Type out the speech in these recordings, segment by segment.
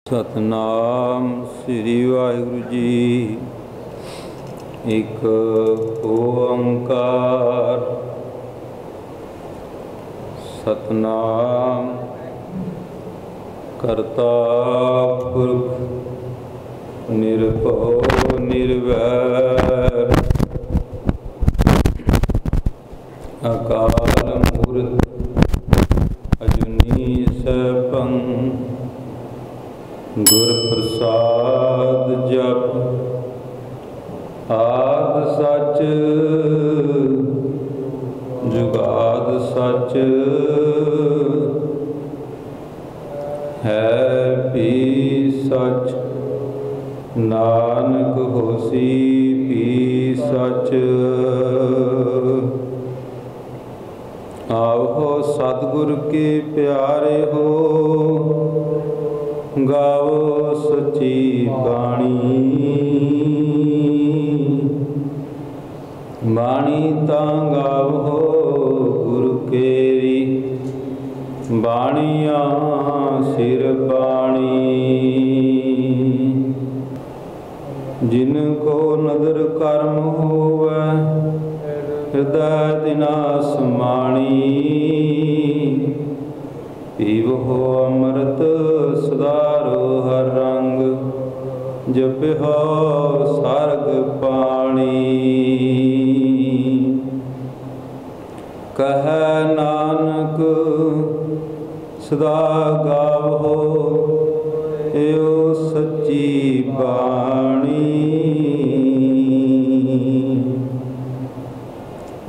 सतनाम श्री वाहिगुरु जी। एक ओंकार सतनाम करता पुरख निरभउ निर्वैर अकाल मूरत अजूनी सैभं गुर प्रसाद जप आद सच जुगाद सच है भी सच नानक होसी भी सच। आओ सतगुर के प्यारे हो गाओ सच्ची बाणी बाणी तां गाओ गुरु केरी बाणियां सिर बाणी। जिनको नदर कर्म होवै हृदय दिना समाणी पीवो अमृत सुधारो हर रंग जपिहो सर्ग पाणी। कह नानक सदा गावो एओ सच्ची बाणी।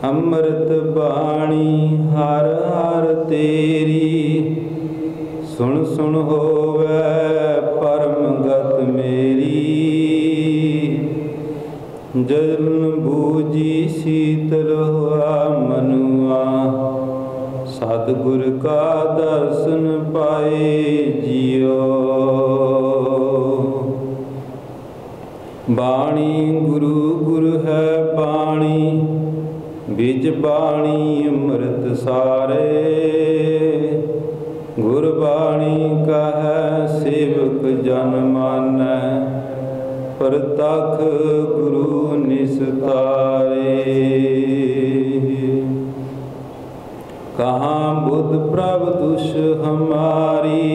अमृत बाणी हर हर तेरी सुन सुन होवै परम गत मेरी। जलन बूझी शीतल हुआ मनुआ सतगुर का दर्शन पाए जियो। बाणी गुरु गुरु है बाणी बिच बाणी अमृत सारे। गुरबाणी का है सेवक जन मानै प्रतख गुरु निस्तारे। कहाँ बुद्ध प्रभ दुष हमारी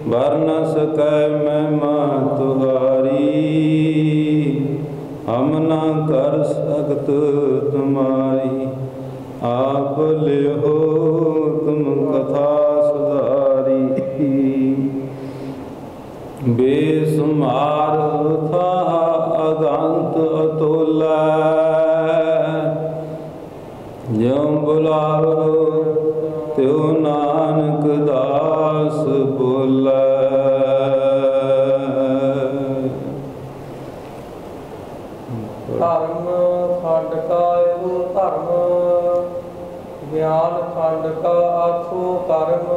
वर न सकै महिमा तुहारी। हम न कर सकत तुम्हारी आप लियो तुम कथा सुधारी। बेसुमार था अगंत अतुला ज्यों बुलाओ त्यों नानक दास बोला। धर्म खंड का एहो धर्म ज्ञान खंड का आखो कर्म।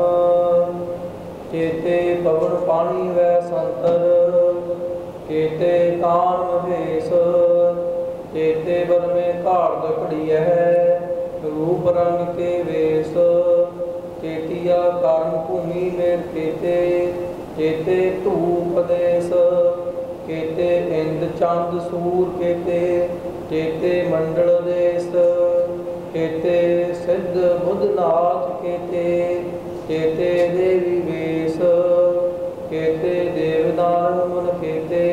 केते पवन पानी वै संतर केते कान महेश। केते बन में घाड़ दकड़ी है रूप रंग के वेश। केतिया कर्म भूमि में केते केते धूप देश। केते इंद चंद सूर केते केते मंडल देश। केते सिद्ध बुद्धनाथ केते केते देवी वेश। केते देवदान मन केते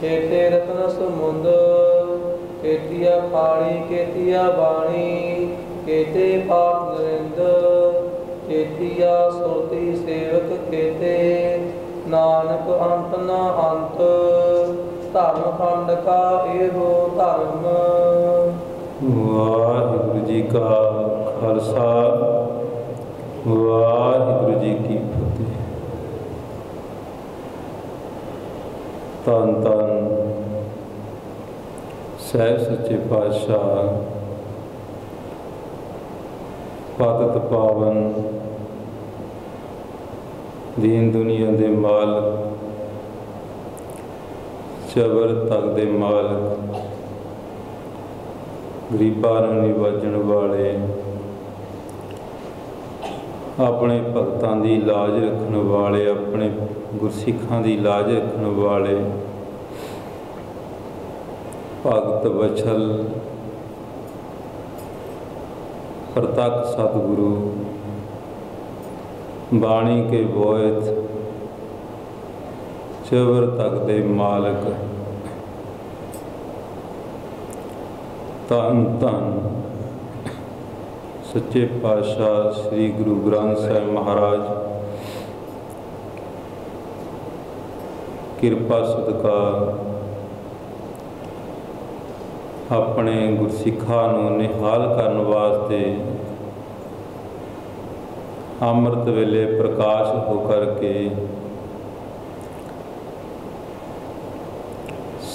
केते रत्न समुंद। केतिया खाणी केतिया बाणी केते पाप नरिंद। केतिया सुरती सेवक केते नानक अंत न अंत। धर्म खंड का एहो धर्म। वाहिगुरु जी का खालसा वाहिगुरु जी की फतेह। धन धन सहब सच्चे पातशाह पतित पावन दीन दुनिया दे मालक चबर तक दे मालक गरीबां नूं निवाजण वाले अपने भगतां दी लाज रखण वाले अपने ਗੁਰਸਿੱਖਾਂ ਦੀ ਲਾਜ ਰੱਖਣ ਵਾਲੇ ਭਗਤ ਵਛਲ ਪ੍ਰਤੱਖ ਸਤਿਗੁਰੂ ਬਾਣੀ ਕੇ ਬੋਇਤ ਚਵਰ ਤੱਕ ਦੇ ਮਾਲਕ ਧੰਨ ਧੰਨ ਸੱਚੇ ਪਾਤਸ਼ਾਹ ਸ੍ਰੀ ਗੁਰੂ ਗ੍ਰੰਥ ਸਾਹਿਬ ਮਹਾਰਾਜ ਕਿਰਪਾ ਸਦਕਾ ਆਪਣੇ ਗੁਰਸਿੱਖਾਂ ਨੂੰ ਨਿਹਾਲ ਕਰਨ ਵਾਸਤੇ ਅੰਮ੍ਰਿਤ ਵੇਲੇ ਪ੍ਰਕਾਸ਼ ਹੋ ਕਰਕੇ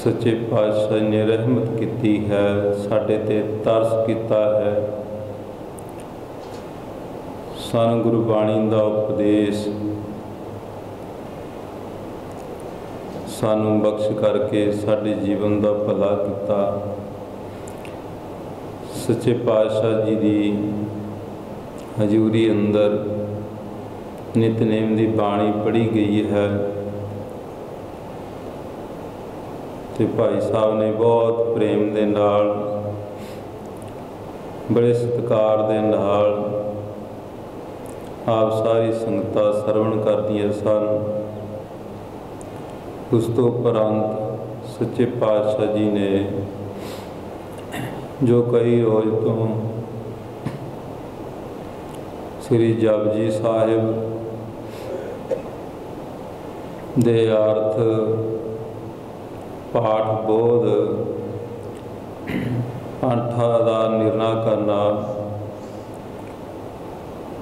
ਸੱਚੇ ਪਾਤਸ਼ਾਹ ਨੇ ਰਹਿਮਤ ਕੀਤੀ ਹੈ, ਸਾਡੇ ਤੇ ਤਰਸ ਕੀਤਾ ਹੈ। ਸਾਨੂੰ ਗੁਰਬਾਣੀ ਦਾ ਉਪਦੇਸ਼ ਸਾਨੂੰ ਬਖਸ਼ ਕਰਕੇ ਸਾਡੇ ਜੀਵਨ ਦਾ ਭਲਾ ਕੀਤਾ। ਸੱਚੇ ਪਾਤਸ਼ਾਹ ਜੀ ਦੀ ਹਜ਼ੂਰੀ ਅੰਦਰ ਨਿਤਨੇਮ ਦੀ ਬਾਣੀ ਪੜ੍ਹੀ ਗਈ ਹੈ ਤੇ ਭਾਈ ਸਾਹਿਬ ਨੇ ਬਹੁਤ ਪ੍ਰੇਮ ਦੇ ਨਾਲ, ਬੜੇ ਸਤਿਕਾਰ ਦੇ ਨਾਲ ਆਪ ਸਾਰੀ ਸੰਗਤਾਂ ਸਰਵਣ ਕਰਦੀਆਂ ਸਨ। ਉਸ ਤੋਂ ਉਪਰੰਤ ਸੱਚੇ ਪਾਤਸ਼ਾਹ ਜੀ ਨੇ ਜੋ ਕਈ ਰੋਜ਼ ਤੋਂ ਸ੍ਰੀ ਜਪਜੀ ਸਾਹਿਬ ਦੇ ਅਰਥ ਪਾਠ ਬੋਧ ਪਾਠਾਂ ਦਾ ਨਿਰਣਾ ਕਰਨਾ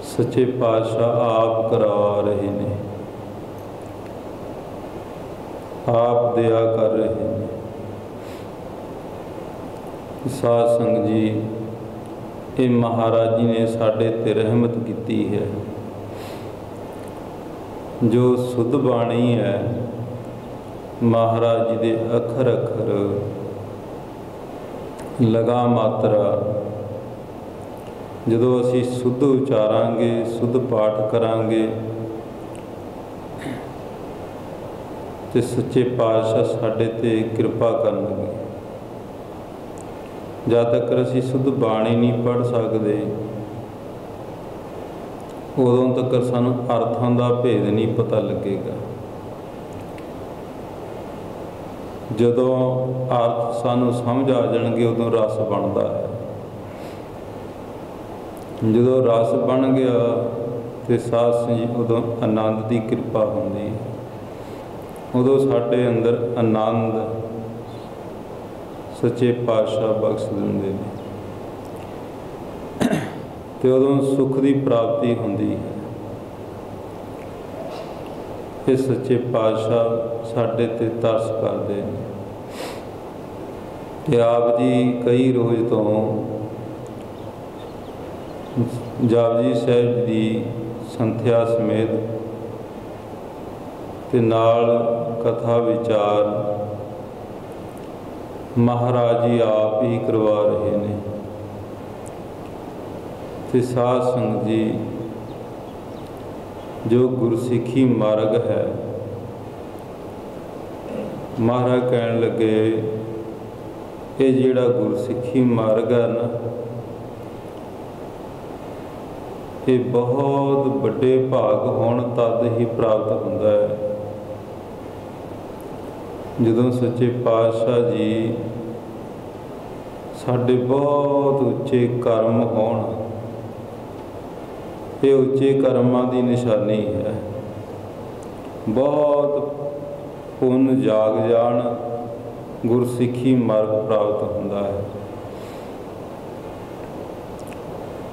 ਸੱਚੇ ਪਾਤਸ਼ਾਹ ਆਪ ਕਰਾ ਰਹੇ ਨੇ, ਆਪ ਦਇਆ ਕਰ ਰਹੇ ਨੇ। ਸਾਧ ਸੰਗਤ ਜੀ, ਇਹ ਮਹਾਰਾਜ ਜੀ ਨੇ ਸਾਡੇ ਤੇ ਰਹਿਮਤ ਕੀਤੀ ਹੈ। ਜੋ ਸੁਧ ਬਾਣੀ ਹੈ, ਮਹਾਰਾਜ ਜੀ ਦੇ ਅੱਖਰ ਅੱਖਰ ਲਗਾ ਮਾਤਰਾ ਜਦੋਂ ਅਸੀਂ ਸੁਧ ਉਚਾਰਾਂਗੇ, ਸੁਧ ਪਾਠ ਕਰਾਂਗੇ ਤੇ ਸੱਚੇ ਪਾਤਸ਼ਾਹ ਸਾਡੇ ਤੇ ਕਿਰਪਾ ਕਰਨਗੇ। ਜਦ ਤੱਕ ਅਸੀਂ ਸੁਧ ਬਾਣੀ ਨਹੀਂ ਪੜ੍ਹ ਸਕਦੇ, ਉਦੋਂ ਤੱਕ ਸਾਨੂੰ ਅਰਥਾਂ ਦਾ ਭੇਦ ਨਹੀਂ ਪਤਾ ਲੱਗੇਗਾ। ਜਦੋਂ ਅਰਥ ਸਾਨੂੰ ਸਮਝ ਆ ਜਾਣਗੇ, ਉਦੋਂ ਰਸ ਬਣਦਾ ਹੈ। ਜਦੋਂ ਰਸ ਬਣ ਗਿਆ ਤੇ ਸਾਧ ਸੰਗਤ ਜੀ, ਉਦੋਂ ਆਨੰਦ ਦੀ ਕਿਰਪਾ ਹੁੰਦੀ ਹੈ। ਉਦੋਂ ਸਾਡੇ ਅੰਦਰ ਆਨੰਦ ਸੱਚੇ ਪਾਤਸ਼ਾਹ ਬਖਸ਼ ਦਿੰਦੇ ਨੇ ਤੇ ਉਦੋਂ ਸੁੱਖ ਦੀ ਪ੍ਰਾਪਤੀ ਹੁੰਦੀ ਹੈ। ਇਹ ਸੱਚੇ ਪਾਤਸ਼ਾਹ ਸਾਡੇ ਤੇ ਤਰਸ ਕਰਦੇ ਨੇ ਤੇ ਆਪ ਜੀ ਕਈ ਰੋਜ਼ ਤੋਂ ਜਪਜੀ ਸਾਹਿਬ ਦੀ ਸੰਥਿਆ ਸਮੇਤ ਤੇ ਨਾਲ ਕਥਾ ਵਿਚਾਰ ਮਹਾਰਾਜ ਜੀ ਆਪ ਹੀ ਕਰਵਾ ਰਹੇ ਨੇ। ਤੇ ਸਾਧ ਸੰਗਤ ਜੀ, ਜੋ ਗੁਰਸਿੱਖੀ ਮਾਰਗ ਹੈ, ਮਹਾਰਾਜ ਕਹਿਣ ਲੱਗੇ ਇਹ ਜਿਹੜਾ ਗੁਰਸਿੱਖੀ ਮਾਰਗ ਹੈ ਨਾ, ਇਹ ਬਹੁਤ ਵੱਡੇ ਭਾਗ ਹੋਣ ਤਦ ਹੀ ਪ੍ਰਾਪਤ ਹੁੰਦਾ ਹੈ ਜਦੋਂ ਸੱਚੇ ਪਾਤਸ਼ਾਹ ਜੀ ਸਾਡੇ ਬਹੁਤ ਉੱਚੇ ਕਰਮ ਹੋਣ। ਇਹ ਉੱਚੇ ਕਰਮਾਂ ਦੀ ਨਿਸ਼ਾਨੀ ਹੈ। ਬਹੁਤ ਪੁੰਨ ਜਾਗ ਜਾਣ, ਗੁਰਸਿੱਖੀ ਮਾਰਗ ਪ੍ਰਾਪਤ ਹੁੰਦਾ ਹੈ।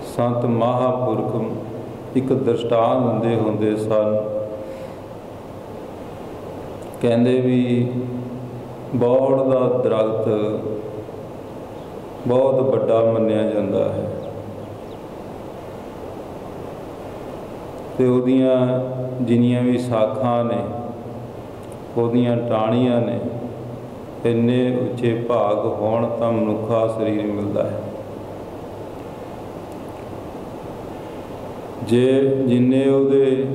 ਸੰਤ ਮਹਾਂਪੁਰਖ ਇੱਕ ਦ੍ਰਿਸ਼ਟਾਂਤ ਦਿੰਦੇ ਹੁੰਦੇ ਸਨ। ਕਹਿੰਦੇ ਵੀ ਬੋਹੜ ਦਾ ਦਰਖਤ ਬਹੁਤ ਵੱਡਾ ਮੰਨਿਆ ਜਾਂਦਾ ਹੈ ਤੇ ਉਹਦੀਆਂ ਜਿੰਨੀਆਂ ਵੀ ਸ਼ਾਖਾਂ ਨੇ, ਉਹਦੀਆਂ ਟਾਹਣੀਆਂ ਨੇ, ਇੰਨੇ ਉੱਚੇ ਭਾਗ ਹੋਣ ਤਾਂ ਮਨੁੱਖਾ ਸਰੀਰ ਮਿਲਦਾ ਹੈ। ਜੇ ਜਿੰਨੇ ਉਹਦੇ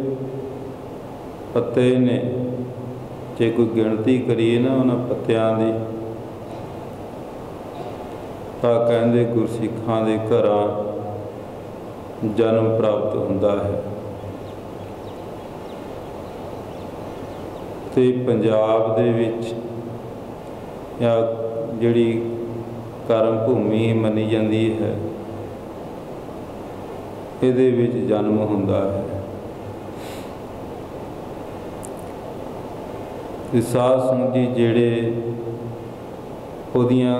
पत्ते ने, जे कोई गिणती करिए ना उन्होंने पत्तियां की, तो कहते गुरसिखां दे घरां जन्म प्राप्त होंदा है। ते पंजाब दे विच या जिहड़ी कर्म भूमि मनी जाती है, इहदे विच जन्म होंदा है। साध संगत जी जिहड़े उहदियां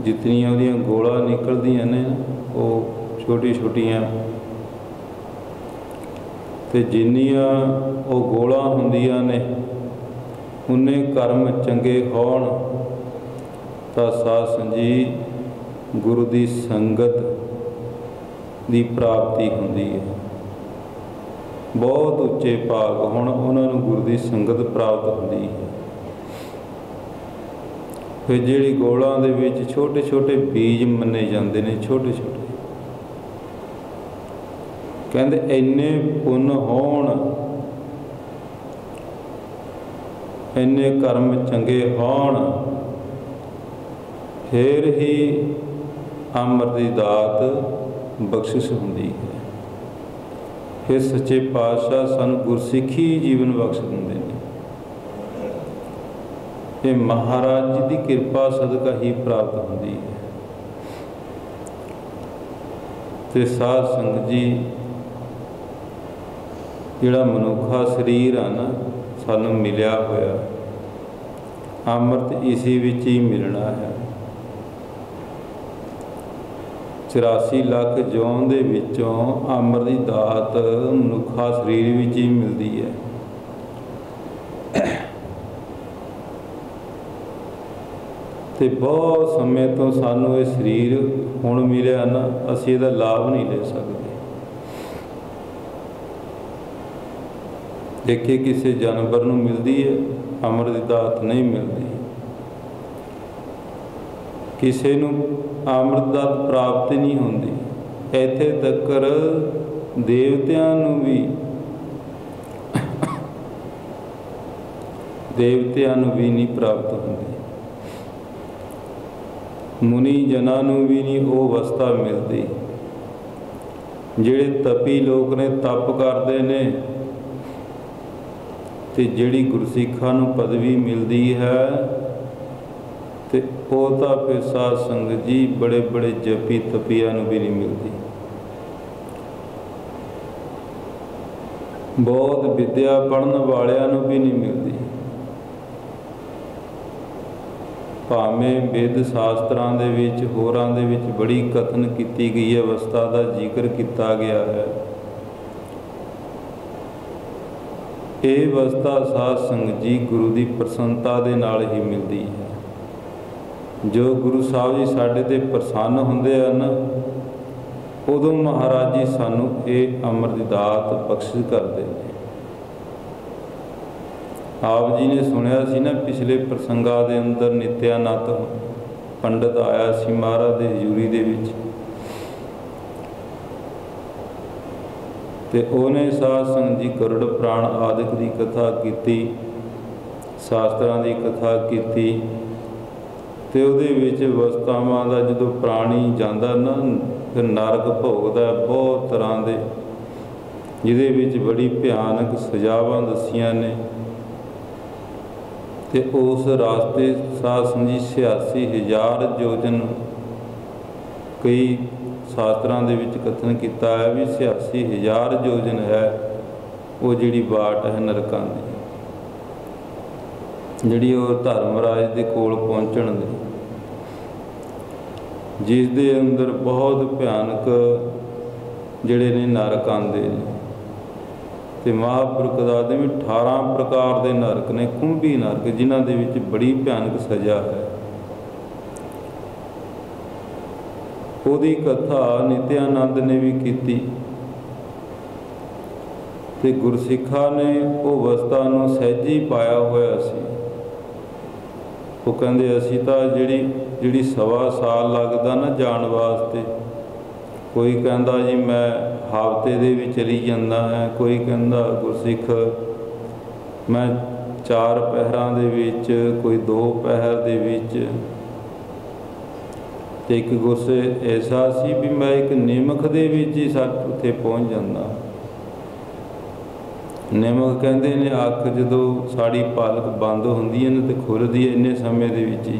जितनियां उहदियां गोला निकलदियां ने वो छोटी छोटियां, ते जिन्नियां वो गोला हुंदियां ने उन्ने कर्म चंगे होण तां साध संगत जी गुरु की संगत की प्राप्ति होंदी है। बहुत उच्चे भाग होण उन्होंने गुरु की संगत प्राप्त होंदी है। फिर जिहड़ी गोलां दे विच छोटे छोटे बीज मन्ने जाते हैं, छोटे छोटे, कहते इन्ने पुण्य होण, इन्ने कर्म चंगे होण, फिर ही अमृत की दात बख्शिश होंदी है। फिर सच्चे पातशाह सानू गुरसिखी जीवन बख्श दिंदे ने। ये महाराज जी की कृपा सदका ही प्राप्त होंदी है। ते साध संगत जी जिहड़ा मनुखा शरीर है ना सानू मिलिया होया, अमृत इसी विच ही मिलना है। 84 लाख जौन दे विचों अमृत की दात मनुखा शरीर विच ही मिलती है। ते बहुत समय तो सानू ये शरीर हुण मिलिया ना, असीं इहदा लाभ नहीं ले सकते। देखिए किसी जानवर नूं मिलती है, अमृत की दात नहीं मिलती। किसी नूं अमृत दात प्राप्त नहीं होंदी। इत्थे तक्कर देवतियां नूं भी नहीं प्राप्त होंदी। मुनि जना नूं भी नहीं वो अवस्था मिलती। जिहड़े तपी लोग ने तप करते ने, ते जिहड़ी गुरसिखां नूं पदवी मिलती है, तो वह तो फिर साध संगत जी बड़े बड़े जपी तपिया नूं भी नहीं मिलती। बहुत विद्या पढ़न वालियां नूं भी नहीं मिलती। भावें वेद शास्त्रां दे विच होरां दे विच बड़ी कथन की गई अवस्था का जिक्र किया गया है। ये अवस्था साध संगत जी गुरु की प्रसन्नता दे नाल ही मिलती है। जो गुरु साहब जी साढ़े ते प्रसन्न होंदे हैं ना, उदों महाराज जी सानू ये अमृत दी दात बख्शिश करते हैं। आप जी ने सुनिया सी ना पिछले प्रसंगां दे अंदर नित्यानंद पंडित आया सी महाराज दे हजूरी दे विच, ते उन्हें साध संगत जी गरुड़ पुराण आदिक की कथा की, शास्त्रां की कथा की। तो वो अवस्थावां का जो प्राणी जाता ना, फिर नरक भोगदा बहुत तरह के, जिहदे विच बड़ी भयानक सजावां दसियां ने। ते उस रास्ते साध संगत 86,000 योजन, कई शास्त्रां दे विच कथन किया है भी 86,000 योजन है वो जिहड़ी बाट है नरकां दी, जिहड़ी वो धर्मराज दे कोल पहुँचण दी, जिस दे अंदर बहुत भयानक जिहड़े ने नरक आंदे ने। ते महापुरख दादे भी 18 प्रकार के नरक ने, कुंभी नरक, जिन्हां दे विच बड़ी भयानक सज़ा है। उहदी कथा नित्यानंद ने भी की, ते गुरसिखा ने वो अवस्था नूं सहज ही पाया होया सी। वो कहंदे असीं तां जिहड़ी 1.25 साल लगदा ना जाण वास्ते, कोई कहंदा जी मैं हफ्ते दे विच चली जांदा है, कोई कहंदा गुरसिख मैं 4 ਪਹਿਰਾਂ ਦੇ ਵਿੱਚ, कोई 2 ਪਹਿਰ ਦੇ ਵਿੱਚ। ਤੇ ਇੱਕ ਗੁੱਸੇ ਐਸਾ ਸੀ ਵੀ ਮੈਂ ਇੱਕ ਨਿਮਖ ਦੇ ਵਿੱਚ ਹੀ ਉੱਥੇ ਪਹੁੰਚ ਜਾਂਦਾ। ਨਿਮਖ ਕਹਿੰਦੇ ਨੇ ਅੱਖ ਜਦੋਂ ਸਾਡੀ ਪਲਕ ਬੰਦ ਹੁੰਦੀ ਹੈ ਨਾ ਤੇ ਖੁੱਲ੍ਹਦੀ ਹੈ, ਇੰਨੇ ਸਮੇਂ ਦੇ ਵਿੱਚ ਹੀ,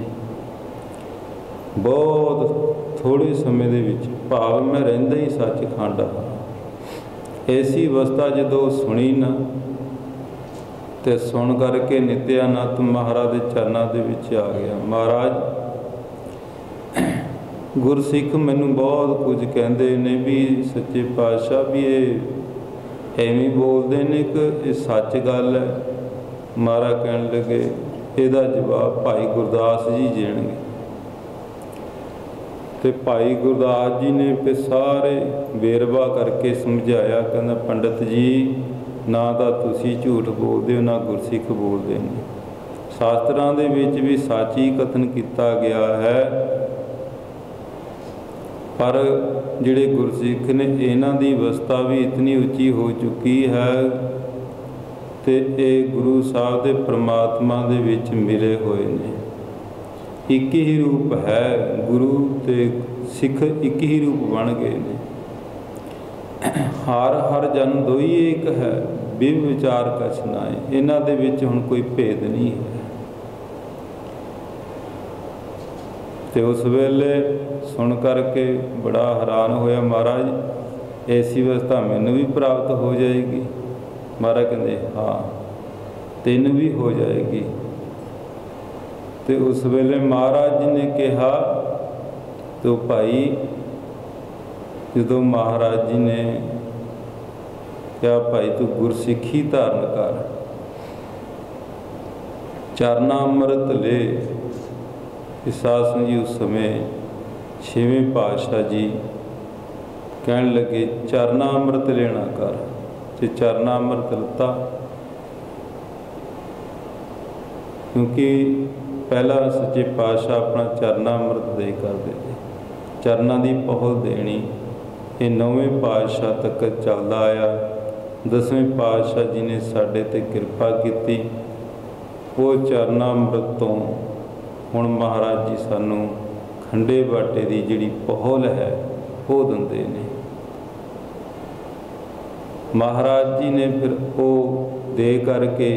ਬਹੁਤ ਥੋੜ੍ਹੇ ਸਮੇਂ ਦੇ ਵਿੱਚ। ਭਾਵ ਮੈਂ ਰਹਿੰਦਾ ਹੀ ਸੱਚਖੰਡ ਹਾਂ। ਐਸੀ ਅਵਸਥਾ ਜਦੋਂ ਸੁਣੀ ਨਾ, ਤੇ ਸੁਣ ਕਰਕੇ ਨਿਤਿਆਨੰਦ ਮਹਾਰਾਜ ਦੇ ਚਰਨਾਂ ਦੇ ਵਿੱਚ ਆ ਗਿਆ। ਮਹਾਰਾਜ ਗੁਰਸਿੱਖ ਮੈਨੂੰ ਬਹੁਤ ਕੁਝ ਕਹਿੰਦੇ ਨੇ ਵੀ ਸੱਚੇ ਪਾਤਸ਼ਾਹ ਵੀ ਇਹ ਐਵੇਂ ਬੋਲਦੇ ਨੇ ਕਿ ਇਹ ਸੱਚ ਗੱਲ ਹੈ। ਮਹਾਰਾਜ ਕਹਿਣ ਲੱਗੇ ਇਹਦਾ ਜਵਾਬ ਭਾਈ ਗੁਰਦਾਸ ਜੀ ਦੇਣਗੇ। ਤੇ ਭਾਈ ਗੁਰਦਾਸ ਜੀ ਨੇ ਫਿਰ ਸਾਰੇ ਵੇਰਵਾ ਕਰਕੇ ਸਮਝਾਇਆ। ਕਹਿੰਦਾ ਪੰਡਤ ਜੀ, ਨਾ ਤਾਂ ਤੁਸੀਂ ਝੂਠ ਬੋਲਦੇ ਹੋ, ਨਾ ਗੁਰਸਿੱਖ ਬੋਲਦੇ ਨੇ। ਸ਼ਾਸਤਰਾਂ ਦੇ ਵਿੱਚ ਵੀ ਸੱਚ ਹੀ ਕਥਨ ਕੀਤਾ ਗਿਆ ਹੈ, ਪਰ ਜਿਹੜੇ ਗੁਰਸਿੱਖ ਨੇ ਇਹਨਾਂ ਦੀ ਅਵਸਥਾ ਵੀ ਇਤਨੀ ਉੱਚੀ ਹੋ ਚੁੱਕੀ ਹੈ ਤੇ ਇਹ ਗੁਰੂ ਸਾਹਿਬ ਦੇ ਪ੍ਰਮਾਤਮਾ ਦੇ ਵਿੱਚ ਮਿਲੇ ਹੋਏ ਨੇ। ਇੱਕ ਹੀ ਰੂਪ ਹੈ, ਗੁਰੂ ਤੇ ਸਿੱਖ ਇੱਕ ਹੀ ਰੂਪ ਬਣ ਗਏ ਨੇ। ਹਰ ਹਰ ਜਨ ਦੋਈ ਏਕ ਹੈ, ਬਿਨ ਵਿਚਾਰ ਕਛ ਨਾਏ। ਇਹਨਾਂ ਦੇ ਵਿੱਚ ਹੁਣ ਕੋਈ ਭੇਦ ਨਹੀਂ ਹੈ। ਤੇ ਉਸ ਵੇਲੇ ਸੁਣ ਕਰਕੇ ਬੜਾ ਹੈਰਾਨ ਹੋਇਆ। ਮਹਾਰਾਜ ਐਸੀ ਅਵਸਥਾ ਮੈਨੂੰ ਵੀ ਪ੍ਰਾਪਤ ਹੋ ਜਾਏਗੀ? ਮਹਾਰਾਜ ਕਹਿੰਦੇ ਹਾਂ, ਤੈਨੂੰ ਵੀ ਹੋ ਜਾਏਗੀ। ਤੇ ਉਸ ਵੇਲੇ ਮਹਾਰਾਜ ਜੀ ਨੇ ਕਿਹਾ, ਤੋ ਭਾਈ ਜਦੋਂ ਮਹਾਰਾਜ ਜੀ ਨੇ ਕਿਹਾ ਭਾਈ ਤੂੰ ਗੁਰਸਿੱਖੀ ਧਾਰਨ ਕਰ, ਚਰਨਾ ਅੰਮ੍ਰਿਤ ਲੈ। ਸਾਧ ਸੰਗਤ ਜੀ ਉਸ ਸਮੇਂ 6ਵੇਂ ਪਾਤਸ਼ਾਹ ਜੀ ਕਹਿਣ ਲੱਗੇ ਚਰਨਾ ਅੰਮ੍ਰਿਤ ਲੈਣਾ ਕਰ। ਤੇ ਚਰਨਾ ਅੰਮ੍ਰਿਤ ਲਿੱਤਾ, ਕਿਉਂਕਿ ਪਹਿਲਾਂ ਸੱਚੇ ਪਾਤਸ਼ਾਹ ਆਪਣਾ ਚਰਨਾ ਅੰਮ੍ਰਿਤ ਦੇ ਕਰਦੇ ਸੀ। ਚਰਨਾਂ ਦੀ ਪਹੁਲ ਦੇਣੀ ਇਹ 9ਵੇਂ ਪਾਤਸ਼ਾਹ ਤੱਕ ਚੱਲਦਾ ਆਇਆ। 10ਵੇਂ ਪਾਤਸ਼ਾਹ ਜੀ ਨੇ ਸਾਡੇ 'ਤੇ ਕਿਰਪਾ ਕੀਤੀ। ਉਹ ਚਰਨਾ ਅੰਮ੍ਰਿਤ ਤੋਂ ਹੁਣ ਮਹਾਰਾਜ ਜੀ ਸਾਨੂੰ ਖੰਡੇ ਬਾਟੇ ਦੀ ਜਿਹੜੀ ਪਹੁਲ ਹੈ ਉਹ ਦਿੰਦੇ ਨੇ। ਮਹਾਰਾਜ ਜੀ ਨੇ ਫਿਰ ਉਹ ਦੇ ਕਰਕੇ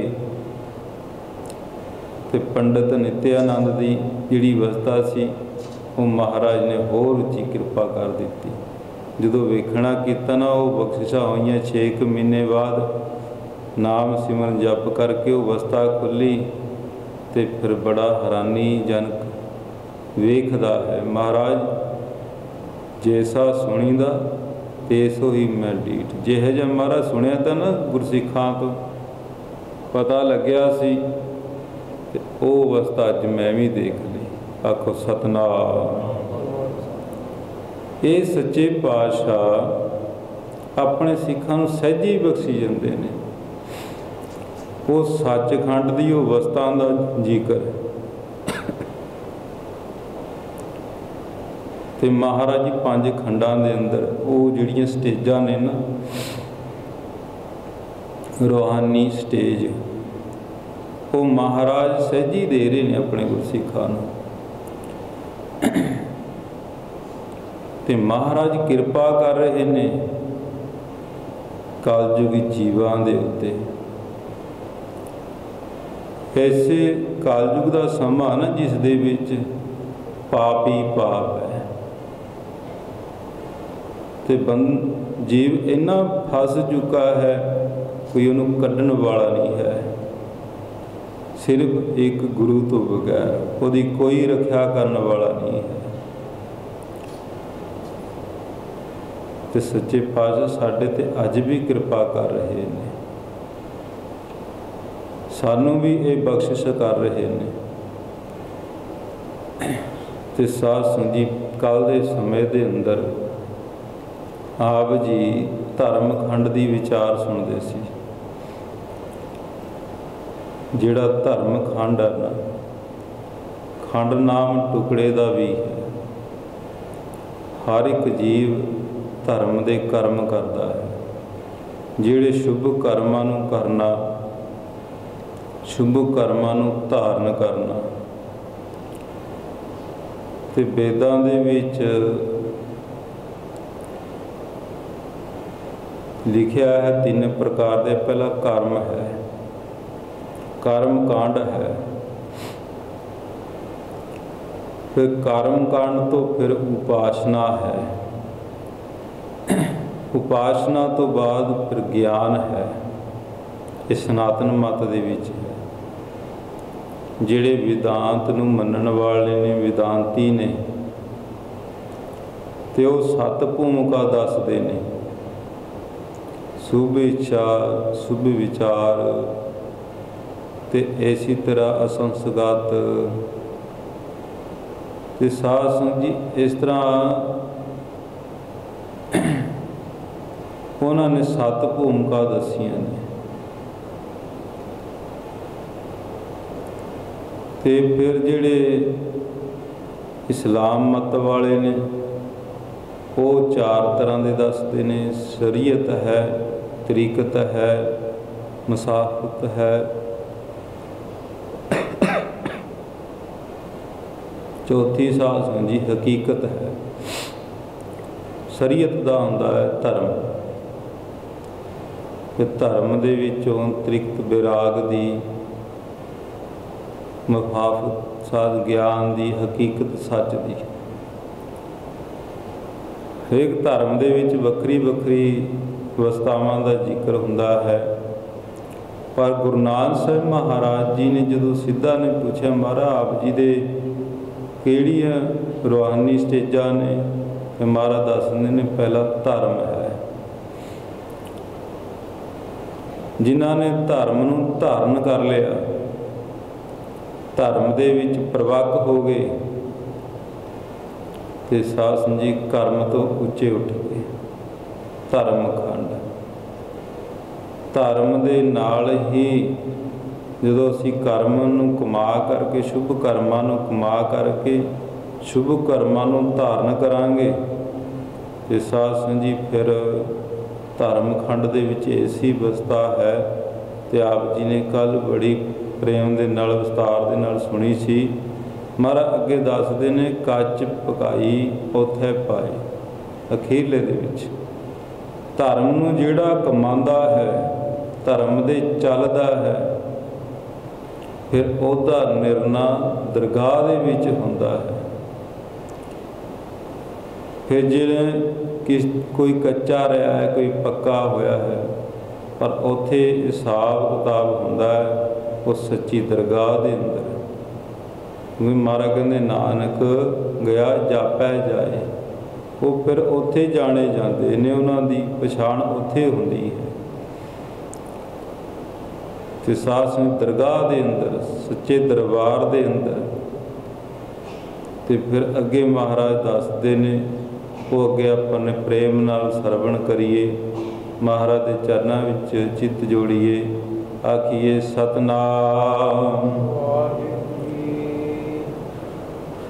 ਤੇ ਪੰਡਤ ਨਿਤਿਆਨੰਦ ਦੀ ਜਿਹੜੀ ਅਵਸਥਾ ਸੀ ਉਹ ਮਹਾਰਾਜ ਨੇ ਹੋਰ ਉੱਚੀ ਕਿਰਪਾ ਕਰ ਦਿੱਤੀ। ਜਦੋਂ ਵੇਖਣਾ ਕੀਤਾ ਨਾ, ਉਹ ਬਖਸ਼ਿਸ਼ਾਂ ਹੋਈਆਂ 6 ਮਹੀਨੇ ਬਾਅਦ ਨਾਮ ਸਿਮਰਨ ਜਪ ਕਰਕੇ ਉਹ ਅਵਸਥਾ ਖੁੱਲ੍ਹੀ। ਤੇ ਫਿਰ ਬੜਾ ਹੈਰਾਨੀਜਨਕ ਵੇਖਦਾ ਹੈ ਮਹਾਰਾਜ, ਜੈਸਾ ਸੁਣੀਦਾ ਤੈਸੋ ਹੀ ਮੈਂ ਡੀਠ। ਜਿਹੋ ਜਿਹਾ ਮਹਾਰਾਜ ਸੁਣਿਆ ਤਾਂ ਨਾ ਗੁਰਸਿੱਖਾਂ ਤੋਂ ਪਤਾ ਲੱਗਿਆ ਸੀ, ਤੇ ਉਹ ਅਵਸਥਾ ਅੱਜ ਮੈਂ ਵੀ ਦੇਖ ਲਈ। ਆਖੋ ਸਤਿਨਾਮ। ਇਹ ਸੱਚੇ ਪਾਤਸ਼ਾਹ ਆਪਣੇ ਸਿੱਖਾਂ ਨੂੰ ਸਹਿਜੇ ਹੀ ਬਖਸ਼ੀ ਜਾਂਦੇ ਨੇ। ਉਹ ਸੱਚਖੰਡ ਦੀ ਉਹ ਅਵਸਥਾ ਦਾ ਜ਼ਿਕਰ ਹੈ। ਤੇ ਮਹਾਰਾਜ ਜੀ 5 ਖੰਡਾਂ ਦੇ ਅੰਦਰ ਉਹ ਜਿਹੜੀਆਂ ਸਟੇਜਾਂ ਨੇ ਨਾ, ਰੂਹਾਨੀ ਸਟੇਜ, ਉਹ ਮਹਾਰਾਜ ਸਹਿਜੀ ਦੇ ਰਹੇ ਨੇ ਆਪਣੇ ਗੁਰਸਿੱਖਾਂ ਨੂੰ। ਤੇ ਮਹਾਰਾਜ ਕਿਰਪਾ ਕਰ ਰਹੇ ਨੇ ਕਲਯੁਗੀ ਜੀਵਾਂ ਦੇ ਉੱਤੇ। ਐਸੇ ਕਲਯੁਗ ਦਾ ਸਮਾਂ ਨਾ ਜਿਸ ਦੇ ਵਿੱਚ ਪਾਪ ਹੀ ਪਾਪ ਹੈ, ਤੇ ਜੀਵ ਇੰਨਾ ਫਸ ਚੁੱਕਾ ਹੈ, ਕੋਈ ਉਹਨੂੰ ਕੱਢਣ ਵਾਲਾ ਨਹੀਂ ਹੈ। ਸਿਰਫ ਇੱਕ ਗੁਰੂ ਤੋਂ ਬਗੈਰ ਉਹਦੀ ਕੋਈ ਰੱਖਿਆ ਕਰਨ ਵਾਲਾ ਨਹੀਂ ਹੈ। ਤੇ ਸੱਚੇ ਪਾਤਸ਼ਾਹ ਸਾਡੇ ਤੇ ਅੱਜ ਵੀ ਕਿਰਪਾ ਕਰ ਰਹੇ ਨੇ, ਸਾਨੂੰ ਵੀ ਇਹ ਬਖਸ਼ਿਸ਼ ਕਰ ਰਹੇ ਨੇ। ਤੇ ਸਾਧ ਸੰਗਤ ਜੀ, ਕੱਲ੍ਹ ਦੇ ਸਮੇਂ ਦੇ ਅੰਦਰ ਆਪ ਜੀ ਧਰਮ ਖੰਡ ਦੀ ਵਿਚਾਰ ਸੁਣਦੇ ਸੀ। ਜਿਹੜਾ ਧਰਮ ਖੰਡ ਹੈ ਨਾ, ਖੰਡ ਨਾਮ ਟੁਕੜੇ ਦਾ ਵੀ ਹੈ। ਹਰ ਇੱਕ ਜੀਵ ਧਰਮ ਦੇ ਕਰਮ ਕਰਦਾ ਹੈ। ਜਿਹੜੇ ਸ਼ੁਭ ਕਰਮਾਂ ਨੂੰ ਕਰਨਾ शुभ कर्मां नूं धारण करना। ते वेदां दे विच लिखिया है 3 प्रकार दे। पहला कर्म है, कर्म कांड है। फिर कर्म कांड तो फिर उपासना है, उपासना तो बाद फिर ज्ञान है। ये सनातन मत दे विच है। जिहड़े वेदांत नूं मनण वाले ने, वेदांती ने, ते वो 7 भूमिका दसदे ने। शुभ इच्छा, शुभ विचार, ते इसी तरह असंसगत, ते साध संगत जी इस तरह उन्होंने 7 भूमिका दसियां ने। ते फिर जिहड़े इस्लाम मत वाले ने वो 4 तरह के दसते ने। शरीयत है, तरीकत है, मसाफत है, चौथी साध संगत जी हकीकत है। शरीयत दा हुंदा है धर्म। कि धर्म दे विचों तृप्त विराग दी, मफाफत साध ज्ञान दी, हकीकत सच दी। हरेक धर्म दे विच वक्री वक्री अवस्थावां दा जिक्र हुंदा है। पर गुरु नानक साहिब महाराज जी ने जदों सिद्धा ने पूछा, महाराज आप जी दे किहड़ियां रूहानी स्टेजां ने? ते महाराज दसदे ने पहला धर्म है। जिन्हां ने धर्म नूं धारण कर लिया, धर्म दे विच प्रवक हो गए, ते साध संगत जी कर्म तो उच्चे उठ गए। धर्म खंड धर्म दे नाल ही जदों असीं कर्म नूं कमा करके, शुभ कर्मां नूं कमा करके शुभ कर्मां नूं धारण करांगे, ते साध संगत जी फिर धर्म खंड दे विच ऐसी अवस्था है। ते आप जी ने कल बड़ी प्रेम दे नाल विस्तार दे नाल सुनी सी। महाराज अगे दसदे ने कच पकाई उथे पाए। अखीरले दे विच धर्म नूं जिहड़ा कमांदा है, धर्म दे चलदा है, फिर उहदा निर्णा दरगाह दे विच हुंदा है। फिर जिहड़े कोई कच्चा रहा है, कोई पक्का होया है, पर उत्थे हिसाब किताब हुंदा है वो सच्ची दरगाह दे अंदर। महाराज कहंदे नानक गया जापै जाए, वो फिर उत्थे जाने जाते ने, उन्हां दी पछाण उत्थे हुंदी है। ते साध संगत दरगाह दे अंदर, सच्चे दरबार दे अंदर। ते फिर अगे महाराज दसदे ने, वो अगे आपां ने प्रेम नाल सरवण करिए, महाराज दे चरनां विच चित्त जोड़िए, आखिए सतनाम।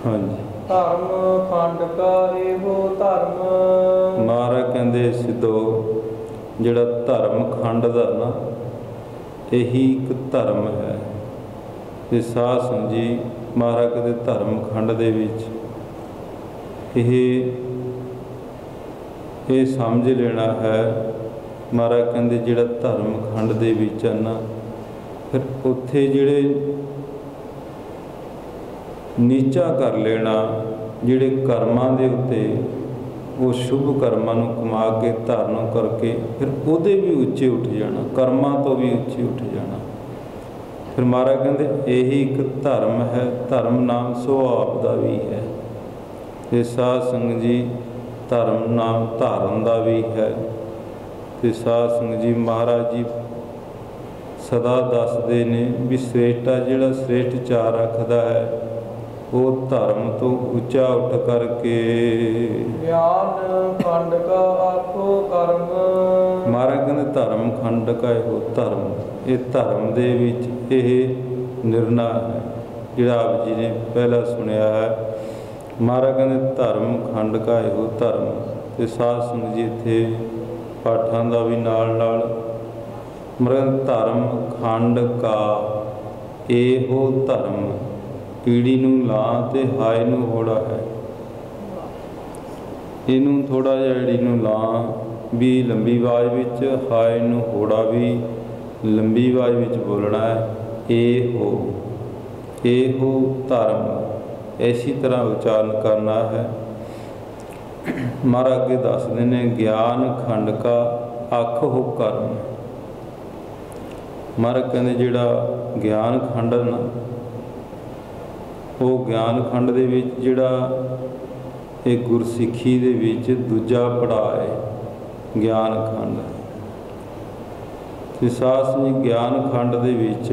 हाँ जी। धर्म खंड का एहो धर्म। महाराज कहंदे सिद्धो जिहड़ा धर्म खंड दा ना, यही एक धर्म है। ते साध संगत जी महाराज कहते धर्म खंड दे विच ये समझ लेना है। महाराज कहते जिहड़ा धर्म खंड दे विच है ना, फिर उत्थे जिहड़े नीचा कर लेना, जिहड़े कर्मां दे उत्ते वो शुभ कर्मां नूं कमा के धारण करके फिर उहदे भी उच्चे उठ जाना, कर्मां तो भी उच्चे उठ जाना। फिर महाराज कहते यही एक धर्म है। धर्म नाम सुभाव दा भी है। ते साध संगत जी धर्म नाम धारण दा भी है। ते साध संगत जी महाराज जी सदा दसदे ने भी श्रेष्ठा जिहड़ा श्रेष्ठ चार रखदा है, वो धर्म तो ऊंचा उठ करके ज्ञान खंड का आखो कर्म। महाराज कहते धर्म खंड का हो धर्म, ये धर्म दे विच ये निर्णय है जिहड़ा आप जी ने पहला सुनिया है। महाराज कहते धर्म खंड का हो धर्म। ते साध संगत जी इत्थे पाठां दा भी नाल नाल महाराज धर्म खंड का ਇਹੋ ਧਰਮ, ਈੜੀ ਨੂੰ ਲਾਂ ਤੇ ਹਾਏ ਨੂੰ ਹੋੜਾ ਹੈ। ਇਹਨੂੰ ਥੋੜ੍ਹਾ ਜਿਹਾ ਈੜੀ ਨੂੰ ਲਾਂ ਵੀ ਲੰਬੀ ਆਵਾਜ਼ ਵਿੱਚ, ਹਾਏ ਨੂੰ ਹੋੜਾ ਵੀ ਲੰਬੀ ਆਵਾਜ਼ ਵਿੱਚ ਬੋਲਣਾ ਹੈ। ਇਹੋ, ਇਹੋ ਧਰਮ ਇਸੀ ਤਰ੍ਹਾਂ ਉਚਾਰਨ ਕਰਨਾ ਹੈ। ਮਹਾਰਾਜ ਅੱਗੇ ਦੱਸਦੇ ਨੇ, ਗਿਆਨ ਖੰਡ ਕਾ ਅੱਖ ਹੋ ਕਰਮ। ਮਹਾਰਾਜ ਕਹਿੰਦੇ ਜਿਹੜਾ ਗਿਆਨ ਖੰਡ ਨਾ, ਉਹ ਗਿਆਨ ਖੰਡ ਦੇ ਵਿੱਚ ਜਿਹੜਾ ਇਹ ਗੁਰਸਿੱਖੀ ਦੇ ਵਿੱਚ ਦੂਜਾ ਪੜਾਅ ਹੈ ਗਿਆਨ ਖੰਡ। ਤੇ ਸਾਧ ਸੰਗਤ ਗਿਆਨ ਖੰਡ ਦੇ ਵਿੱਚ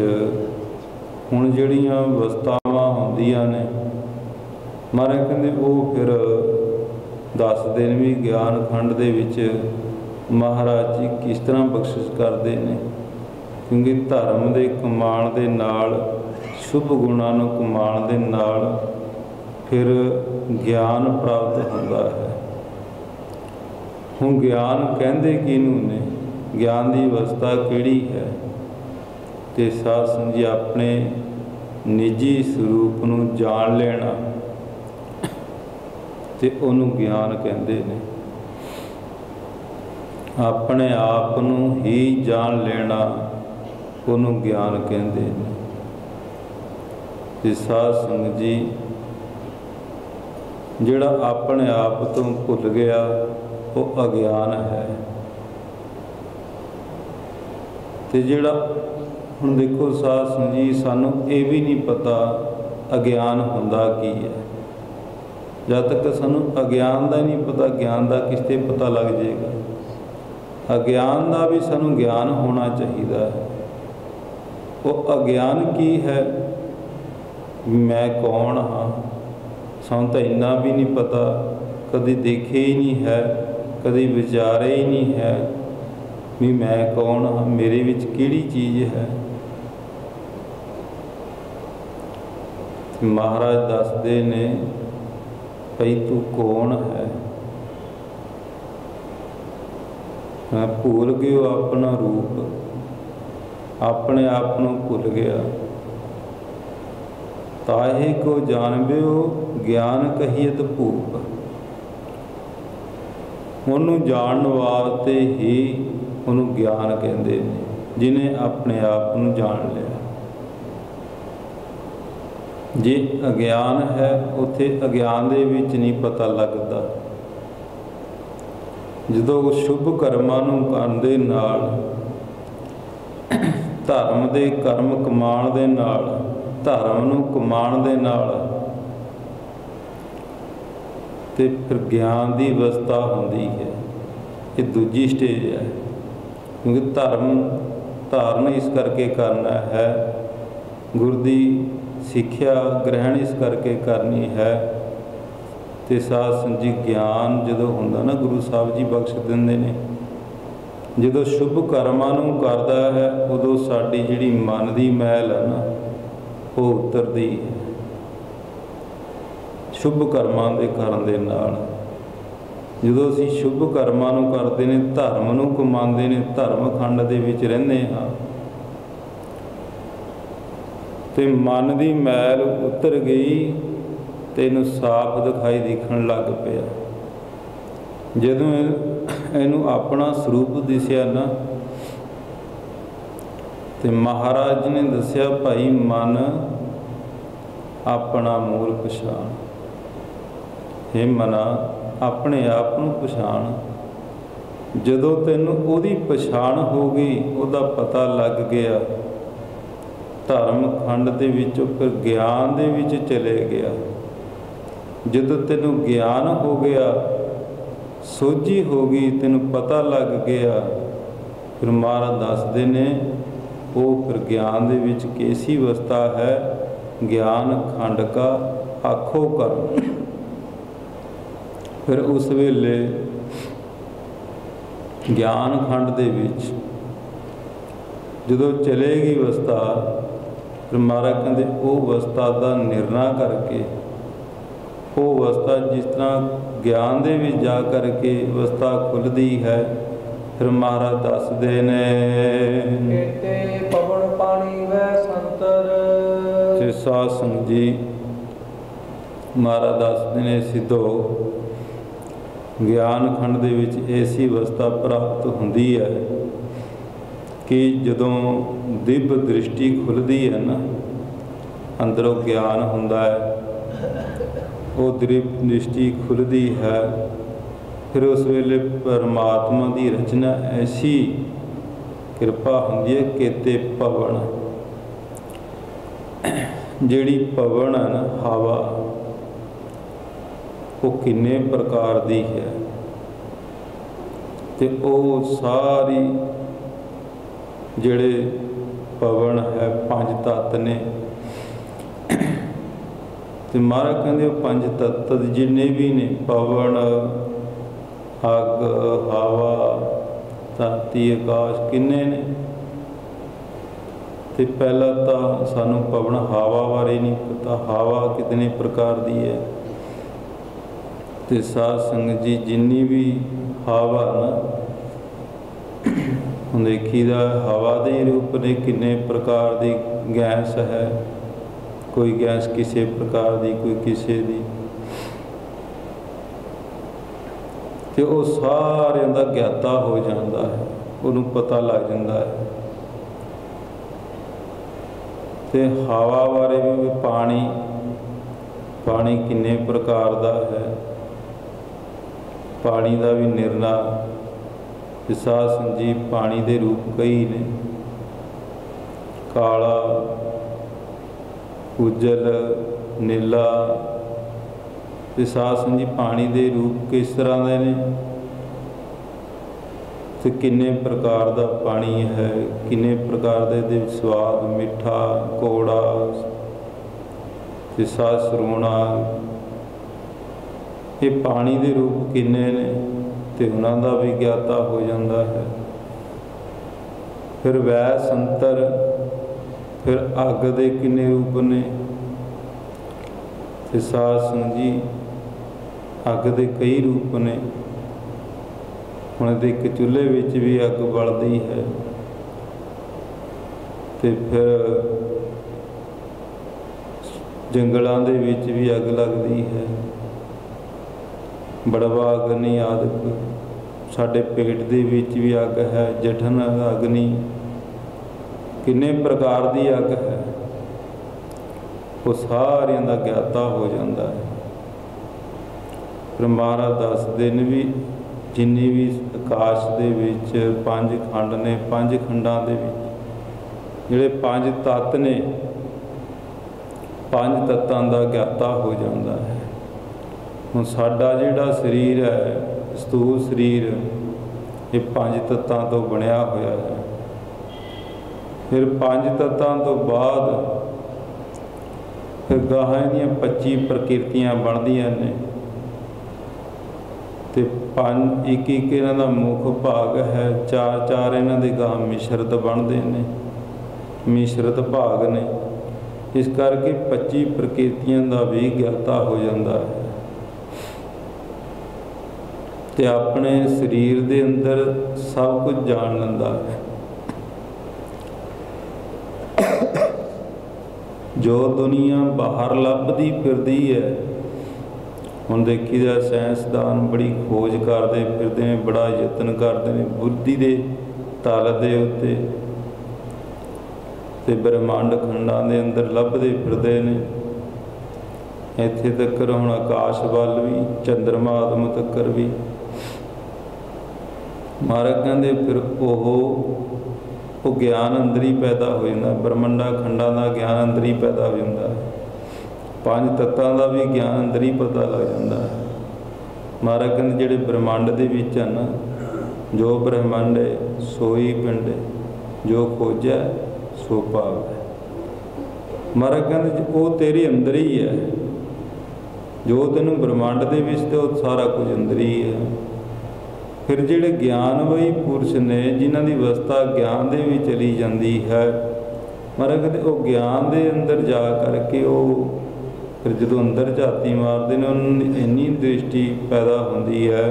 ਹੁਣ ਜਿਹੜੀਆਂ ਅਵਸਥਾਵਾਂ ਹੁੰਦੀਆਂ ਨੇ, ਮਹਾਰਾਜ ਕਹਿੰਦੇ ਉਹ ਫਿਰ ਦੱਸਦੇ ਨੇ ਵੀ ਗਿਆਨ ਖੰਡ ਦੇ ਵਿੱਚ ਮਹਾਰਾਜ ਜੀ ਕਿਸ ਤਰ੍ਹਾਂ ਬਖਸ਼ਿਸ਼ ਕਰਦੇ ਨੇ। ਕਿਉਂਕਿ ਧਰਮ ਦੇ ਕਮਾਣ ਦੇ ਨਾਲ, ਸ਼ੁਭ ਗੁਣਾਂ ਨੂੰ ਕਮਾਣ ਦੇ ਨਾਲ ਫਿਰ ਗਿਆਨ ਪ੍ਰਾਪਤ ਹੁੰਦਾ ਹੈ। ਹੁਣ ਗਿਆਨ ਕਹਿੰਦੇ ਕਿਹਨੂੰ ਨੇ, ਗਿਆਨ ਦੀ ਅਵਸਥਾ ਕਿਹੜੀ ਹੈ? ਤੇ ਸਾਧ ਸੰਗਤ ਜੀ ਆਪਣੇ ਨਿੱਜੀ ਸਰੂਪ ਨੂੰ ਜਾਣ ਲੈਣਾ ਤੇ ਉਹਨੂੰ ਗਿਆਨ ਕਹਿੰਦੇ ਨੇ। ਆਪਣੇ ਆਪ ਨੂੰ ਹੀ ਜਾਣ ਲੈਣਾ ਉਹਨੂੰ ਗਿਆਨ ਕਹਿੰਦੇ ਨੇ। ਤੇ ਸਾਧ ਸੰਗਤ ਜੀ ਜਿਹੜਾ ਆਪਣੇ ਆਪ ਤੋਂ ਭੁੱਲ ਗਿਆ ਉਹ ਅਗਿਆਨ ਹੈ। ਤੇ ਜਿਹੜਾ ਹੁਣ ਦੇਖੋ ਸਾਧ ਸੰਗਤ ਜੀ, ਸਾਨੂੰ ਇਹ ਵੀ ਨਹੀਂ ਪਤਾ ਅਗਿਆਨ ਹੁੰਦਾ ਕੀ ਹੈ। ਜਦ ਤੱਕ ਸਾਨੂੰ ਅਗਿਆਨ ਦਾ ਨਹੀਂ ਪਤਾ, ਗਿਆਨ ਦਾ ਕਿਸ 'ਤੇ ਪਤਾ ਲੱਗ ਜਾਏਗਾ। ਅਗਿਆਨ ਦਾ ਵੀ ਸਾਨੂੰ ਗਿਆਨ ਹੋਣਾ ਚਾਹੀਦਾ ਹੈ। ਉਹ ਅਗਿਆਨ ਕੀ ਹੈ? ਮੈਂ ਕੌਣ ਹਾਂ? ਸਾਨੂੰ ਤਾਂ ਇੰਨਾ ਵੀ ਨਹੀਂ ਪਤਾ, ਕਦੇ ਦੇਖਿਆ ਹੀ ਨਹੀਂ ਹੈ, ਕਦੇ ਵਿਚਾਰਿਆ ਹੀ ਨਹੀਂ ਹੈ ਵੀ ਮੈਂ ਕੌਣ ਹਾਂ, ਮੇਰੇ ਵਿੱਚ ਕਿਹੜੀ ਚੀਜ਼ ਹੈ। ਮਹਾਰਾਜ ਦੱਸਦੇ ਨੇ ਭਈ ਤੂੰ ਕੌਣ ਹੈ? ਮੈਂ ਭੁੱਲ ਗਿਓ ਆਪਣਾ ਰੂਪ, ਆਪਣੇ ਆਪ ਨੂੰ ਭੁੱਲ ਗਿਆ। ਤਾਹੇ ਕੋ ਜਾਣਬਿਓ ਗਿਆਨ ਕਹੀਤ ਭੂਪ। ਉਹਨੂੰ ਜਾਣਨ ਵਾਸਤੇ ਹੀ ਉਹਨੂੰ ਗਿਆਨ ਕਹਿੰਦੇ ਨੇ, ਜਿਹਨੇ ਆਪਣੇ ਆਪ ਨੂੰ ਜਾਣ ਲਿਆ। ਜੇ ਅਗਿਆਨ ਹੈ, ਉੱਥੇ ਅਗਿਆਨ ਦੇ ਵਿੱਚ ਨਹੀਂ ਪਤਾ ਲੱਗਦਾ। ਜਦੋਂ ਸ਼ੁਭ ਕਰਮਾਂ ਨੂੰ ਕਰਨ ਦੇ ਨਾਲ, ਧਰਮ ਦੇ ਕਰਮ ਕਮਾਣ ਦੇ ਨਾਲ, ਧਰਮ ਨੂੰ ਕਮਾਣ ਦੇ ਨਾਲ ਤੇ ਫਿਰ ਗਿਆਨ ਦੀ ਅਵਸਥਾ ਹੁੰਦੀ ਹੈ। ਇਹ ਦੂਜੀ ਸਟੇਜ ਹੈ। ਕਿਉਂਕਿ ਧਰਮ ਧਾਰਨ ਇਸ ਕਰਕੇ ਕਰਨਾ ਹੈ, ਗੁਰੂ ਦੀ ਸਿੱਖਿਆ ਗ੍ਰਹਿਣ ਇਸ ਕਰਕੇ ਕਰਨੀ ਹੈ। ਤੇ ਸਾਧ ਸੰਗਤ ਜੀ ਗਿਆਨ ਜਦੋਂ ਹੁੰਦਾ ਨਾ, ਗੁਰੂ ਸਾਹਿਬ ਜੀ ਬਖਸ਼ ਦਿੰਦੇ ਨੇ। ਜਦੋਂ ਸ਼ੁਭ ਕਰਮਾਂ ਨੂੰ ਕਰਦਾ ਹੈ, ਉਦੋਂ ਸਾਡੀ ਜਿਹੜੀ ਮਨ ਦੀ ਮੈਲ ਹੈ ਨਾ, ਉਹ ਉਤਰਦੀ ਹੈ। ਸ਼ੁਭ ਕਰਮਾਂ ਦੇ ਕਰਨ ਦੇ ਨਾਲ, ਜਦੋਂ ਅਸੀਂ ਸ਼ੁਭ ਕਰਮਾਂ ਨੂੰ ਕਰਦੇ ਨੇ, ਧਰਮ ਨੂੰ ਕਮਾਉਂਦੇ ਨੇ, ਧਰਮ ਖੰਡ ਦੇ ਵਿੱਚ ਰਹਿੰਦੇ ਹਾਂ, ਤੇ ਮਨ ਦੀ ਮੈਲ ਉਤਰ ਗਈ ਤੇ ਇਹਨੂੰ ਸਾਫ਼ ਦਿਖਾਈ ਦਿਖਣ ਲੱਗ ਪਿਆ। ਜਦੋਂ ਇਹਨੂੰ ਆਪਣਾ ਸਰੂਪ ਦਿਸਿਆ ਨਾ, ਤੇ ਮਹਾਰਾਜ ਜੀ ਨੇ ਦੱਸਿਆ, ਭਾਈ ਮਨ ਆਪਣਾ ਮੂਲ ਪਛਾਣ। ਹੇ ਮਨਾ, ਆਪਣੇ ਆਪ ਨੂੰ ਪਛਾਣ। ਜਦੋਂ ਤੈਨੂੰ ਉਹਦੀ ਪਛਾਣ ਹੋ ਗਈ, ਉਹਦਾ ਪਤਾ ਲੱਗ ਗਿਆ, ਧਰਮ ਖੰਡ ਦੇ ਵਿੱਚੋਂ ਫਿਰ ਗਿਆਨ ਦੇ ਵਿੱਚ ਚਲੇ ਗਿਆ। ਜਦੋਂ ਤੈਨੂੰ ਗਿਆਨ ਹੋ ਗਿਆ, ਸੋਝੀ ਹੋ ਗਈ, ਤੈਨੂੰ ਪਤਾ ਲੱਗ ਗਿਆ, ਫਿਰ ਮਹਾਰਾਜ ਦੱਸਦੇ ਨੇ ਉਹ ਫਿਰ ਗਿਆਨ ਦੇ ਵਿੱਚ ਕੈਸੀ ਅਵਸਥਾ ਹੈ? ਗਿਆਨ ਖੰਡ ਕਾ ਆਖੋ ਕਰਮ। ਫਿਰ ਉਸ ਵੇਲੇ ਗਿਆਨ ਖੰਡ ਦੇ ਵਿੱਚ ਜਦੋਂ ਚਲੇਗੀ ਅਵਸਥਾ, ਫਿਰ ਮਹਾਰਾਜ ਕਹਿੰਦੇ ਉਹ ਅਵਸਥਾ ਦਾ ਨਿਰਣਾ ਕਰਕੇ, ਉਹ ਅਵਸਥਾ ਜਿਸ ਤਰ੍ਹਾਂ ਗਿਆਨ ਦੇ ਵਿੱਚ ਜਾ ਕਰਕੇ ਅਵਸਥਾ ਖੁੱਲ੍ਹਦੀ ਹੈ, ਫਿਰ ਮਹਾਰਾਜ ਦੱਸਦੇ ਨੇ ਕੇਤੇ ਪਵਨ ਪਾਣੀ ਵੈ ਸੰਤਰ ਸਾਧ ਸੰਗਤ ਜੀ ਮਹਾਰਾਜ ਦੱਸਦੇ ਨੇ ਸਿੱਧੋ ਗਿਆਨ ਖੰਡ ਦੇ ਵਿੱਚ ਐਸੀ ਅਵਸਥਾ ਪ੍ਰਾਪਤ ਹੁੰਦੀ ਹੈ ਕਿ ਜਦੋਂ ਦਿਵ ਦ੍ਰਿਸ਼ਟੀ ਖੁੱਲ੍ਹਦੀ ਹੈ ਨਾ, ਅੰਦਰੋਂ ਗਿਆਨ ਹੁੰਦਾ ਹੈ, ਉਹ ਦਿਵ ਦ੍ਰਿਸ਼ਟੀ ਖੁੱਲ੍ਹਦੀ ਹੈ, ਫਿਰ ਉਸ ਵੇਲੇ ਪਰਮਾਤਮਾ ਦੀ ਰਚਨਾ ਐਸੀ ਕਿਰਪਾ ਹੁੰਦੀ ਹੈ। ਕੇਤੇ ਪਵਨ, ਜਿਹੜੀ ਪਵਨ ਹੈ ਨਾ, ਹਵਾ, ਉਹ ਕਿੰਨੇ ਪ੍ਰਕਾਰ ਦੀ ਹੈ, ਤੇ ਉਹ ਸਾਰੀ ਜਿਹੜੇ ਪਵਨ ਹੈ ਪੰਜ ਤੱਤ ਨੇ, ਤੇ ਮਹਾਰਾਜ ਕਹਿੰਦੇ ਉਹ ਪੰਜ ਤੱਤ ਜਿੰਨੇ ਵੀ ਨੇ, ਪਵਨ, ਅੱਗ, ਹਵਾ, ਧਰਤੀ, ਆਕਾਸ਼, ਕਿੰਨੇ ਨੇ। ਤੇ ਪਹਿਲਾਂ ਤਾਂ ਸਾਨੂੰ ਪਵਨ ਹਵਾ ਬਾਰੇ ਨਹੀਂ ਪਤਾ, ਹਵਾ ਕਿਤਨੇ ਪ੍ਰਕਾਰ ਦੀ ਹੈ। ਤੇ ਸਾਧ ਸੰਗਤ ਜੀ ਜਿੰਨੀ ਵੀ ਹਵਾ ਨਾ, ਹੁਣ ਦੇਖੀਦਾ ਹਵਾ ਦੇ ਰੂਪ ਨੇ ਕਿੰਨੇ ਪ੍ਰਕਾਰ ਦੀ ਗੈਸ ਹੈ, ਕੋਈ ਗੈਸ ਕਿਸੇ ਪ੍ਰਕਾਰ ਦੀ, ਕੋਈ ਕਿਸੇ ਦੀ, ਤੇ ਉਹ ਸਾਰਿਆਂ ਦਾ ਗਿਆਤਾ ਹੋ ਜਾਂਦਾ ਹੈ, ਉਹਨੂੰ ਪਤਾ ਲੱਗ ਜਾਂਦਾ ਹੈ। ਤੇ ਹਵਾ ਬਾਰੇ ਵੀ ਪਾਣੀ, ਪਾਣੀ ਕਿੰਨੇ ਪ੍ਰਕਾਰ ਦਾ ਹੈ, ਪਾਣੀ ਦਾ ਵੀ ਨਿਰਣਾ। ਤੇ ਸਾਧ ਸੰਗਤ ਜੀ ਪਾਣੀ ਦੇ ਰੂਪ ਕਈ ਨੇ, ਕਾਲਾ, ਉਜਲ, ਨੀਲਾ। ਤੇ ਸਾਧ ਸੰਗਤ ਜੀ ਪਾਣੀ ਦੇ ਰੂਪ ਕਿਸ ਤਰ੍ਹਾਂ ਦੇ ਨੇ, ਤੇ ਕਿੰਨੇ ਪ੍ਰਕਾਰ ਦਾ ਪਾਣੀ ਹੈ, ਕਿੰਨੇ ਪ੍ਰਕਾਰ ਦਾ ਇਹਦੇ ਵਿੱਚ ਸਵਾਦ, ਮਿੱਠਾ, ਕੌੜਾ, ਤੇ ਸਾਧ ਸਰੋਣਾ। ਇਹ ਪਾਣੀ ਦੇ ਰੂਪ ਕਿੰਨੇ ਨੇ, ਤੇ ਉਹਨਾਂ ਦਾ ਵੀ ਗਿਆਤਾ ਹੋ ਜਾਂਦਾ ਹੈ। ਫਿਰ ਵੈ ਸੰਤਰ, ਫਿਰ ਅੱਗ ਦੇ ਕਿੰਨੇ ਰੂਪ ਨੇ। ਤੇ ਸਾਧ ਸੰਗਤ ਜੀ ਅੱਗ ਦੇ ਕਈ ਰੂਪ ਨੇ। ਹੁਣ ਇਹਦੇ ਇੱਕ ਚੁੱਲ੍ਹੇ ਵਿੱਚ ਵੀ ਅੱਗ ਬਲਦੀ ਹੈ, ਤੇ ਫਿਰ ਜੰਗਲਾਂ ਦੇ ਵਿੱਚ ਵੀ ਅੱਗ ਲੱਗਦੀ ਹੈ, ਬੜਵਾ ਅਗਨੀ ਆਦਿਕ। ਸਾਡੇ ਪੇਟ ਦੇ ਵਿੱਚ ਵੀ ਅੱਗ ਹੈ, ਜਠਨ ਅਗਨੀ, ਕਿੰਨੇ ਪ੍ਰਕਾਰ ਦੀ ਅੱਗ ਹੈ, ਉਹ ਸਾਰਿਆਂ ਦਾ ਗਿਆਤਾ ਹੋ ਜਾਂਦਾ ਹੈ। ਫਿਰ ਮਹਾਰਾਜ ਦੱਸਦੇ ਨੇ ਵੀ ਜਿੰਨੀ ਵੀ ਆਕਾਸ਼ ਦੇ ਵਿੱਚ ਪੰਜ ਖੰਡ ਨੇ, ਪੰਜ ਖੰਡਾਂ ਦੇ ਵਿੱਚ ਜਿਹੜੇ ਪੰਜ ਤੱਤ ਨੇ, ਪੰਜ ਤੱਤਾਂ ਦਾ ਗਿਆਤਾ ਹੋ ਜਾਂਦਾ ਹੈ। ਹੁਣ ਸਾਡਾ ਜਿਹੜਾ ਸਰੀਰ ਹੈ, ਸਥੂਲ ਸਰੀਰ, ਇਹ ਪੰਜ ਤੱਤਾਂ ਤੋਂ ਬਣਿਆ ਹੋਇਆ ਹੈ। ਫਿਰ ਪੰਜ ਤੱਤਾਂ ਤੋਂ ਬਾਅਦ ਫਿਰ ਗਾਹਾਂ ਦੀਆਂ 25 ਪ੍ਰਕਿਰਤੀਆਂ ਬਣਦੀਆਂ ਨੇ, ਤੇ ਪੰਜ ਇੱਕ ਇੱਕ ਇਹਨਾਂ ਦਾ ਮੁੱਖ ਭਾਗ ਹੈ, ਚਾਰ ਚਾਰ ਇਹਨਾਂ ਦੇ ਗਾਹ ਮਿਸ਼ਰਤ ਬਣਦੇ ਨੇ, ਮਿਸ਼ਰਤ ਭਾਗ ਨੇ। ਇਸ ਕਰਕੇ 25 ਪ੍ਰਕਿਰਤੀਆਂ ਦਾ ਵੀ ਗਿਆਤਾ ਹੋ ਜਾਂਦਾ ਹੈ। ਤੇ ਆਪਣੇ ਸਰੀਰ ਦੇ ਅੰਦਰ ਸਭ ਕੁਝ ਜਾਣ ਲੈਂਦਾ ਹੈ। ਜੋ ਦੁਨੀਆ ਬਾਹਰ ਲੱਭਦੀ ਫਿਰਦੀ ਹੈ, ਹੁਣ ਦੇਖੀਦਾ ਸਾਇੰਸਦਾਨ ਬੜੀ ਖੋਜ ਕਰਦੇ ਫਿਰਦੇ ਨੇ, ਬੜਾ ਯਤਨ ਕਰਦੇ ਨੇ ਬੁੱਧੀ ਦੇ ਤਲ ਦੇ ਉੱਤੇ, ਤੇ ਬ੍ਰਹਿਮੰਡ ਖੰਡਾਂ ਦੇ ਅੰਦਰ ਲੱਭਦੇ ਫਿਰਦੇ ਨੇ। ਇੱਥੇ ਤੱਕ ਹੁਣ ਆਕਾਸ਼ ਵੱਲ ਵੀ, ਚੰਦਰਮਾ ਆਦਮ ਤੱਕ ਵੀ। ਮਹਾਰਾਜ ਕਹਿੰਦੇ ਫਿਰ ਉਹ ਗਿਆਨ ਅੰਦਰ ਹੀ ਪੈਦਾ ਹੋ ਜਾਂਦਾ, ਬ੍ਰਹਮੰਡਾਂ ਖੰਡਾਂ ਦਾ ਗਿਆਨ ਅੰਦਰ ਹੀ ਪੈਦਾ ਹੋ ਜਾਂਦਾ, ਪੰਜ ਤੱਤਾਂ ਦਾ ਵੀ ਗਿਆਨ ਅੰਦਰ ਹੀ ਪਤਾ ਲੱਗ ਜਾਂਦਾ ਹੈ। ਮਹਾਰਾਜ ਕਹਿੰਦੇ ਜਿਹੜੇ ਬ੍ਰਹਮੰਡ ਦੇ ਵਿੱਚ ਹਨ, ਜੋ ਬ੍ਰਹਮੰਡ ਹੈ ਸੋਈ ਪਿੰਡ, ਜੋ ਖੋਜਿਆ ਸੋ ਪਾਵੈ। ਮਹਾਰਾਜ ਕਹਿੰਦੇ ਉਹ ਤੇਰੇ ਅੰਦਰ ਹੀ ਹੈ, ਜੋ ਤੈਨੂੰ ਬ੍ਰਹਮੰਡ ਦੇ ਵਿੱਚ, ਤੇ ਉਹ ਸਾਰਾ ਕੁਝ ਅੰਦਰ ਹੀ ਹੈ। ਫਿਰ ਜਿਹੜੇ ਗਿਆਨਮਈ ਪੁਰਸ਼ ਨੇ, ਜਿਨ੍ਹਾਂ ਦੀ ਅਵਸਥਾ ਗਿਆਨ ਦੇ ਵਿੱਚ ਚਲੀ ਜਾਂਦੀ ਹੈ, ਮਹਾਰਾਜ ਕਹਿੰਦੇ ਉਹ ਗਿਆਨ ਦੇ ਅੰਦਰ ਜਾ ਕਰਕੇ ਉਹ ਫਿਰ ਜਦੋਂ ਅੰਦਰ ਝਾਤੀ ਮਾਰਦੇ ਨੇ, ਉਹਨਾਂ ਦੀ ਇੰਨੀ ਦ੍ਰਿਸ਼ਟੀ ਪੈਦਾ ਹੁੰਦੀ ਹੈ।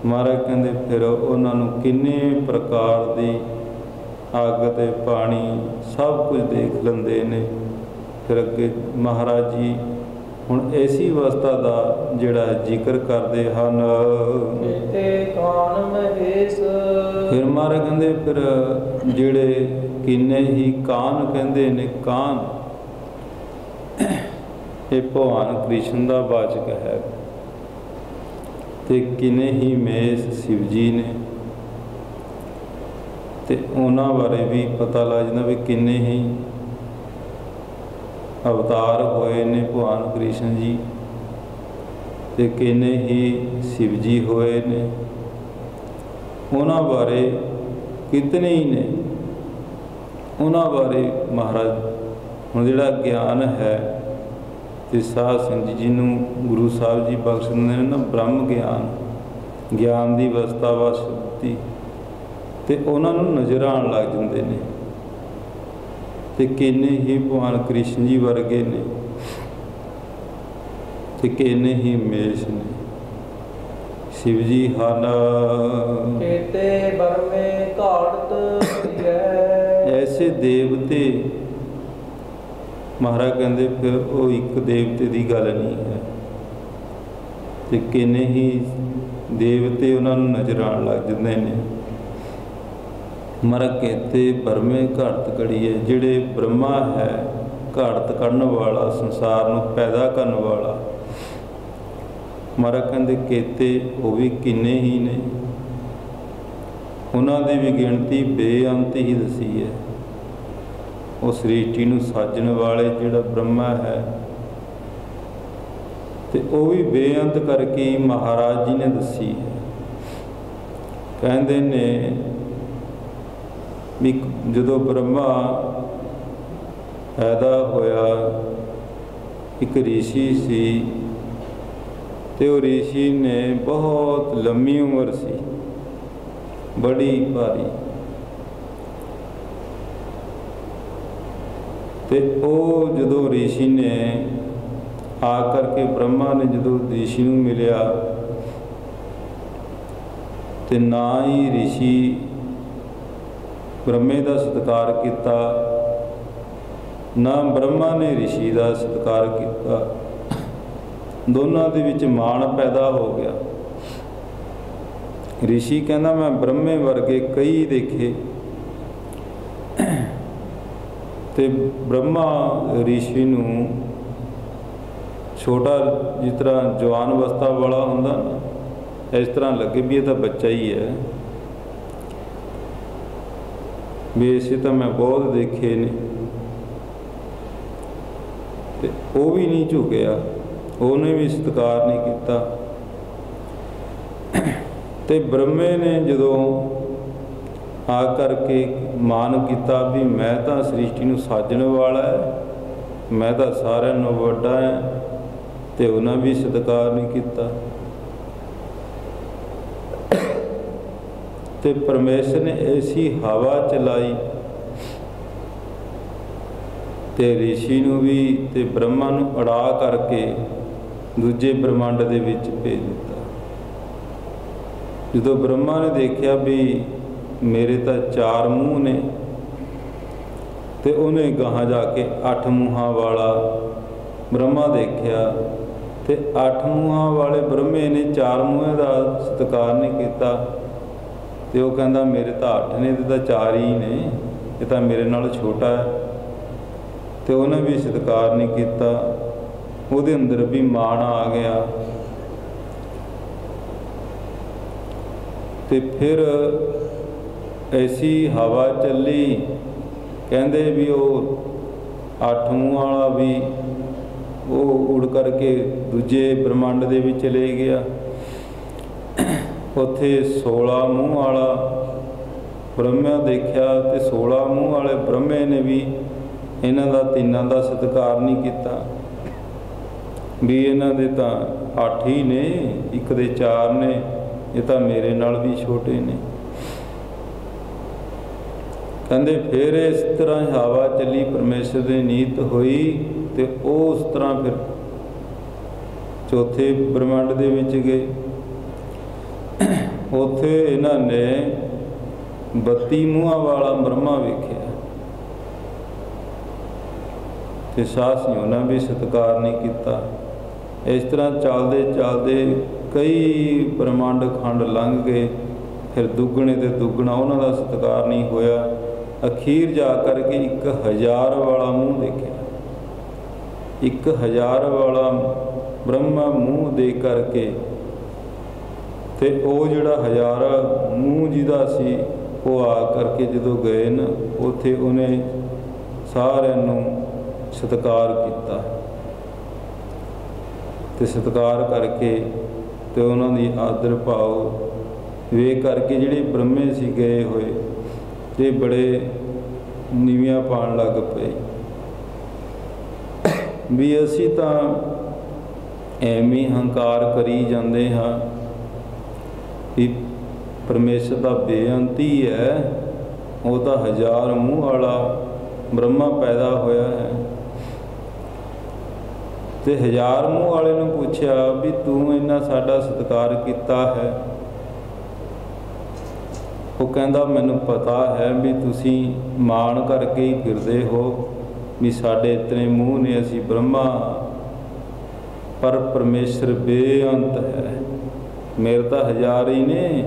ਮਹਾਰਾਜ ਕਹਿੰਦੇ ਫਿਰ ਉਹਨਾਂ ਨੂੰ ਕਿੰਨੇ ਪ੍ਰਕਾਰ ਦੀ ਅੱਗ ਤੇ ਪਾਣੀ ਸਭ ਕੁਝ ਦੇਖ ਲੈਂਦੇ ਨੇ। फिर अगे महाराज जी हुण ऐसी अवस्था का जिहड़ा जिक्र करते हैं। केते कान महेश फिर महाराज कहते फिर जिहड़े किन्ने ही कान कहते ने, कान ये भगवान कृष्ण का वाचक है, ते किन्ने ही मेष शिव जी ने, ते उन्हां बारे भी पता लग जाता भी किन्ने ही अवतार होए ने भगवान कृष्ण जी, ते किन्ने ही शिव जी होए ने, उन्हां बारे कितने ही ने, उन्हां बारे महाराज हुण जिहड़ा ज्ञान है ते साध संगत जी नूं गुरु साहब जी बख्श दिंदे ने ना ब्रह्म ज्ञान, ज्ञान की अवस्था बख्श दित्ती, ते उन्हां नूं नज़र आउण लग जांदे ने, ते किन्ने ही भगवान कृष्ण जी वर्गे ने, ते किन्ने ही मेष ने। शिव जी हन केते बरमे घाड़त ऐसे देवते महाराज कहते फिर वो एक देवते की गल नहीं है, ते किन्ने ही देवते उन्होंने नज़र आउण लग जाते हैं। महाराज कहते बरमे घाड़त कढ़ीए, जिहड़े ब्रह्मा है घाड़त कढ़न वाला, संसार नूं पैदा करने वाला, महाराज कहते केते वो भी किन्ने ही ने, उन्हां दी भी गिणती बेअंत ही दसी है। वो सृष्टि नूं साजण वाले जिहड़ा ब्रह्मा है, ते वो भी बेअंत करके महाराज जी ने दसी है। कहते ने भी जदों ब्रह्मा पैदा होया एक ऋषि सी, ते वो ऋषि ने बहुत लंबी उम्र सी, बड़ी भारी, ते ओ जदों ऋषि ने आकर के ब्रह्मा ने जदों ऋषि नूं मिलिया, ते ना ही ऋषि ब्रह्मे का सत्कार किया, ना ब्रह्मा ने ऋषि का सत्कार किया, दोनों के विच माण पैदा हो गया। ऋषि कहना मैं ब्रह्मे वर्गे कई देखे, ते ब्रह्मा ऋषि नूं छोटा जिस तरह जवान अवस्था वाला हुंदा ना, इस तरह लगे भी ये तो बच्चा ही है, भी इसे तो मैं बहुत देखे ने, ते वो भी नहीं झुकिया, उन्हें भी सत्कार नहीं किया। ते ब्रह्मे ने जदों आ करके मान किया भी मैं तो सृष्टि नूं साजण वाला है, मैं तो सारिਆਂ नालों वड्डा है, ते उन्हें भी सत्कार नहीं किया। ते परमेश्वर ने ऐसी हवा चलाई, ते ऋषि नूं भी ते ब्रह्मा नूं अड़ा करके दूजे ब्रह्मंड दे विच भेज दिता। जदों ब्रह्मा ने देखिया भी मेरे तो 4 मूँह ने, ते उन्हें गाहां जाके 8 मूँहां वाला ब्रह्मा देखिया, ते 8 मूँहां वाले ब्रह्मे ने 4 मूँहें का सत्कार नहीं किया, ते वो कहता मेरे तो 8 ने, ते 4 ही ने, ये तो मेरे नाल छोटा है, ते उन्हें भी सत्कार नहीं किया। उहदे अंदर भी माण आ गया, ते फिर ऐसी हवा चली, कहते भी वो 8 मूँह वाला भी वो उड़ करके दूजे ब्रह्मंड दे विच चले गया। उत्थे 16 मूँह वाला ब्रह्मा देखा, ते 16 मूँह वाले ब्रह्मे ने भी इन्हां दा तीनां दा सत्कार नहीं किया, भी इन्हां दे तां 8 ही ने, एक दे 4 ने, ये तो मेरे नाल भी छोटे ने। कहते फिर इस तरह हवा चली, परमेश्वर की नीत हुई, तो उस तरह फिर चौथे ब्रह्मंड दे विच गए। उत्थे इन्हां ने 32 मूँहां वाला ब्रह्मा वेख्या, ਤੇ ਸਾਧ ਸੰਗਤ ਉਹਨਾਂ ਵੀ ਸਤਿਕਾਰ ਨਹੀਂ ਕੀਤਾ। ਇਸ ਤਰ੍ਹਾਂ ਚੱਲਦੇ ਚੱਲਦੇ ਕਈ ਬ੍ਰਹਮੰਡ ਖੰਡ ਲੰਘ ਗਏ, ਫਿਰ ਦੁੱਗਣੇ ਤੇ ਦੁੱਗਣਾ ਉਹਨਾਂ ਦਾ ਸਤਿਕਾਰ ਨਹੀਂ ਹੋਇਆ। ਅਖੀਰ ਜਾ ਕਰਕੇ 1000 ਵਾਲਾ ਮੂੰਹ ਦੇਖਿਆ। 1000 ਵਾਲਾ ਬ੍ਰਹਮਾ ਮੂੰਹ ਦੇ ਕਰਕੇ ਤੇ ਉਹ ਜਿਹੜਾ 1000 ਮੂੰਹ ਜਿਹਦਾ ਸੀ ਉਹ ਆ ਕਰਕੇ ਜਦੋਂ ਗਏ ਨਾ, ਉੱਥੇ ਉਹਨੇ ਸਾਰਿਆਂ ਨੂੰ ਸਤਿਕਾਰ ਕੀਤਾ ਤੇ ਸਤਿਕਾਰ ਕਰਕੇ ਤੇ ਉਹਨਾਂ ਦੀ ਆਦਰ ਭਾਵ ਵੇਖ ਕਰਕੇ ਜਿਹੜੇ ਬ੍ਰਹਮੇ ਸੀ ਗਏ ਹੋਏ ਤੇ ਬੜੇ ਨੀਵੀਆਂ ਪਾਉਣ ਲੱਗ ਪਏ ਵੀ ਅਸੀਂ ਤਾਂ ਐਵੇਂ ਹੰਕਾਰ ਕਰੀ ਜਾਂਦੇ ਹਾਂ ਵੀ ਪਰਮੇਸ਼ਰ ਦਾ ਬੇਅੰਤੀ ਹੈ, ਉਹ ਤਾਂ 1000 ਮੂੰਹ ਵਾਲਾ ਬ੍ਰਹਮਾ ਪੈਦਾ ਹੋਇਆ ਹੈ। ਤੇ 1000 ਮੂੰਹ ਵਾਲੇ ਨੂੰ ਪੁੱਛਿਆ ਵੀ ਤੂੰ ਇੰਨਾ ਸਾਡਾ ਸਤਿਕਾਰ ਕੀਤਾ ਹੈ? ਉਹ ਕਹਿੰਦਾ ਮੈਨੂੰ ਪਤਾ ਹੈ ਵੀ ਤੁਸੀਂ ਮਾਣ ਕਰਕੇ ਹੀ ਫਿਰਦੇ ਹੋ ਵੀ ਸਾਡੇ ਇਤਨੇ ਮੂੰਹ ਨੇ, ਅਸੀਂ ਬ੍ਰਹਮਾ, ਪਰ ਪਰਮੇਸ਼ਰ ਬੇਅੰਤ ਹੈ। ਮੇਰੇ ਤਾਂ 1000 ਹੀ ਨੇ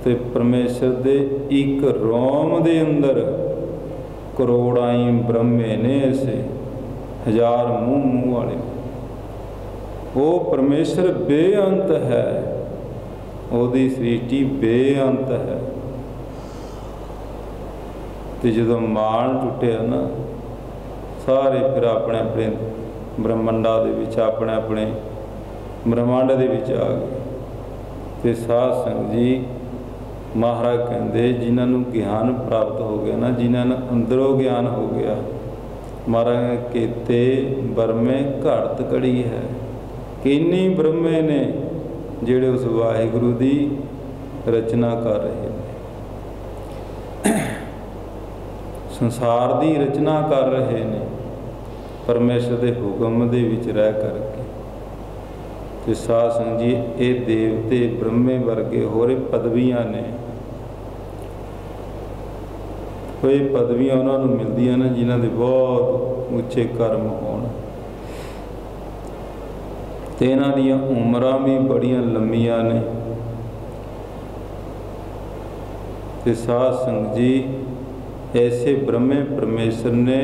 ਤੇ ਪਰਮੇਸ਼ਰ ਦੇ ਇੱਕ ਰੋਮ ਦੇ ਅੰਦਰ ਕਰੋੜਾਂ ਹੀ ਬ੍ਰਹਮੇ ਨੇ, ਐਸੇ 1000 ਮੂੰਹ ਵਾਲੇ। ਉਹ ਪਰਮੇਸ਼ਰ ਬੇਅੰਤ ਹੈ, ਉਹਦੀ ਸ੍ਰਿਸ਼ਟੀ ਬੇਅੰਤ ਹੈ। ਤੇ ਜਦੋਂ ਮਾਣ ਟੁੱਟਿਆ ਨਾ, ਸਾਰੇ ਫਿਰ ਆਪਣੇ ਆਪਣੇ ਬ੍ਰਹਮੰਡਾਂ ਦੇ ਵਿੱਚ, ਆਪਣੇ ਆਪਣੇ ਬ੍ਰਹਮੰਡ ਦੇ ਵਿੱਚ ਆ ਗਏ। ਤੇ ਸਾਧ ਸੰਗਤ ਜੀ, ਮਹਾਰਾਜ ਕਹਿੰਦੇ ਜਿਨ੍ਹਾਂ ਨੂੰ ਗਿਆਨ ਪ੍ਰਾਪਤ ਹੋ ਗਿਆ ਨਾ, ਜਿਨ੍ਹਾਂ ਨੂੰ ਅੰਦਰੋਂ ਗਿਆਨ ਹੋ ਗਿਆ, ਮਹਾਰਾਜ ਕੀਤੇ ਬ੍ਰਹਮੇ ਘੜਤ ਕੜੀ ਹੈ। ਕਿੰਨੀ ਬ੍ਰਹਮੇ ਨੇ ਜਿਹੜੇ ਉਸ ਵਾਹਿਗੁਰੂ ਦੀ ਰਚਨਾ ਕਰ ਰਹੇ ਨੇ, ਸੰਸਾਰ ਦੀ ਰਚਨਾ ਕਰ ਰਹੇ ਨੇ ਪਰਮੇਸ਼ਰ ਦੇ ਹੁਕਮ ਦੇ ਵਿੱਚ ਰਹਿ ਕਰਕੇ। ਤੇ ਸਾਧ ਸੰਗਤ ਜੀ, ਇਹ ਦੇਵਤੇ ਬ੍ਰਹਮੇ ਵਰਗੇ ਹੋਰ ਪਦਵੀਆਂ ਨੇ। ਕੋਈ ਪਦਵੀਆਂ ਉਹਨਾਂ ਨੂੰ ਮਿਲਦੀਆਂ ਨੇ ਜਿਨ੍ਹਾਂ ਦੇ ਬਹੁਤ ਉੱਚੇ ਕਰਮ ਹੋਣ, ਤੇ ਇਹਨਾਂ ਦੀਆਂ ਉਮਰਾਂ ਵੀ ਬੜੀਆਂ ਲੰਮੀਆਂ ਨੇ। ਤੇ ਸਾਧ ਸੰਗਤ ਜੀ, ਐਸੇ ਬ੍ਰਹਮੇ ਪਰਮੇਸ਼ਰ ਨੇ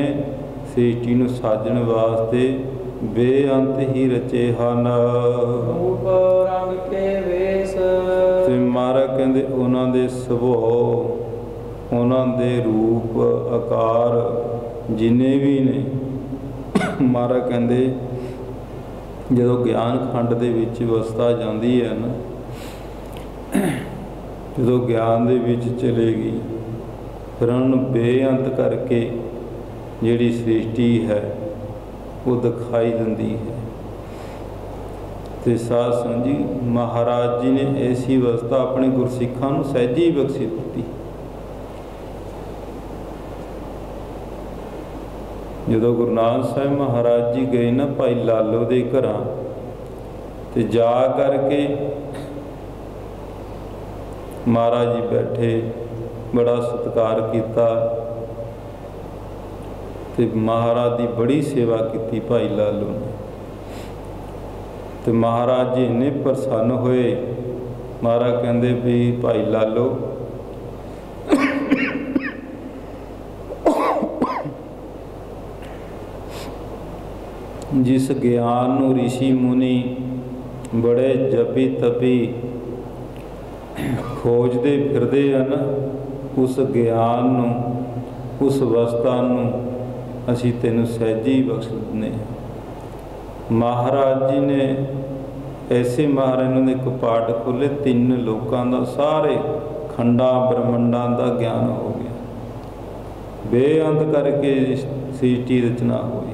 ਸ੍ਰਿਸ਼ਟੀ ਨੂੰ ਸਾਜਣ ਵਾਸਤੇ ਬੇਅੰਤ ਹੀ ਰਚੇ ਹਨ। ਰੂਪ ਰੰਗ ਕੇ ਵੇਸ, ਤੇ ਮਹਾਰਾਜ ਕਹਿੰਦੇ ਉਹਨਾਂ ਦੇ ਸੁਭਾਅ, ਉਹਨਾਂ ਦੇ ਰੂਪ ਆਕਾਰ ਜਿੰਨੇ ਵੀ ਨੇ, ਮਹਾਰਾਜ ਕਹਿੰਦੇ ਜਦੋਂ ਗਿਆਨ ਖੰਡ ਦੇ ਵਿੱਚ ਅਵਸਥਾ ਜਾਂਦੀ ਹੈ ਨਾ, ਜਦੋਂ ਗਿਆਨ ਦੇ ਵਿੱਚ ਚਲੇਗੀ, ਫਿਰ ਉਹਨਾਂ ਨੂੰ ਬੇਅੰਤ ਕਰਕੇ ਜਿਹੜੀ ਸ੍ਰਿਸ਼ਟੀ ਹੈ ਉਹ ਦਿਖਾਈ ਦਿੰਦੀ ਹੈ। ਤੇ ਸਾਧ ਸੰਗਤ ਜੀ, ਮਹਾਰਾਜ ਜੀ ਨੇ ਐਸੀ ਅਵਸਥਾ ਆਪਣੇ ਗੁਰਸਿੱਖਾਂ ਨੂੰ ਸਹਿਜੇ ਹੀ ਬਖਸ਼ੀ ਦਿੱਤੀ। ਜਦੋਂ ਗੁਰੂ ਨਾਨਕ ਸਾਹਿਬ ਮਹਾਰਾਜ ਜੀ ਗਏ ਨਾ ਭਾਈ ਲਾਲੋ ਦੇ ਘਰਾਂ, ਤੇ ਜਾ ਕਰਕੇ ਮਹਾਰਾਜ ਜੀ ਬੈਠੇ, ਬੜਾ ਸਤਿਕਾਰ ਕੀਤਾ ਤੇ ਮਹਾਰਾਜ ਦੀ ਬੜੀ ਸੇਵਾ ਕੀਤੀ ਭਾਈ ਲਾਲੋ ਨੇ। ਤੇ ਮਹਾਰਾਜ ਜੀ ਇੰਨੇ ਪ੍ਰਸੰਨ ਹੋਏ, ਮਹਾਰਾਜ ਕਹਿੰਦੇ ਵੀ ਭਾਈ ਲਾਲੋ, ਜਿਸ ਗਿਆਨ ਨੂੰ ਰਿਸ਼ੀ ਮੁਨੀ ਬੜੇ ਜਪੀ ਤਪੀ ਖੋਜਦੇ ਫਿਰਦੇ ਹਨ, ਉਸ ਗਿਆਨ ਨੂੰ, ਉਸ ਅਵਸਥਾ ਨੂੰ ਅਸੀਂ ਤੈਨੂੰ ਸਹਿਜੇ ਹੀ ਬਖਸ਼ ਦਿੰਦੇ ਹਾਂ। ਮਹਾਰਾਜ ਜੀ ਨੇ ਐਸੇ ਮਹਾਰਾਜ ਨੂੰ ਇੱਕ ਪਾਠ ਖੋਲ੍ਹੇ, 3 ਲੋਕਾਂ ਦਾ, ਸਾਰੇ ਖੰਡਾਂ ਬ੍ਰਹਮੰਡਾਂ ਦਾ ਗਿਆਨ ਹੋ ਗਿਆ। ਬੇਅੰਤ ਕਰਕੇ ਸ੍ਰਿਸ਼ਟੀ ਰਚਨਾ ਹੋਈ।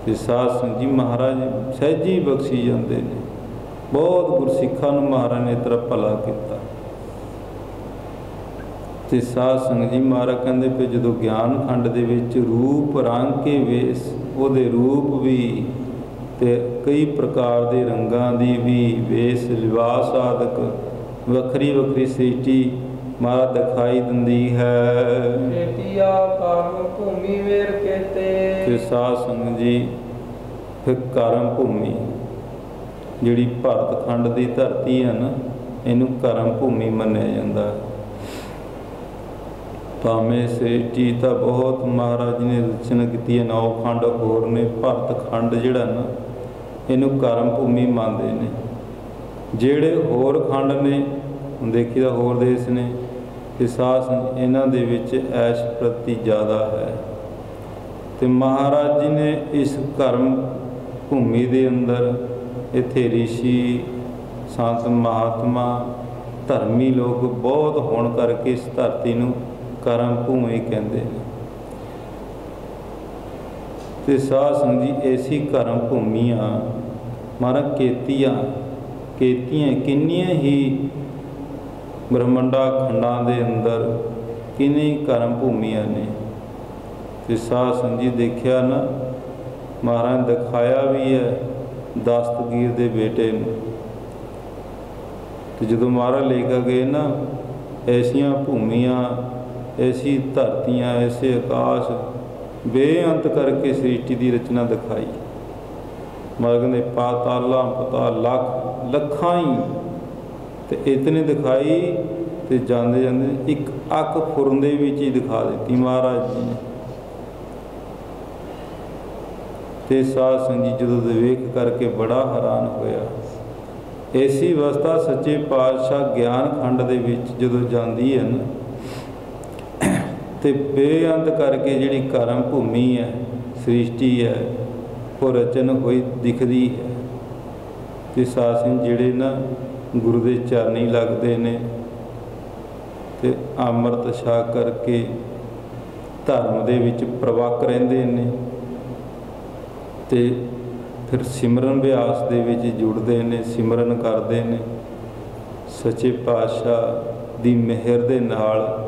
ਤੇ ਸਾਧ ਸੰਗਤ ਜੀ, ਮਹਾਰਾਜ ਸਹਿਜੇ ਹੀ ਬਖਸ਼ੀ ਜਾਂਦੇ ਨੇ। ਬਹੁਤ ਗੁਰਸਿੱਖਾਂ ਨੂੰ ਮਹਾਰਾਜ ਨੇ ਇਸ ਤਰ੍ਹਾਂ ਭਲਾ ਕੀਤਾ। ਤੇ ਸਾਧ ਸੰਗਤ ਜੀ, ਮਹਾਰਾਜ ਕਹਿੰਦੇ ਵੀ ਜਦੋਂ ਗਿਆਨ ਖੰਡ ਦੇ ਵਿੱਚ ਰੂਪ ਰੰਗ ਕੇ ਵੇਸ, ਉਹਦੇ ਰੂਪ ਵੀ ਤੇ ਕਈ ਪ੍ਰਕਾਰ ਦੇ ਰੰਗਾਂ ਦੀ ਵੀ ਵੇਸ ਲਿਬਾਸ ਆਦਿਕ ਵੱਖਰੀ ਵੱਖਰੀ ਸ੍ਰਿਸ਼ਟੀ ਮਹਾਰਾਜ ਦਿਖਾਈ ਦਿੰਦੀ ਹੈ। ਖੇਤੀਆ ਕਰਮ ਭੂਮੀ ਵੇਰ ਤੇ ਕੇਤੇ। ਸਾਧ ਸੰਗਤ ਜੀ ਫਿਰ ਕਰਮ ਭੂਮੀ ਜਿਹੜੀ ਭਾਰਤ ਖੰਡ ਦੀ ਧਰਤੀ ਹੈ ਨਾ, ਇਹਨੂੰ ਕਰਮ ਭੂਮੀ ਮੰਨਿਆ ਜਾਂਦਾ ਹੈ। ਭਾਵੇਂ ਸ੍ਰਿਸ਼ਟੀ ਤਾਂ ਬਹੁਤ ਮਹਾਰਾਜ ਨੇ ਰਚਨਾ ਕੀਤੀ ਹੈ, 9 ਖੰਡ ਹੋਰ ਨੇ, ਭਾਰਤ ਖੰਡ ਜਿਹੜਾ ਨਾ ਇਹਨੂੰ ਕਰਮ ਭੂਮੀ ਮੰਨਦੇ ਨੇ। ਜਿਹੜੇ ਹੋਰ ਖੰਡ ਨੇ, ਹੁਣ ਦੇਖੀਦਾ ਹੋਰ ਦੇਸ਼ ਨੇ, ਤੇ ਸਾਧ ਸੰਗਤ ਇਹਨਾਂ ਦੇ ਵਿੱਚ ਐਸ਼ ਪ੍ਰਤੀ ਜ਼ਿਆਦਾ ਹੈ। ਤੇ ਮਹਾਰਾਜ ਜੀ ਨੇ ਇਸ ਕਰਮ ਭੂਮੀ ਦੇ ਅੰਦਰ ਇੱਥੇ ਰਿਸ਼ੀ, ਸੰਤ, ਮਹਾਤਮਾ, ਧਰਮੀ ਲੋਕ ਬਹੁਤ ਹੋਣ ਕਰਕੇ ਇਸ ਧਰਤੀ ਨੂੰ ਕਰਮ ਭੂਮੀ ਕਹਿੰਦੇ ਨੇ। ਤੇ ਸਾਧ ਸੰਗਤ ਜੀ ਐਸੀ ਕਰਮ ਭੂਮੀਆਂ ਮਹਾਰਾਜ ਕੇਤੀਆਂ ਕਿੰਨੀਆਂ ਹੀ ਬ੍ਰਹਮੰਡਾ ਖੰਡਾਂ ਦੇ ਅੰਦਰ ਕਿੰਨੀ ਕਰਮ ਭੂਮੀਆਂ ਨੇ। ਤੇ ਸਾਧ ਸੰਗਤ ਜੀ ਦੇਖਿਆ ਨਾ, ਮਹਾਰਾਜ ਨੇ ਦਿਖਾਇਆ ਵੀ ਹੈ ਦਸਤਗੀਰ ਦੇ ਬੇਟੇ ਨੂੰ। ਤੇ ਜਦੋਂ ਮਹਾਰਾਜ ਲੈ ਕੇ ਗਏ ਨਾ, ਐਸੀਆਂ ਭੂਮੀਆਂ, ਐਸੀ ਧਰਤੀਆਂ, ਐਸੇ ਆਕਾਸ਼ ਬੇਅੰਤ ਕਰਕੇ ਸ੍ਰਿਸ਼ਟੀ ਦੀ ਰਚਨਾ ਦਿਖਾਈ। ਮਹਾਰਾਜ ਕਹਿੰਦੇ ਪਾਤਾਲਾਂ ਪਤਾਲ ਲੱਖਾਂ ਹੀ, ਤੇ ਇਤਨੇ ਦਿਖਾਈ। ਤੇ ਜਾਂਦੇ ਜਾਂਦੇ ਇੱਕ ਅੱਖ ਫੁਰਨ ਦੇ ਵਿੱਚ ਹੀ ਦਿਖਾ ਦਿੱਤੀ ਮਹਾਰਾਜ ਜੀ ਨੇ। ਤੇ ਸਾਧ ਸੰਗਤ ਜੀ ਜਦੋਂ ਵੇਖ ਕਰਕੇ ਬੜਾ ਹੈਰਾਨ ਹੋਇਆ। ਐਸੀ ਅਵਸਥਾ ਸੱਚੇ ਪਾਤਸ਼ਾਹ ਗਿਆਨ ਖੰਡ ਦੇ ਵਿੱਚ ਜਦੋਂ ਜਾਂਦੀ ਹੈ ਨਾ, ਤੇ ਬੇਅੰਤ ਕਰਕੇ ਜਿਹੜੀ ਕਰਮ ਭੂਮੀ ਹੈ, ਸ੍ਰਿਸ਼ਟੀ ਹੈ, ਉਹ ਰਚਨ ਹੋਈ ਦਿਖਦੀ ਹੈ। ਤੇ ਸਾਧ ਸੰਗਤ ਜਿਹੜੇ ਨਾ ਗੁਰੂ ਦੇ ਚਰਨੀ ਲੱਗਦੇ ਨੇ, ਤੇ ਅੰਮ੍ਰਿਤ ਛਕ ਕਰਕੇ ਧਰਮ ਦੇ ਵਿੱਚ ਪ੍ਰਵੱਕ ਰਹਿੰਦੇ ਨੇ, ਤੇ ਫਿਰ ਸਿਮਰਨ ਅਭਿਆਸ ਦੇ ਵਿੱਚ ਜੁੜਦੇ ਨੇ, ਸਿਮਰਨ ਕਰਦੇ ਨੇ। ਸੱਚੇ ਪਾਤਸ਼ਾਹ ਦੀ ਮਿਹਰ ਦੇ ਨਾਲ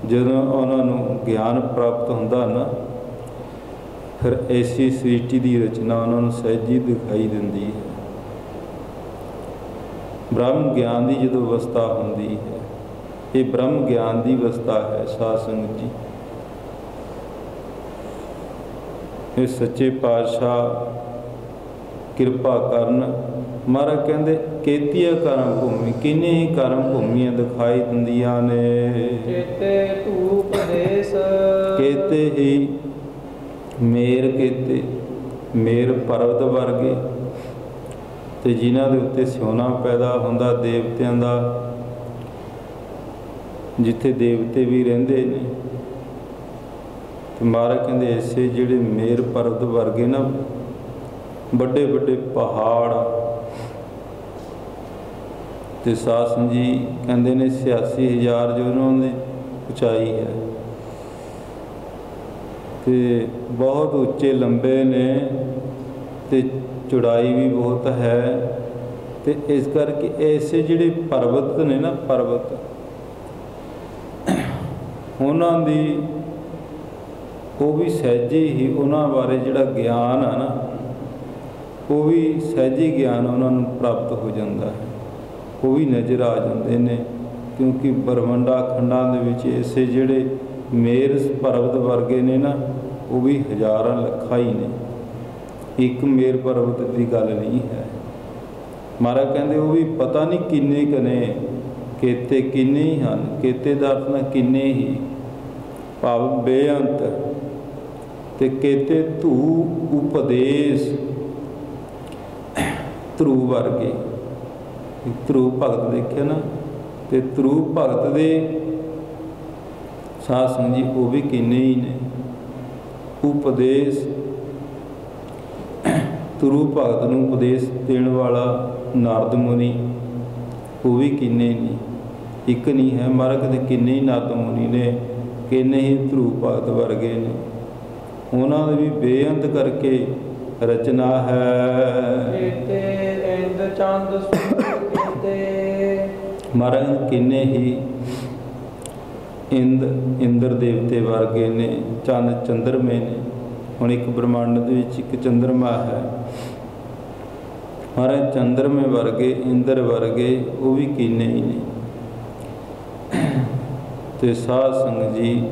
ਜਦੋਂ ਉਹਨਾਂ ਨੂੰ ਗਿਆਨ ਪ੍ਰਾਪਤ ਹੁੰਦਾ ਨਾ, ਫਿਰ ਐਸੀ ਸ੍ਰਿਸ਼ਟੀ ਦੀ ਰਚਨਾ ਉਹਨਾਂ ਨੂੰ ਸਹਿਜੀ ਦਿਖਾਈ ਦਿੰਦੀ ਹੈ। ਬ੍ਰਹਮ ਗਿਆਨ ਦੀ ਜਦੋਂ ਅਵਸਥਾ ਹੁੰਦੀ ਹੈ, ਇਹ ਬ੍ਰਹਮ ਗਿਆਨ ਦੀ ਅਵਸਥਾ ਹੈ। ਸਾਧ ਸੰਗਤ ਜੀ ਇਹ ਸੱਚੇ ਪਾਤਸ਼ਾਹ ਕਿਰਪਾ ਕਰਨ। ਮਹਾਰਾਜ ਕਹਿੰਦੇ ਕੇਤੀਆ ਕਰਮ ਭੂਮੀ, ਕਿੰਨੇ ਹੀ ਕਰਮ ਭੂਮੀਆਂ ਦਿਖਾਈ ਦਿੰਦੀਆਂ ਨੇ। ਕੇਤੇ ਧੂਪ ਦੇਸ, ਕੇਤੇ ਹੀ ਮੇਰ, ਕੇਤੇ ਮੇਰ ਪਰਬਤ ਵਰਗੇ, ਤੇ ਜਿਨ੍ਹਾਂ ਦੇ ਉੱਤੇ ਸਿਉਣਾ ਪੈਦਾ ਹੁੰਦਾ ਦੇਵਤਿਆਂ ਦਾ, ਜਿੱਥੇ ਦੇਵਤੇ ਵੀ ਰਹਿੰਦੇ ਨੇ। ਤੇ ਮਹਾਰਾਜ ਕਹਿੰਦੇ ਐਸੇ ਜਿਹੜੇ ਮੇਰ ਪਰਬਤ ਵਰਗੇ ਨਾ, ਵੱਡੇ ਵੱਡੇ ਪਹਾੜ। ਤੇ ਸਾਧ ਸੰਗਤ ਜੀ ਕਹਿੰਦੇ ਨੇ 86,000 ਜੋ ਉਹਨਾਂ ਦੀ ਉਚਾਈ ਹੈ, ਤੇ ਬਹੁਤ ਉੱਚੇ ਲੰਬੇ ਨੇ, ਤੇ ਚੌੜਾਈ ਵੀ ਬਹੁਤ ਹੈ। ਤੇ ਇਸ ਕਰਕੇ ਐਸੇ ਜਿਹੜੇ ਪਰਬਤ ਨੇ ਨਾ, ਪਰਬਤ, ਉਹਨਾਂ ਦੀ ਉਹ ਵੀ ਸਹਿਜੇ ਹੀ, ਉਹਨਾਂ ਬਾਰੇ ਜਿਹੜਾ ਗਿਆਨ ਆ ਨਾ, ਉਹ ਵੀ ਸਹਿਜੇ ਗਿਆਨ ਉਹਨਾਂ ਨੂੰ ਪ੍ਰਾਪਤ ਹੋ ਜਾਂਦਾ ਹੈ। ਉਹ ਵੀ ਨਜ਼ਰ ਆ ਜਾਂਦੇ ਨੇ, ਕਿਉਂਕਿ ਬ੍ਰਹਮੰਡਾ ਖੰਡਾਂ ਦੇ ਵਿੱਚ ਐਸੇ ਜਿਹੜੇ ਮੇਰ ਪਰਬਤ ਵਰਗੇ ਨੇ ਨਾ, ਉਹ ਵੀ ਹਜ਼ਾਰਾਂ ਲੱਖਾਂ ਹੀ ਨੇ। ਇੱਕ ਮੇਰ ਪਰਬਤ ਦੀ ਗੱਲ ਨਹੀਂ ਹੈ। ਮਹਾਰਾਜ ਕਹਿੰਦੇ ਉਹ ਵੀ ਪਤਾ ਨਹੀਂ ਕਿੰਨੇ ਕੁ ਨੇ, ਕੇਤੇ ਕਿੰਨੇ ਹੀ ਹਨ। ਕੇਤੇ ਦਾ ਅਰਥ ਨਾਲ ਕਿੰਨੇ ਹੀ, ਭਾਵ ਬੇਅੰਤ। ਤੇ ਕੇਤੇ ਧੂ ਉਪਦੇਸ਼, ਧਰੂ ਵਰਗੇ। ਧਰੂ ਭਗਤ ਦੇਖਿਆ ਨਾ, ਤੇ ਧਰੂ ਭਗਤ ਦੇ ਸਾਧ ਸੰਗਤ ਜੀ ਉਹ ਵੀ ਕਿੰਨੇ ਹੀ ਨੇ। ਉਪਦੇਸ਼, ਧਰੂ ਭਗਤ ਨੂੰ ਉਪਦੇਸ਼ ਦੇਣ ਵਾਲਾ ਨਾਰਦ ਮੁਨੀ, ਉਹ ਵੀ ਕਿੰਨੇ ਨੇ। ਇੱਕ ਨਹੀਂ ਹੈ, ਮਹਾਰਾਜ ਕਹਿੰਦੇ ਕਿੰਨੇ ਹੀ ਨਾਰਦ ਮੁਨੀ ਨੇ, ਕਿੰਨੇ ਹੀ ਧਰੂ ਭਗਤ ਵਰਗੇ ਨੇ। ਉਹਨਾਂ ਦੇ ਵੀ ਬੇਅੰਤ ਕਰਕੇ ਰਚਨਾ ਹੈ। ਕੇਤੇ ਇੰਦ ਚੰਦ ਕੇਤੇ, ਮਹਾਰਾਜ ਕਿੰਨੇ ਹੀ ਇੰਦਰ ਦੇਵਤੇ ਵਰਗੇ ਨੇ, ਚੰਦ ਚੰਦਰਮੇ ਨੇ। ਹੁਣ ਇੱਕ ਬ੍ਰਹਮੰਡ ਦੇ ਵਿੱਚ ਇੱਕ ਚੰਦਰਮਾ ਹੈ, ਮਹਾਰਾਜ ਚੰਦਰਮੇ ਵਰਗੇ, ਇੰਦਰ ਵਰਗੇ, ਉਹ ਵੀ ਕਿੰਨੇ ਹੀ ਨੇ। ਤੇ ਸਾਧ ਸੰਗਤ ਜੀ,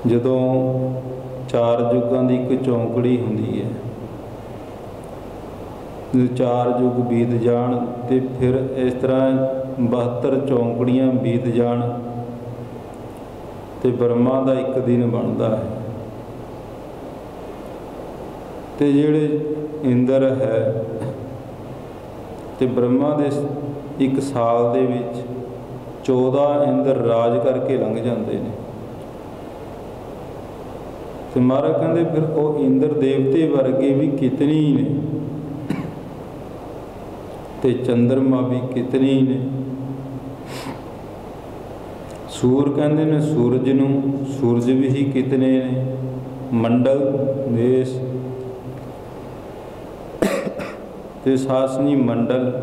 ਜਦੋਂ 4 ਯੁੱਗਾਂ ਦੀ ਇੱਕ ਚੌਂਕੜੀ ਹੁੰਦੀ ਹੈ, ਜਦੋਂ 4 ਯੁੱਗ ਬੀਤ ਜਾਣ ਤੇ ਫਿਰ ਇਸ ਤਰ੍ਹਾਂ 72 ਚੌਂਕੜੀਆਂ ਬੀਤ ਜਾਣ ਤੇ ਬ੍ਰਹਮਾ ਦਾ ਇੱਕ ਦਿਨ ਬਣਦਾ ਹੈ। ਤੇ ਜਿਹੜੇ ਇੰਦਰ ਹੈ ਤੇ ਬ੍ਰਹਮਾ ਦੇ ਇੱਕ ਸਾਲ ਦੇ ਵਿੱਚ 14 ਇੰਦਰ ਰਾਜ ਕਰਕੇ ਲੰਘ ਜਾਂਦੇ ਨੇ। ਤੇ ਮਹਾਰਾਜ ਕਹਿੰਦੇ ਫਿਰ ਉਹ ਇੰਦਰ ਦੇਵਤੇ ਵਰਗੇ ਵੀ ਕਿਤਨੇ ਹੀ ਨੇ, ਤੇ ਚੰਦਰਮਾ ਵੀ ਕਿਤਨੇ ਹੀ ਨੇ। ਸੂਰ ਕਹਿੰਦੇ ਨੇ ਸੂਰਜ ਨੂੰ, ਸੂਰਜ ਵੀ ਹੀ ਕਿਤਨੇ ਨੇ। ਮੰਡਲ ਦੇਸ਼ ਤੇ ਸਾਸਨੀ ਮੰਡਲ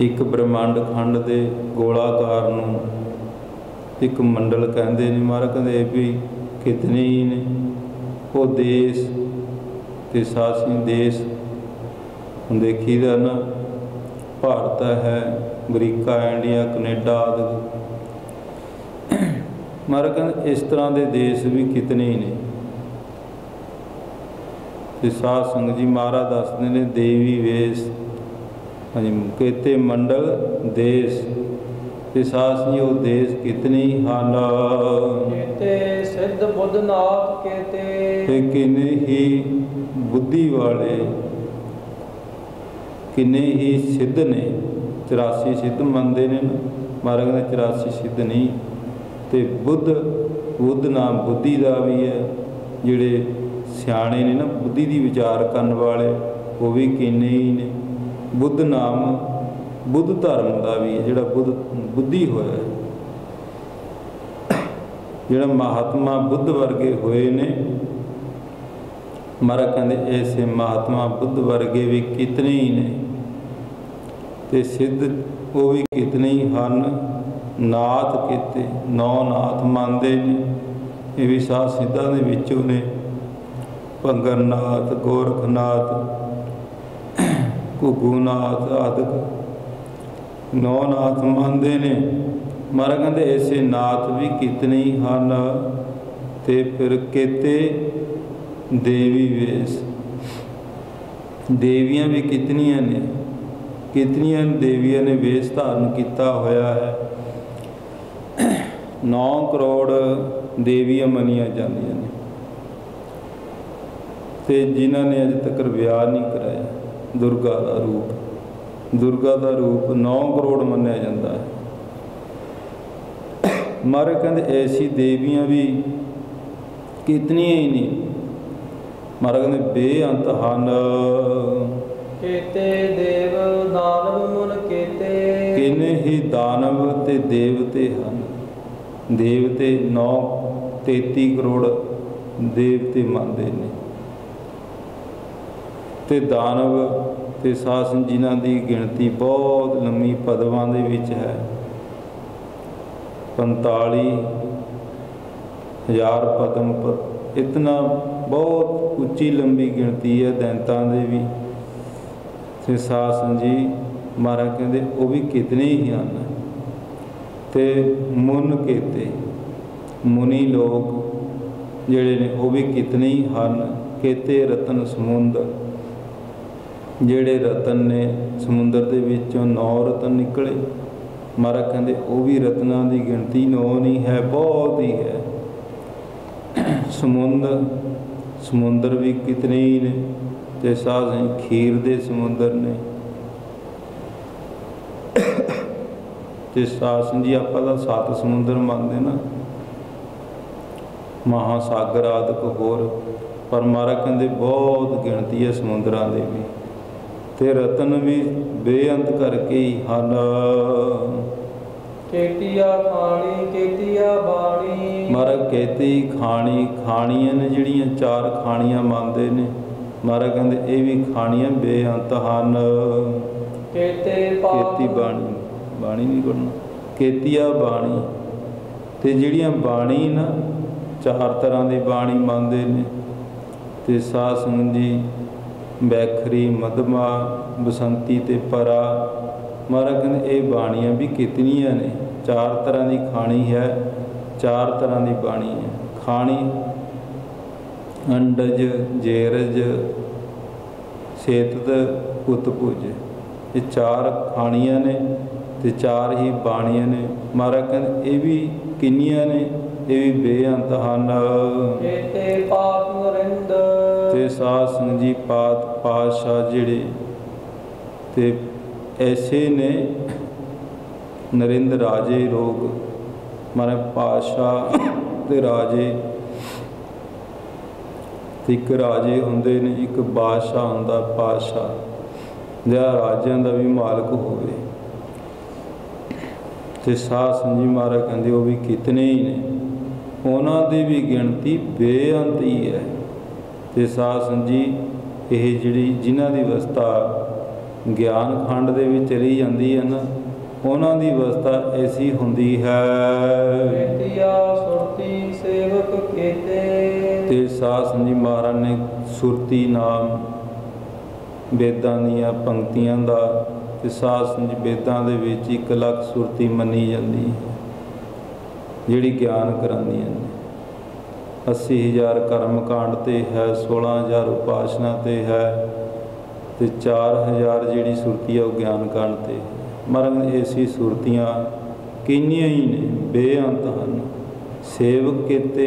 ਇੱਕ ਬ੍ਰਹਮੰਡ ਖੰਡ ਦੇ ਗੋਲਾਕਾਰ ਨੂੰ ਇੱਕ ਮੰਡਲ ਕਹਿੰਦੇ ਨੇ। ਮਹਾਰਾਜ ਕਹਿੰਦੇ ਇਹ ਵੀ ਕਿਤਨੇ ਹੀ ਨੇ। ਉਹ ਦੇਸ਼ ਤੇ ਸਾਸਨੀ ਦੇਸ਼ ਹੁਣ ਦੇਖੀਦਾ ਨਾ, ਭਾਰਤ ਹੈ, ਅਮਰੀਕਾ, ਇੰਡੀਆ, ਕਨੇਡਾ ਆਦਿ। ਮਹਾਰਾਜ ਕਹਿੰਦੇ ਇਸ ਤਰ੍ਹਾਂ ਦੇ ਦੇਸ਼ ਵੀ ਕਿਤਨੇ ਹੀ ਨੇ। ਤੇ ਸਾਧ ਸੰਗਤ ਜੀ ਮਹਾਰਾਜ ਦੱਸਦੇ ਨੇ ਦੇਵੀ ਵੇਸ, ਹਾਂਜੀ, ਕੇਤੇ ਮੰਡਲ ਦੇਸ਼ ਤੇ ਸਾਧ ਜੀ ਉਹ ਦੇਸ਼ ਕਿਤਨੇ ਹੀ ਹਨ। ਕੇਤੇ ਸਿੱਧ ਬੁੱਧਨਾਥ ਕੇਤੇ, ਤੇ ਕਿੰਨੇ ਹੀ ਬੁੱਧੀ ਵਾਲੇ, ਕਿੰਨੇ ਹੀ ਸਿੱਧ ਨੇ। 84 ਸਿੱਧ ਮੰਨਦੇ ਨੇ ਨਾ, ਮਹਾਰਾਜ ਕਹਿੰਦੇ 84 ਸਿੱਧ ਨਹੀਂ। ਤੇ ਬੁੱਧ ਨਾਮ ਬੁੱਧੀ ਦਾ ਵੀ ਹੈ। ਜਿਹੜੇ ਸਿਆਣੇ ਨੇ ਨਾ, ਬੁੱਧੀ ਦੀ ਵਿਚਾਰ ਕਰਨ ਵਾਲੇ, ਉਹ ਵੀ ਕਿੰਨੇ ਹੀ ਨੇ। ਬੁੱਧ ਨਾਮ ਬੁੱਧ ਧਰਮ ਦਾ ਵੀ ਹੈ, ਜਿਹੜਾ ਬੁੱਧੀ ਹੋਇਆ, ਜਿਹੜਾ ਮਹਾਤਮਾ ਬੁੱਧ ਵਰਗੇ ਹੋਏ ਨੇ। ਮਹਾਰਾਜ ਕਹਿੰਦੇ ਐਸੇ ਮਹਾਤਮਾ ਬੁੱਧ ਵਰਗੇ ਵੀ ਕਿਤਨੇ ਹੀ ਨੇ। ਤੇ ਸਿੱਧ ਉਹ ਵੀ ਕਿਤਨੇ ਹੀ ਹਨ। ਨਾਥ ਕੀਤੇ 9 ਨਾਥ ਮੰਨਦੇ ਨੇ, ਇਹ ਵੀ ਸਾਧ ਸਿੱਧਾਂ ਦੇ ਵਿੱਚੋਂ ਨੇ। ਭੰਗਰਨਾਥ, ਗੋਰਖਨਾਥ, ਘੁੱਗੂਨਾਥ ਆਦਿਕ 9 ਨਾਥ ਮੰਨਦੇ ਨੇ। ਮਹਾਰਾਜ ਕਹਿੰਦੇ ਐਸੇ ਨਾਥ ਵੀ ਕਿਤਨੇ ਹੀ ਹਨ। ਤੇ ਫਿਰ ਕੇਤੇ ਦੇਵੀ ਵੇਸ, ਦੇਵੀਆਂ ਵੀ ਕਿਤਨੀਆਂ ਨੇ। ਕਿਤਨੀਆਂ ਦੇਵੀਆਂ ਨੇ ਵੇਸ ਧਾਰਨ ਕੀਤਾ ਹੋਇਆ ਹੈ। 9 ਕਰੋੜ ਦੇਵੀਆਂ ਮੰਨੀਆਂ ਜਾਂਦੀਆਂ ਨੇ। ਤੇ ਜਿਨ੍ਹਾਂ ਨੇ ਅਜੇ ਤੱਕ ਵਿਆਹ ਨਹੀਂ ਕਰਾਇਆ, ਦੁਰਗਾ ਦਾ ਰੂਪ 9 ਕਰੋੜ ਮੰਨਿਆ ਜਾਂਦਾ ਹੈ। ਮਹਾਰਾਜ ਕਹਿੰਦੇ ਐਸੀ ਦੇਵੀਆਂ ਵੀ ਕਿਤਨੀਆਂ ਹੀ ਨੇ। ਮਹਾਰਾਜ ਕਹਿੰਦੇ ਬੇਅੰਤ ਹਨ। ਕੇਤੇ ਦੇਵ ਦਾਨਵ ਮੁਨ ਕੇਤੇ, ਕਿੰਨੇ ਹੀ ਦਾਨਵ ਤੇ ਦੇਵਤੇ ਹਨ। ਦੇਵਤੇ 33 ਕਰੋੜ ਦੇਵਤੇ ਮੰਨਦੇ ਨੇ। ਤੇ ਦਾਨਵ ਤੇ ਸਾਸਨ ਜਿਨ੍ਹਾਂ ਦੀ ਗਿਣਤੀ ਬਹੁਤ ਲੰਮੀ ਪਦਵਾਂ ਦੇ ਵਿੱਚ ਹੈ। 45,000 ਪਦਮ ਇਤਨਾ ਬਹੁਤ ਉੱਚੀ ਲੰਬੀ ਗਿਣਤੀ ਹੈ ਦੈਂਤਾਂ ਦੇ ਵੀ। ਤੇ ਸਾਸਨ ਜੀ ਮਹਾਰਾਜ ਕਹਿੰਦੇ ਉਹ ਵੀ ਕਿਤਨੇ ਹੀ ਹਨ। ਤੇ ਮੁਨ ਕੇਤੇ ਮੁਨੀ ਲੋਕ ਜਿਹੜੇ ਨੇ ਉਹ ਵੀ ਕਿਤਨੇ ਹੀ ਹਨ। ਕੇਤੇ ਰਤਨ ਸਮੁੰਦਰ, ਜਿਹੜੇ ਰਤਨ ਨੇ ਸਮੁੰਦਰ ਦੇ ਵਿੱਚੋਂ 9 ਰਤਨ ਨਿਕਲੇ। ਮਹਾਰਾਜ ਕਹਿੰਦੇ ਉਹ ਵੀ ਰਤਨਾਂ ਦੀ ਗਿਣਤੀ 9 ਨਹੀਂ ਹੈ, ਬਹੁਤ ਹੀ ਹੈ। ਸਮੁੰਦਰ ਵੀ ਕਿਤਨੇ ਹੀ ਨੇ। ਤੇ ਸਾਧ ਖੀਰ ਦੇ ਸਮੁੰਦਰ ਨੇ। ਤੇ ਸਾਧ ਜੀ ਆਪਾਂ ਤਾਂ 7 ਸਮੁੰਦਰ ਮੰਨਦੇ ਨਾ, ਮਹਾਸਾਗਰ ਆਦਿਕ ਹੋਰ। ਪਰ ਮਹਾਰਾਜ ਕਹਿੰਦੇ ਬਹੁਤ ਗਿਣਤੀ ਹੈ ਸਮੁੰਦਰਾਂ ਦੇ ਵੀ। ਤੇ ਰਤਨ ਵੀ ਬੇਅੰਤ ਕਰਕੇ ਹੀ ਹਨ। ਕੇਤੀਆ ਖਾਣੀ ਕੇਤੀਆ ਬਾਣੀ, ਮਹਾਰਾਜ ਕੇਤੀ ਖਾਣੀਆਂ ਨੇ ਜਿਹੜੀਆਂ 4 ਖਾਣੀਆਂ ਮੰਨਦੇ ਨੇ। ਮਹਾਰਾਜ ਕਹਿੰਦੇ ਇਹ ਵੀ ਖਾਣੀਆਂ ਬੇਅੰਤ ਹਨ। ਕੇਤੀ ਬਾਣੀ ਨਹੀਂ ਕਰਨਾ, ਕੇਤੀਆ ਬਾਣੀ। ਤੇ ਜਿਹੜੀਆਂ ਬਾਣੀ ਨਾ 4 ਤਰ੍ਹਾਂ ਦੀ ਬਾਣੀ ਮੰਨਦੇ ਨੇ। ਤੇ ਸਾਧ ਸੰਗਤ ਜੀ ਬੈਖਰੀ, ਮਧਮਾ, ਬਸੰਤੀ ਤੇ ਪਰਾ ਮਹਾਰਾਜ ਕਹਿੰਦੇ ਇਹ ਬਾਣੀਆਂ ਵੀ ਕਿਤਨੀਆਂ ਨੇ, 4 ਤਰ੍ਹਾਂ ਦੀ ਖਾਣੀ ਹੈ, 4 ਤਰ੍ਹਾਂ ਦੀ ਬਾਣੀ ਹੈ। ਖਾਣੀ ਅੰਡਜ, ਜੇਰਜ, ਸੇਤਤ, ਉਤਪੁਜ, ਇਹ 4 ਖਾਣੀਆਂ ਨੇ ਤੇ 4 ਹੀ ਬਾਣੀਆਂ ਨੇ। ਮਹਾਰਾਜ ਕਹਿੰਦੇ ਇਹ ਵੀ ਕਿੰਨੀਆਂ ਨੇ, ਇਹ ਵੀ ਬੇਅੰਤ ਹਨ। ਕੇਤੇ ਪਾਤ ਨਰਿੰਦ, ਤੇ ਸਾਧ ਸੰਗਤ ਜੀ ਪਾਤਸ਼ਾਹ ਜਿਹੜੇ ਤੇ ਐਸੇ ਨੇ ਨਰਿੰਦ ਰਾਜੇ ਲੋਕ, ਮਹਾਰਾਜ ਪਾਤਸ਼ਾਹ ਤੇ ਰਾਜੇ, ਇੱਕ ਰਾਜੇ ਹੁੰਦੇ ਨੇ, ਇੱਕ ਬਾਦਸ਼ਾਹ ਹੁੰਦਾ ਪਾਤਸ਼ਾਹ, ਜਿਹੜਾ ਰਾਜਿਆਂ ਦਾ ਵੀ ਮਾਲਕ ਹੋਵੇ। ਤੇ ਸਾਧ ਸੰਗਤ ਜੀ ਮਹਾਰਾਜ ਕਹਿੰਦੇ ਉਹ ਵੀ ਕਿਤਨੇ ਹੀ ਨੇ, ਉਹਨਾਂ ਦੀ ਵੀ ਗਿਣਤੀ ਬੇਅੰਤ ਹੀ ਹੈ। ਤੇ ਸਾਧ ਸੰਗਤ ਜੀ ਇਹ ਜਿਹੜੀ ਜਿਨ੍ਹਾਂ ਦੀ ਅਵਸਥਾ ਗਿਆਨ ਖੰਡ ਦੇ ਵਿੱਚ ਚਲੀ ਜਾਂਦੀ ਹੈ ਨਾ, ਉਹਨਾਂ ਦੀ ਅਵਸਥਾ ਐਸੀ ਹੁੰਦੀ ਹੈ। ਸੁਰਤੀ ਸੇਵਕ ਕੀਤੇ, ਤੇ ਸਾਧ ਸੰਗਤ ਜੀ ਮਹਾਰਾਜ ਨੇ ਸੁਰਤੀ ਨਾਮ ਵੇਦਾਂ ਦੀਆਂ ਪੰਕਤੀਆਂ ਦਾ, ਤੇ ਸਾਧ ਸੰਗਤ ਜੀ ਵੇਦਾਂ ਦੇ ਵਿੱਚ 1 ਲੱਖ ਸੁਰਤੀ ਮੰਨੀ ਜਾਂਦੀ ਹੈ ਜਿਹੜੀ ਗਿਆਨ ਕਰਾਉਂਦੀਆਂ ਨੇ। 80,000 ਕਰਮ ਕਾਂਡ 'ਤੇ ਹੈ, 16,000 ਉਪਾਸਨਾ 'ਤੇ ਹੈ, ਤੇ 4,000 ਜਿਹੜੀ ਸੁਰਤੀ ਹੈ ਉਹ ਗਿਆਨ ਕਾਂਡ 'ਤੇ ਹੈ। ਮਹਾਰਾਜ ਐਸੀ ਸੁਰਤੀਆਂ ਕਿੰਨੀਆਂ ਹੀ ਨੇ, ਬੇਅੰਤ ਹਨ। ਸੇਵਕ ਕੀਤੇ,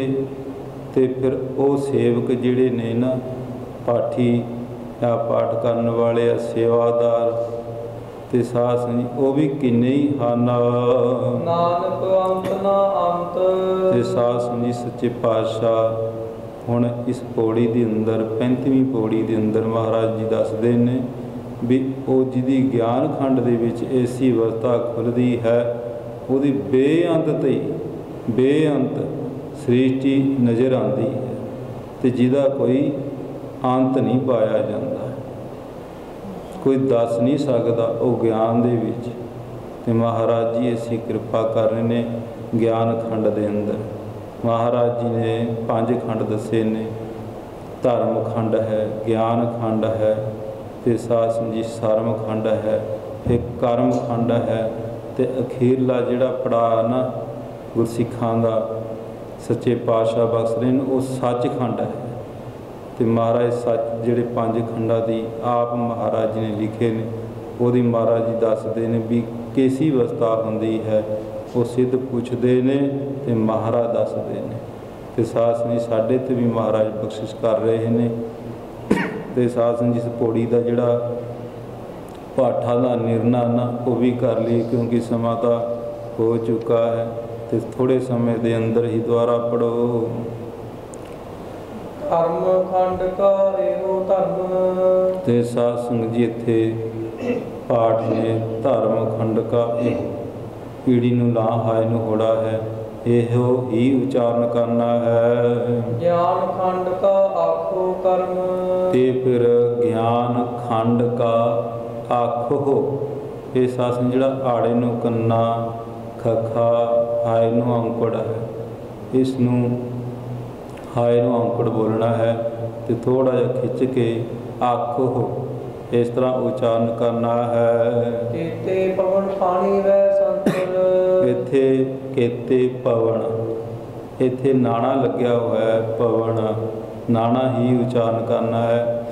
ਤੇ ਫਿਰ ਉਹ ਸੇਵਕ ਜਿਹੜੇ ਨੇ ਨਾ, ਪਾਠੀ ਜਾਂ ਪਾਠ ਕਰਨ ਵਾਲੇ ਆ, ਸੇਵਾਦਾਰ, ਤੇ ਸਾਧ ਸੰਗਤ ਜੀ ਉਹ ਵੀ ਕਿੰਨੇ ਹੀ ਹਨ। ਨਾਨਕ ਅੰਤ ਨਾ ਅੰਤ। ਤੇ ਸਾਧ ਸੰਗਤ ਜੀ ਸੱਚੇ ਪਾਤਸ਼ਾਹ ਹੁਣ ਇਸ ਪੌੜੀ ਦੇ ਅੰਦਰ 35ਵੀਂ ਪੌੜੀ ਦੇ ਅੰਦਰ ਮਹਾਰਾਜ ਜੀ ਦੱਸਦੇ ਨੇ ਵੀ ਉਹ ਜਿਹਦੀ ਗਿਆਨ ਖੰਡ ਦੇ ਵਿੱਚ ਐਸੀ ਅਵਸਥਾ ਖੁੱਲ੍ਹਦੀ ਹੈ, ਉਹਦੀ ਬੇਅੰਤ ਤੇ ਬੇਅੰਤ ਸ੍ਰਿਸ਼ਟੀ ਨਜ਼ਰ ਆਉਂਦੀ ਹੈ, ਤੇ ਜਿਹਦਾ ਕੋਈ ਅੰਤ ਨਹੀਂ ਪਾਇਆ ਜਾਂਦਾ, ਕੋਈ ਦੱਸ ਨਹੀਂ ਸਕਦਾ ਉਹ ਗਿਆਨ ਦੇ ਵਿੱਚ। ਤੇ ਮਹਾਰਾਜ ਜੀ ਐਸੀ ਕਿਰਪਾ ਕਰ ਰਹੇ ਨੇ ਗਿਆਨ ਖੰਡ ਦੇ ਅੰਦਰ। ਮਹਾਰਾਜ ਜੀ ਨੇ 5 ਖੰਡ ਦੱਸੇ ਨੇ, ਧਰਮ ਖੰਡ ਹੈ, ਗਿਆਨ ਖੰਡ ਹੈ, ਤੇ ਸਾਧ ਸੰਗਤ ਜੀ ਸਰਮ ਖੰਡ ਹੈ, ਫਿਰ ਕਰਮ ਖੰਡ ਹੈ, ਤੇ ਅਖੀਰਲਾ ਜਿਹੜਾ ਪੜਾਅ ਨਾ ਗੁਰਸਿੱਖਾਂ ਦਾ ਸੱਚੇ ਪਾਤਸ਼ਾਹ ਬਖਸ਼ ਰਹੇ ਨੇ ਉਹ ਸੱਚਖੰਡ ਹੈ। ਤੇ ਮਹਾਰਾਜ ਸੱਚ ਜਿਹੜੇ 5 ਖੰਡਾਂ ਦੀ ਆਪ ਮਹਾਰਾਜ ਜੀ ਨੇ ਲਿਖੇ ਨੇ, ਉਹਦੀ ਮਹਾਰਾਜ ਜੀ ਦੱਸਦੇ ਨੇ ਵੀ ਕੈਸੀ ਅਵਸਥਾ ਹੁੰਦੀ ਹੈ, ਉਹ ਸਿੱਧ ਪੁੱਛਦੇ ਨੇ ਤੇ ਮਹਾਰਾਜ ਦੱਸਦੇ ਨੇ। ਤੇ ਸਾਧ ਸੰਗਤ ਜੀ ਸਾਡੇ 'ਤੇ ਵੀ ਮਹਾਰਾਜ ਬਖਸ਼ਿਸ਼ ਕਰ ਰਹੇ ਨੇ। ਤੇ ਸਾਧ ਸੰਗਤ ਜੀ ਇਸ ਪੌੜੀ ਦਾ ਜਿਹੜਾ ਪਾਠਾਂ ਦਾ ਨਿਰਣਾ ਨਾ ਉਹ ਵੀ ਕਰ ਲਈ, ਕਿਉਂਕਿ ਸਮਾਂ ਤਾਂ ਹੋ ਚੁੱਕਾ ਹੈ, ਤੇ ਥੋੜ੍ਹੇ ਸਮੇਂ ਦੇ ਅੰਦਰ ਹੀ ਦੁਆਰਾ ਪੜ੍ਹੋ। ਧਰਮ ਖੰਡ ਕਾ ਇਹੋ ਧਰਮ। ਤੇ ਸਾਧ ਸੰਗਤ ਜੀ ਇੱਥੇ ਪਾਠ ਨੇ ਧਰਮ ਖੰਡ ਕਾ ਇਹੋ, ਪੀੜੀ ਨੂੰ ਲਾ ਹਾਏ ਨੂੰ ਹੋੜਾ ਹੈ, ਇਹੋ ਹੀ ਉਚਾਰਨ ਕਰਨਾ ਹੈ। ਗਿਆਨ ਖੰਡ ਕਾ ਆਖੋ ਕਰਮ। ਤੇ ਫਿਰ ਗਿਆਨ ਖੰਡ ਕਾ ਆਖੋ, ਇਹ ਸਾਧ ਸੰਗਤ ਜਿਹੜਾ ਆੜੇ ਨੂੰ ਕੰਨਾ, ਖਖਾ, ਹਾਏ ਨੂੰ ਔਂਕੜ ਹੈ, ਇਸ ਨੂੰ ਹਾਏ ਨੂੰ ਔਂਕੜ ਬੋਲਣਾ ਹੈ, ਤੇ ਥੋੜ੍ਹਾ ਜਿਹਾ ਖਿੱਚ ਕੇ ਆਖੋ ਇਸ ਤਰ੍ਹਾਂ ਉਚਾਰਨ ਕਰਨਾ ਹੈ। ਕੇਤੇ ਪਵਨ ਪਾਣੀ ਵੈ ਸੰਤਰ। ਇੱਥੇ ਕੇਤੇ ਪਵਨ, ਇੱਥੇ ਨਾਣਾ ਲੱਗਿਆ ਹੋਇਆ ਹੈ, ਪਵਨ ਨਾਣਾ ਹੀ ਉਚਾਰਨ ਕਰਨਾ ਹੈ।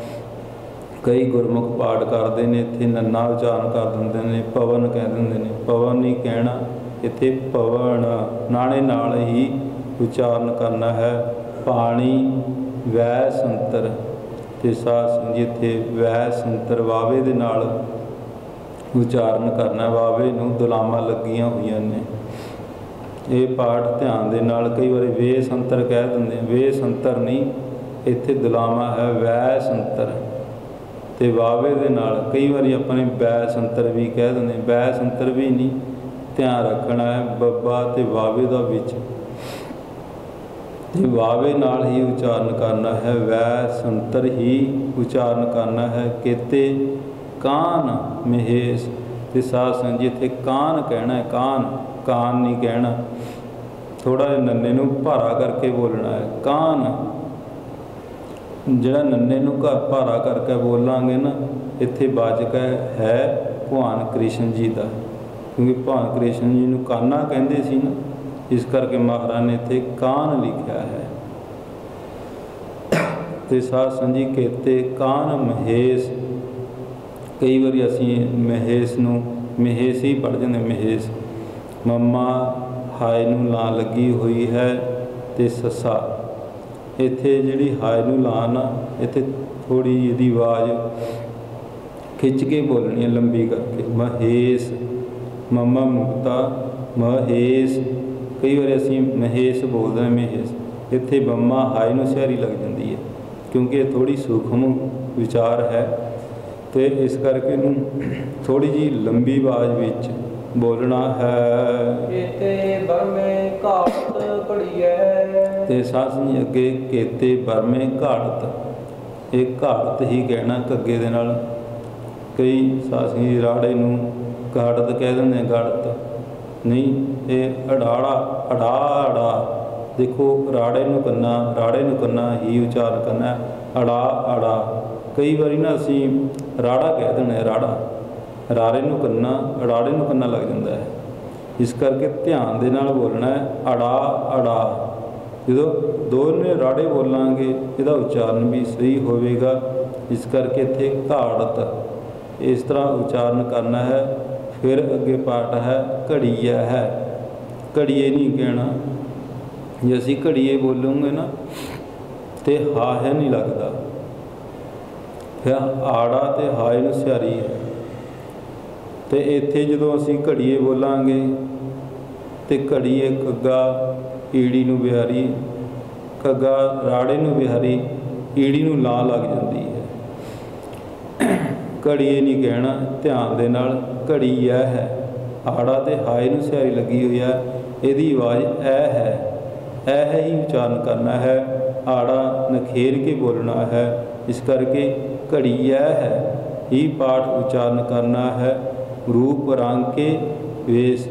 ਕਈ ਗੁਰਮੁਖ ਪਾਠ ਕਰਦੇ ਨੇ, ਇੱਥੇ ਨੰਨਾ ਉਚਾਰਨ ਕਰ ਦਿੰਦੇ ਨੇ, ਪਵਨ ਕਹਿ ਦਿੰਦੇ ਨੇ, ਪਵਨ ਨਹੀਂ ਕਹਿਣਾ, ਇੱਥੇ ਪਵਨ ਨਾਣੇ ਨਾਲ ਹੀ ਉਚਾਰਨ ਕਰਨਾ ਹੈ। ਪਾਣੀ ਵੈ ਸੰਤਰ, ਤੇ ਸਾਧ ਸੰਗਤ ਜੀ ਇੱਥੇ ਵੈ ਸੰਤਰ ਵਾਵੇ ਦੇ ਨਾਲ ਉਚਾਰਨ ਕਰਨਾ। ਵਾਵੇ ਨੂੰ ਦੁਲਾਮਾਂ ਲੱਗੀਆਂ ਹੋਈਆਂ ਨੇ, ਇਹ ਪਾਠ ਧਿਆਨ ਦੇ ਨਾਲ, ਕਈ ਵਾਰੀ ਵੇ ਸੰਤਰ ਕਹਿ ਦਿੰਦੇ, ਵੇ ਸੰਤਰ ਨਹੀਂ, ਇੱਥੇ ਦੁਲਾਮਾ ਹੈ ਵੈ ਸੰਤਰ, ਤੇ ਵਾਵੇ ਦੇ ਨਾਲ ਕਈ ਵਾਰੀ ਆਪਣੇ ਬੈ ਸੰਤਰ ਵੀ ਕਹਿ ਦਿੰਦੇ, ਬੈ ਸੰਤਰ ਵੀ ਨਹੀਂ, ਧਿਆਨ ਰੱਖਣਾ ਹੈ ਬੱਬਾ ਤੇ ਵਾਵੇ ਦਾ ਵਿੱਚ, ਤੇ ਵਾਵੇ ਨਾਲ ਹੀ ਉਚਾਰਨ ਕਰਨਾ ਹੈ, ਵੈ ਸੰਤਰ ਹੀ ਉਚਾਰਨ ਕਰਨਾ ਹੈ। ਕੇਤੇ ਕਾਨ ਮਹੇਸ਼, ਤੇ ਸਾਧ ਸੰਗਤ ਜੀ ਇੱਥੇ ਕਾਨ ਕਹਿਣਾ ਹੈ, ਕਾਨ, ਕਾਨ ਨਹੀਂ ਕਹਿਣਾ, ਥੋੜ੍ਹਾ ਜਿਹਾ ਨੰਨੇ ਨੂੰ ਭਾਰਾ ਕਰਕੇ ਬੋਲਣਾ ਹੈ। ਕਾਨ ਜਿਹੜਾ ਨੰਨੇ ਨੂੰ ਭਾਰਾ ਕਰਕੇ ਬੋਲਾਂਗੇ ਨਾ, ਇੱਥੇ ਵਾਚਕ ਹੈ ਭਗਵਾਨ ਕ੍ਰਿਸ਼ਨ ਜੀ ਦਾ, ਕਿਉਂਕਿ ਭਗਵਾਨ ਕ੍ਰਿਸ਼ਨ ਜੀ ਨੂੰ ਕਾਨਾ ਕਹਿੰਦੇ ਸੀ ਨਾ, ਇਸ ਕਰਕੇ ਮਹਾਰਾਜ ਨੇ ਇੱਥੇ ਕਾਨ ਲਿਖਿਆ ਹੈ। ਤੇ ਸਾਧ ਸੰਗਤ ਜੀ ਕੇਤੇ ਕਾਨ ਮਹੇਸ਼, ਕਈ ਵਾਰੀ ਅਸੀਂ ਮਹੇਸ਼ ਨੂੰ ਮਹੇਸ਼ ਹੀ ਪੜ੍ਹ ਜਾਂਦੇ, ਮਹੇਸ਼। ਮੰਮਾ ਹਾਏ ਨੂੰ ਲਾਂ ਲੱਗੀ ਹੋਈ ਹੈ ਤੇ ਸੱਸਾ, ਇੱਥੇ ਜਿਹੜੀ ਹਾਏ ਨੂੰ ਲਾਂ ਨਾ, ਇੱਥੇ ਥੋੜ੍ਹੀ ਜਿਹੀ ਇਹਦੀ ਆਵਾਜ਼ ਖਿੱਚ ਕੇ ਬੋਲਣੀ ਹੈ, ਲੰਬੀ ਕਰਕੇ। ਮਹੇਸ਼, ਮੰਮਾ ਮੁਕਤਾ ਮਹੇਸ਼, ਕਈ ਵਾਰੀ ਅਸੀਂ ਮਹੇਸ਼ ਬੋਲਦੇ ਹਾਂ, ਮਹੇਸ਼। ਇੱਥੇ ਮੰਮਾ ਹਾਏ ਨੂੰ ਸਿਹਾਰੀ ਲੱਗ ਜਾਂਦੀ ਹੈ, ਕਿਉਂਕਿ ਇਹ ਥੋੜ੍ਹੀ ਸੂਖਮ ਵਿਚਾਰ ਹੈ, ਅਤੇ ਇਸ ਕਰਕੇ ਇਹਨੂੰ ਥੋੜ੍ਹੀ ਜਿਹੀ ਲੰਬੀ ਆਵਾਜ਼ ਵਿੱਚ ਬੋਲਣਾ ਹੈ। ਕੇਤੇ ਬਰਮੇ ਘਾਟ ਘੜੀਐ, ਤੇ ਸਾਧ ਸੰਗਤ ਅੱਗੇ ਕੇਤੇ ਬਰਮੇ ਘਾੜਤ, ਇਹ ਘਾੜਤ ਹੀ ਕਹਿਣਾ ਘੱਗੇ ਦੇ ਨਾਲ। ਕਈ ਸਾਧ ਸੰਗਤ ਜੀ ਰਾੜੇ ਨੂੰ ਘਾੜਤ ਕਹਿ ਦਿੰਦੇ, ਗੜਤ ਨਹੀਂ, ਇਹ ਅੜਾੜਾ, ਅੜਾ। ਦੇਖੋ ਰਾੜੇ ਨੂੰ ਕੰਨਾ ਹੀ ਉਚਾਰਨ ਕਰਨਾ, ਅੜਾ। ਕਈ ਵਾਰੀ ਨਾ ਅਸੀਂ ਰਾੜਾ ਕਹਿ ਦਿੰਦੇ, ਰਾੜਾ, ਰਾੜੇ ਨੂੰ ਕੰਨਾ, ਅੜਾੜੇ ਨੂੰ ਕੰਨਾ ਲੱਗ ਜਾਂਦਾ ਹੈ। ਇਸ ਕਰਕੇ ਧਿਆਨ ਦੇ ਨਾਲ ਬੋਲਣਾ ਹੈ, ਅੜਾ। ਜਦੋਂ ਦੋਨੇ ਰਾੜੇ ਬੋਲਾਂਗੇ ਇਹਦਾ ਉਚਾਰਨ ਵੀ ਸਹੀ ਹੋਵੇਗਾ। ਇਸ ਕਰਕੇ ਇੱਥੇ ਘਾੜਤ ਇਸ ਤਰ੍ਹਾਂ ਉਚਾਰਨ ਕਰਨਾ ਹੈ। ਫਿਰ ਅੱਗੇ ਪਾਠ ਹੈ ਘੜੀਆ ਹੈ, ਘੜੀਏ ਨਹੀਂ ਕਹਿਣਾ। ਜੇ ਅਸੀਂ ਘੜੀਏ ਬੋਲੂਗੇ ਨਾ ਤੇ ਹਾਹੇ ਨਹੀਂ ਲੱਗਦਾ, ਫਿਰ ਆੜਾ ਤੇ ਹਾਏ ਨੂੰ ਸਿਹਾਰੀ ਹੈ। ਤੇ ਇੱਥੇ ਜਦੋਂ ਅਸੀਂ ਘੜੀਏ ਬੋਲਾਂਗੇ ਤੇ ਘੜੀਏ ਘੱਗਾ ਈੜੀ ਨੂੰ ਬਿਹਾਰੀ, ਘੱਗਾ ਰਾੜੇ ਨੂੰ ਬਿਹਾਰੀ, ਈੜੀ ਨੂੰ ਲਾਂ ਲੱਗ ਜਾਂਦੀ ਹੈ। ਘੜੀਏ ਨਹੀਂ ਕਹਿਣਾ, ਧਿਆਨ ਦੇ ਨਾਲ। ਘੜੀਆ ਹੈ, ਆੜਾ ਤੇ ਹਾਏ ਨੂੰ ਸਿਹਾਰੀ ਲੱਗੀ ਹੋਈ ਹੈ, ਇਹਦੀ ਆਵਾਜ਼ ਐ ਹੀ ਉਚਾਰਨ ਕਰਨਾ ਹੈ, ਆੜਾ ਨਖੇਰ ਕੇ ਬੋਲਣਾ ਹੈ। ਇਸ ਕਰਕੇ ਘੜੀਆ ਹੈ ਹੀ ਪਾਠ ਉਚਾਰਨ ਕਰਨਾ ਹੈ। ਰੂਪ ਰੰਗ ਕੇ ਵੇਸ,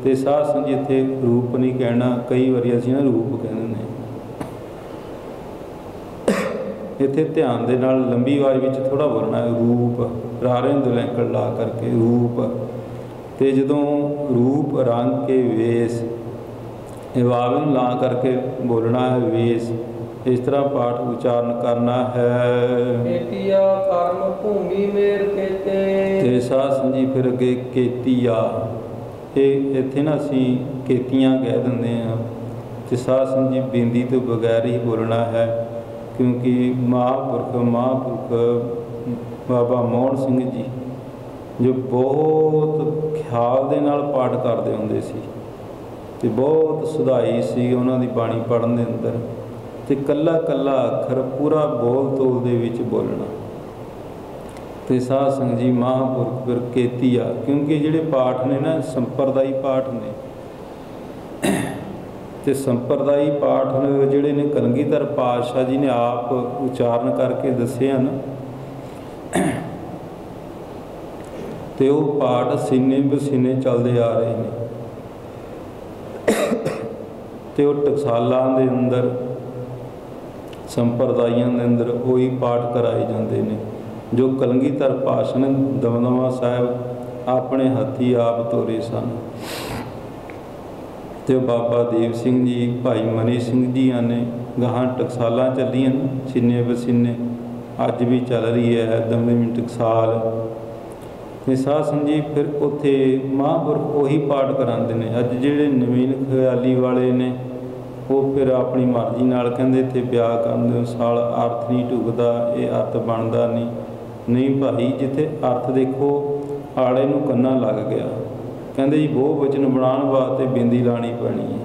ਤੇ ਸਾਧ ਸੰਗਤ ਜੀ ਇੱਥੇ ਰੂਪ ਨਹੀਂ ਕਹਿਣਾ, ਕਈ ਵਾਰੀ ਅਸੀਂ ਨਾ ਰੂਪ ਕਹਿੰਦੇ ਨੇ। ਇੱਥੇ ਧਿਆਨ ਦੇ ਨਾਲ ਲੰਬੀ ਆਵਾਜ਼ ਵਿੱਚ ਥੋੜ੍ਹਾ ਬੋਲਣਾ ਹੈ, ਰੂਪ, ਰਾਰੇ ਨੂੰ ਦੁਲੈਂਕੜ ਲਾ ਕਰਕੇ ਰੂਪ। ਤੇ ਜਦੋਂ ਰੂਪ ਰੰਗ ਕੇ ਵੇਸ, ਇਹ ਵਾਵੇ ਨੂੰ ਲਾ ਕਰਕੇ ਬੋਲਣਾ ਹੈ, ਵੇਸ। ਇਸ ਤਰ੍ਹਾਂ ਪਾਠ ਉਚਾਰਨ ਕਰਨਾ ਹੈ। ਕੇਤੀਆ ਕਰਮ ਭੂਮੀ ਮੇਰ ਕੇਤੇ, ਤੇ ਸਾਧ ਸੰਗਤ ਜੀ ਫਿਰ ਅੱਗੇ ਕੇਤੀਆ, ਇਹ ਇੱਥੇ ਨਾ ਅਸੀਂ ਕੇਤੀਆਂ ਕਹਿ ਦਿੰਦੇ ਹਾਂ, ਤੇ ਸਾਧ ਸੰਗਤ ਜੀ ਬਿੰਦੀ ਤੋਂ ਬਗੈਰ ਹੀ ਬੋਲਣਾ ਹੈ, ਕਿਉਂਕਿ ਮਹਾਂਪੁਰਖ ਬਾਬਾ ਮੋਹਨ ਸਿੰਘ ਜੀ ਜੋ ਬਹੁਤ ਖਿਆਲ ਦੇ ਨਾਲ ਪਾਠ ਕਰਦੇ ਹੁੰਦੇ ਸੀ, ਅਤੇ ਬਹੁਤ ਸੁਧਾਈ ਸੀ ਉਹਨਾਂ ਦੀ ਬਾਣੀ ਪੜ੍ਹਨ ਦੇ ਅੰਦਰ, ਅਤੇ ਕੱਲਾ ਅੱਖਰ ਪੂਰਾ ਬੋਲ ਤੋਲ ਦੇ ਵਿੱਚ ਬੋਲਣਾ। ਅਤੇ ਸਾਧ ਸੰਗਤ ਜੀ ਮਹਾਂਪੁਰਖ ਫਿਰ ਕੇਤੀਆ, ਕਿਉਂਕਿ ਜਿਹੜੇ ਪਾਠ ਨੇ ਨਾ ਸੰਪਰਦਾਈ ਪਾਠ ਨੇ, ਅਤੇ ਸੰਪਰਦਾਈ ਪਾਠ ਜਿਹੜੇ ਨੇ ਕਲਗੀਧਰ ਪਾਤਸ਼ਾਹ ਜੀ ਨੇ ਆਪ ਉਚਾਰਨ ਕਰਕੇ ਦੱਸੇ ਹਨ, ਅਤੇ ਉਹ ਪਾਠ ਸੀਨੇ ਬਸੀਨੇ ਚੱਲਦੇ ਆ ਰਹੇ ਨੇ। ਅਤੇ ਉਹ ਟਕਸਾਲਾਂ ਦੇ ਅੰਦਰ, ਸੰਪਰਦਾਈਆਂ ਦੇ ਅੰਦਰ ਉਹੀ ਪਾਠ ਕਰਾਏ ਜਾਂਦੇ ਨੇ ਜੋ ਕਲਗੀਧਰ ਪਾਤਸ਼ਾਹ ਨੇ ਦਮਦਮਾ ਸਾਹਿਬ ਆਪਣੇ ਹੱਥੀਂ ਆਪ ਤੋਰੇ ਸਨ। ਅਤੇ ਬਾਬਾ ਦੀਪ ਸਿੰਘ ਜੀ, ਭਾਈ ਮਨੀ ਸਿੰਘ ਜੀਆਂ ਨੇ ਗਾਹਾਂ ਟਕਸਾਲਾਂ ਚੱਲੀਆਂ, ਸੀਨੇ ਬਸੀਨੇ ਅੱਜ ਵੀ ਚੱਲ ਰਹੀ ਹੈ ਦਮਦਮੀ ਟਕਸਾਲ। ਅਤੇ ਸਾਧ ਸੰਗਤ ਜੀ ਫਿਰ ਉੱਥੇ ਮਹਾਂਪੁਰਖ ਉਹੀ ਪਾਠ ਕਰਾਉਂਦੇ ਨੇ। ਅੱਜ ਜਿਹੜੇ ਨਵੀਨ ਖਿਆਲੀ ਵਾਲੇ ਨੇ ਉਹ ਫਿਰ ਆਪਣੀ ਮਰਜ਼ੀ ਨਾਲ ਕਹਿੰਦੇ ਇੱਥੇ ਵਿਆਹ ਕਰਨ ਦੇ ਸਾਲ ਅਰਥ ਨਹੀਂ ਢੁਕਦਾ, ਇਹ ਅਰਥ ਬਣਦਾ ਨਹੀਂ ਭਾਈ, ਜਿੱਥੇ ਅਰਥ ਦੇਖੋ ਆੜੇ ਨੂੰ ਕੰਨਾ ਲੱਗ ਗਿਆ, ਕਹਿੰਦੇ ਜੀ ਬਹੁ ਵਚਨ ਬਣਾਉਣ ਵਾਸਤੇ ਬਿੰਦੀ ਲਾਉਣੀ ਪੈਣੀ ਹੈ।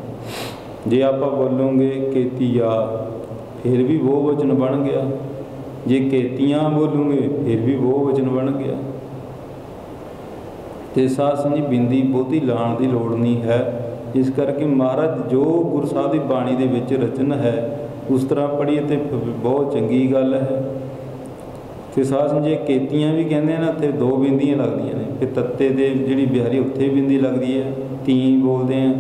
ਜੇ ਆਪਾਂ ਬੋਲੋਗੇ ਕੇਤੀਆ ਫਿਰ ਵੀ ਬਹੁ ਵਚਨ ਬਣ ਗਿਆ, ਜੇ ਕੇਤੀਆਂ ਬੋਲੂਗੇ ਫਿਰ ਵੀ ਬਹੁ ਵਚਨ ਬਣ ਗਿਆ। ਅਤੇ ਸਾਧ ਸੰਗਤ ਜੀ ਬਿੰਦੀ ਬਹੁਤੀ ਲਾਉਣ ਦੀ ਲੋੜ ਨਹੀਂ ਹੈ। ਇਸ ਕਰਕੇ ਮਹਾਰਾਜ ਜੋ ਗੁਰੂ ਸਾਹਿਬ ਦੀ ਬਾਣੀ ਦੇ ਵਿੱਚ ਰਚਨ ਹੈ ਉਸ ਤਰ੍ਹਾਂ ਪੜ੍ਹੀਏ ਤਾਂ ਬਹੁਤ ਚੰਗੀ ਗੱਲ ਹੈ। ਅਤੇ ਸਾਧ ਸੰਗਤ ਜੀ ਕੇਤੀਆਂ ਵੀ ਕਹਿੰਦੇ ਨੇ, ਇੱਥੇ ਦੋ ਬਿੰਦੀਆਂ ਲੱਗਦੀਆਂ ਨੇ, ਫਿਰ ਤੱਤੇ ਦੇ ਜਿਹੜੀ ਬਿਹਾਰੀ ਉੱਥੇ ਬਿੰਦੀ ਲੱਗਦੀ ਹੈ, ਤੀ ਬੋਲਦੇ ਆ,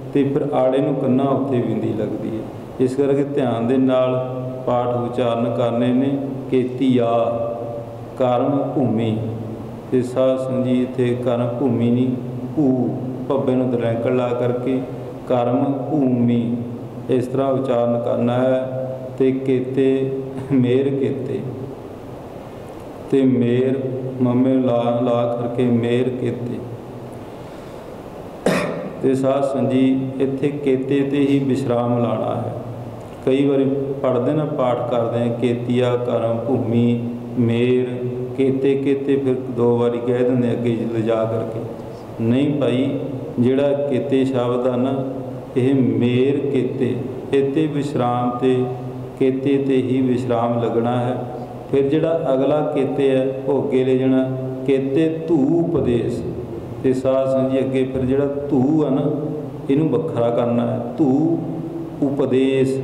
ਅਤੇ ਫਿਰ ਆੜੇ ਨੂੰ ਕੰਨਾ ਉੱਥੇ ਬਿੰਦੀ ਲੱਗਦੀ ਹੈ। ਇਸ ਕਰਕੇ ਧਿਆਨ ਦੇ ਨਾਲ ਪਾਠ ਉਚਾਰਨ ਕਰਨੇ ਨੇ। ਕੇਤੀਆ ਕਰਮ ਭੂਮੀ, ਤੇ ਸਾਧ ਸੰਗਤ ਜੀ ਇੱਥੇ ਕਰਮ ਭੂਮੀ ਨਹੀਂ, ਭੂ ਭੱਬੇ ਨੂੰ ਦਰੈਂਕੜ ਲਾ ਕਰਕੇ ਕਰਮ ਭੂਮੀ ਇਸ ਤਰ੍ਹਾਂ ਉਚਾਰਨ ਕਰਨਾ ਹੈ। ਤੇ ਕੇਤੇ ਮੇਰ ਕੇਤੇ, ਤੇ ਮੇਰ ਮਮੇ ਲਾ ਕਰਕੇ ਮੇਰ ਕੇਤੇ। ਤੇ ਸਾਧ ਸੰਗਤ ਜੀ ਇੱਥੇ ਕੇਤੇ ਤੇ ਹੀ ਵਿਸ਼ਰਾਮ ਲਾਣਾ ਹੈ। ਕਈ ਵਾਰੀ ਪੜ੍ਹਦੇ ਨਾ, ਪਾਠ ਕਰਦੇ ਆ ਕੇਤੀਆ ਕਰਮ ਭੂਮੀ ਮੇਰ ਕੇਤੇ ਕੇਤੇ, ਫਿਰ 2 ਵਾਰੀ ਕਹਿ ਦਿੰਦੇ ਅੱਗੇ ਲਿਜਾ ਕਰਕੇ। ਨਹੀਂ ਭਾਈ, ਜਿਹੜਾ ਕੇਤੇ ਸ਼ਬਦ ਆ ਨਾ, ਇਹ ਮੇਰ ਕੇਤੇ, ਇੱਥੇ ਵਿਸ਼ਰਾਮ ਤੇ ਕੇਤੇ ਤੇ ਹੀ ਵਿਸ਼ਰਾਮ ਲੱਗਣਾ ਹੈ। ਫਿਰ ਜਿਹੜਾ ਅਗਲਾ ਕੇਤੇ ਹੈ ਉਹ ਅੱਗੇ ਲੈ ਜਾਣਾ, ਕੇਤੇ ਧੂ ਉਪਦੇਸ਼। ਤੇ ਸਾਧ ਸੰਗਤ ਜੀ ਅੱਗੇ ਫਿਰ ਜਿਹੜਾ ਧੂ ਆ ਨਾ, ਇਹਨੂੰ ਵੱਖਰਾ ਕਰਨਾ ਹੈ, ਧੂ ਉਪਦੇਸ਼,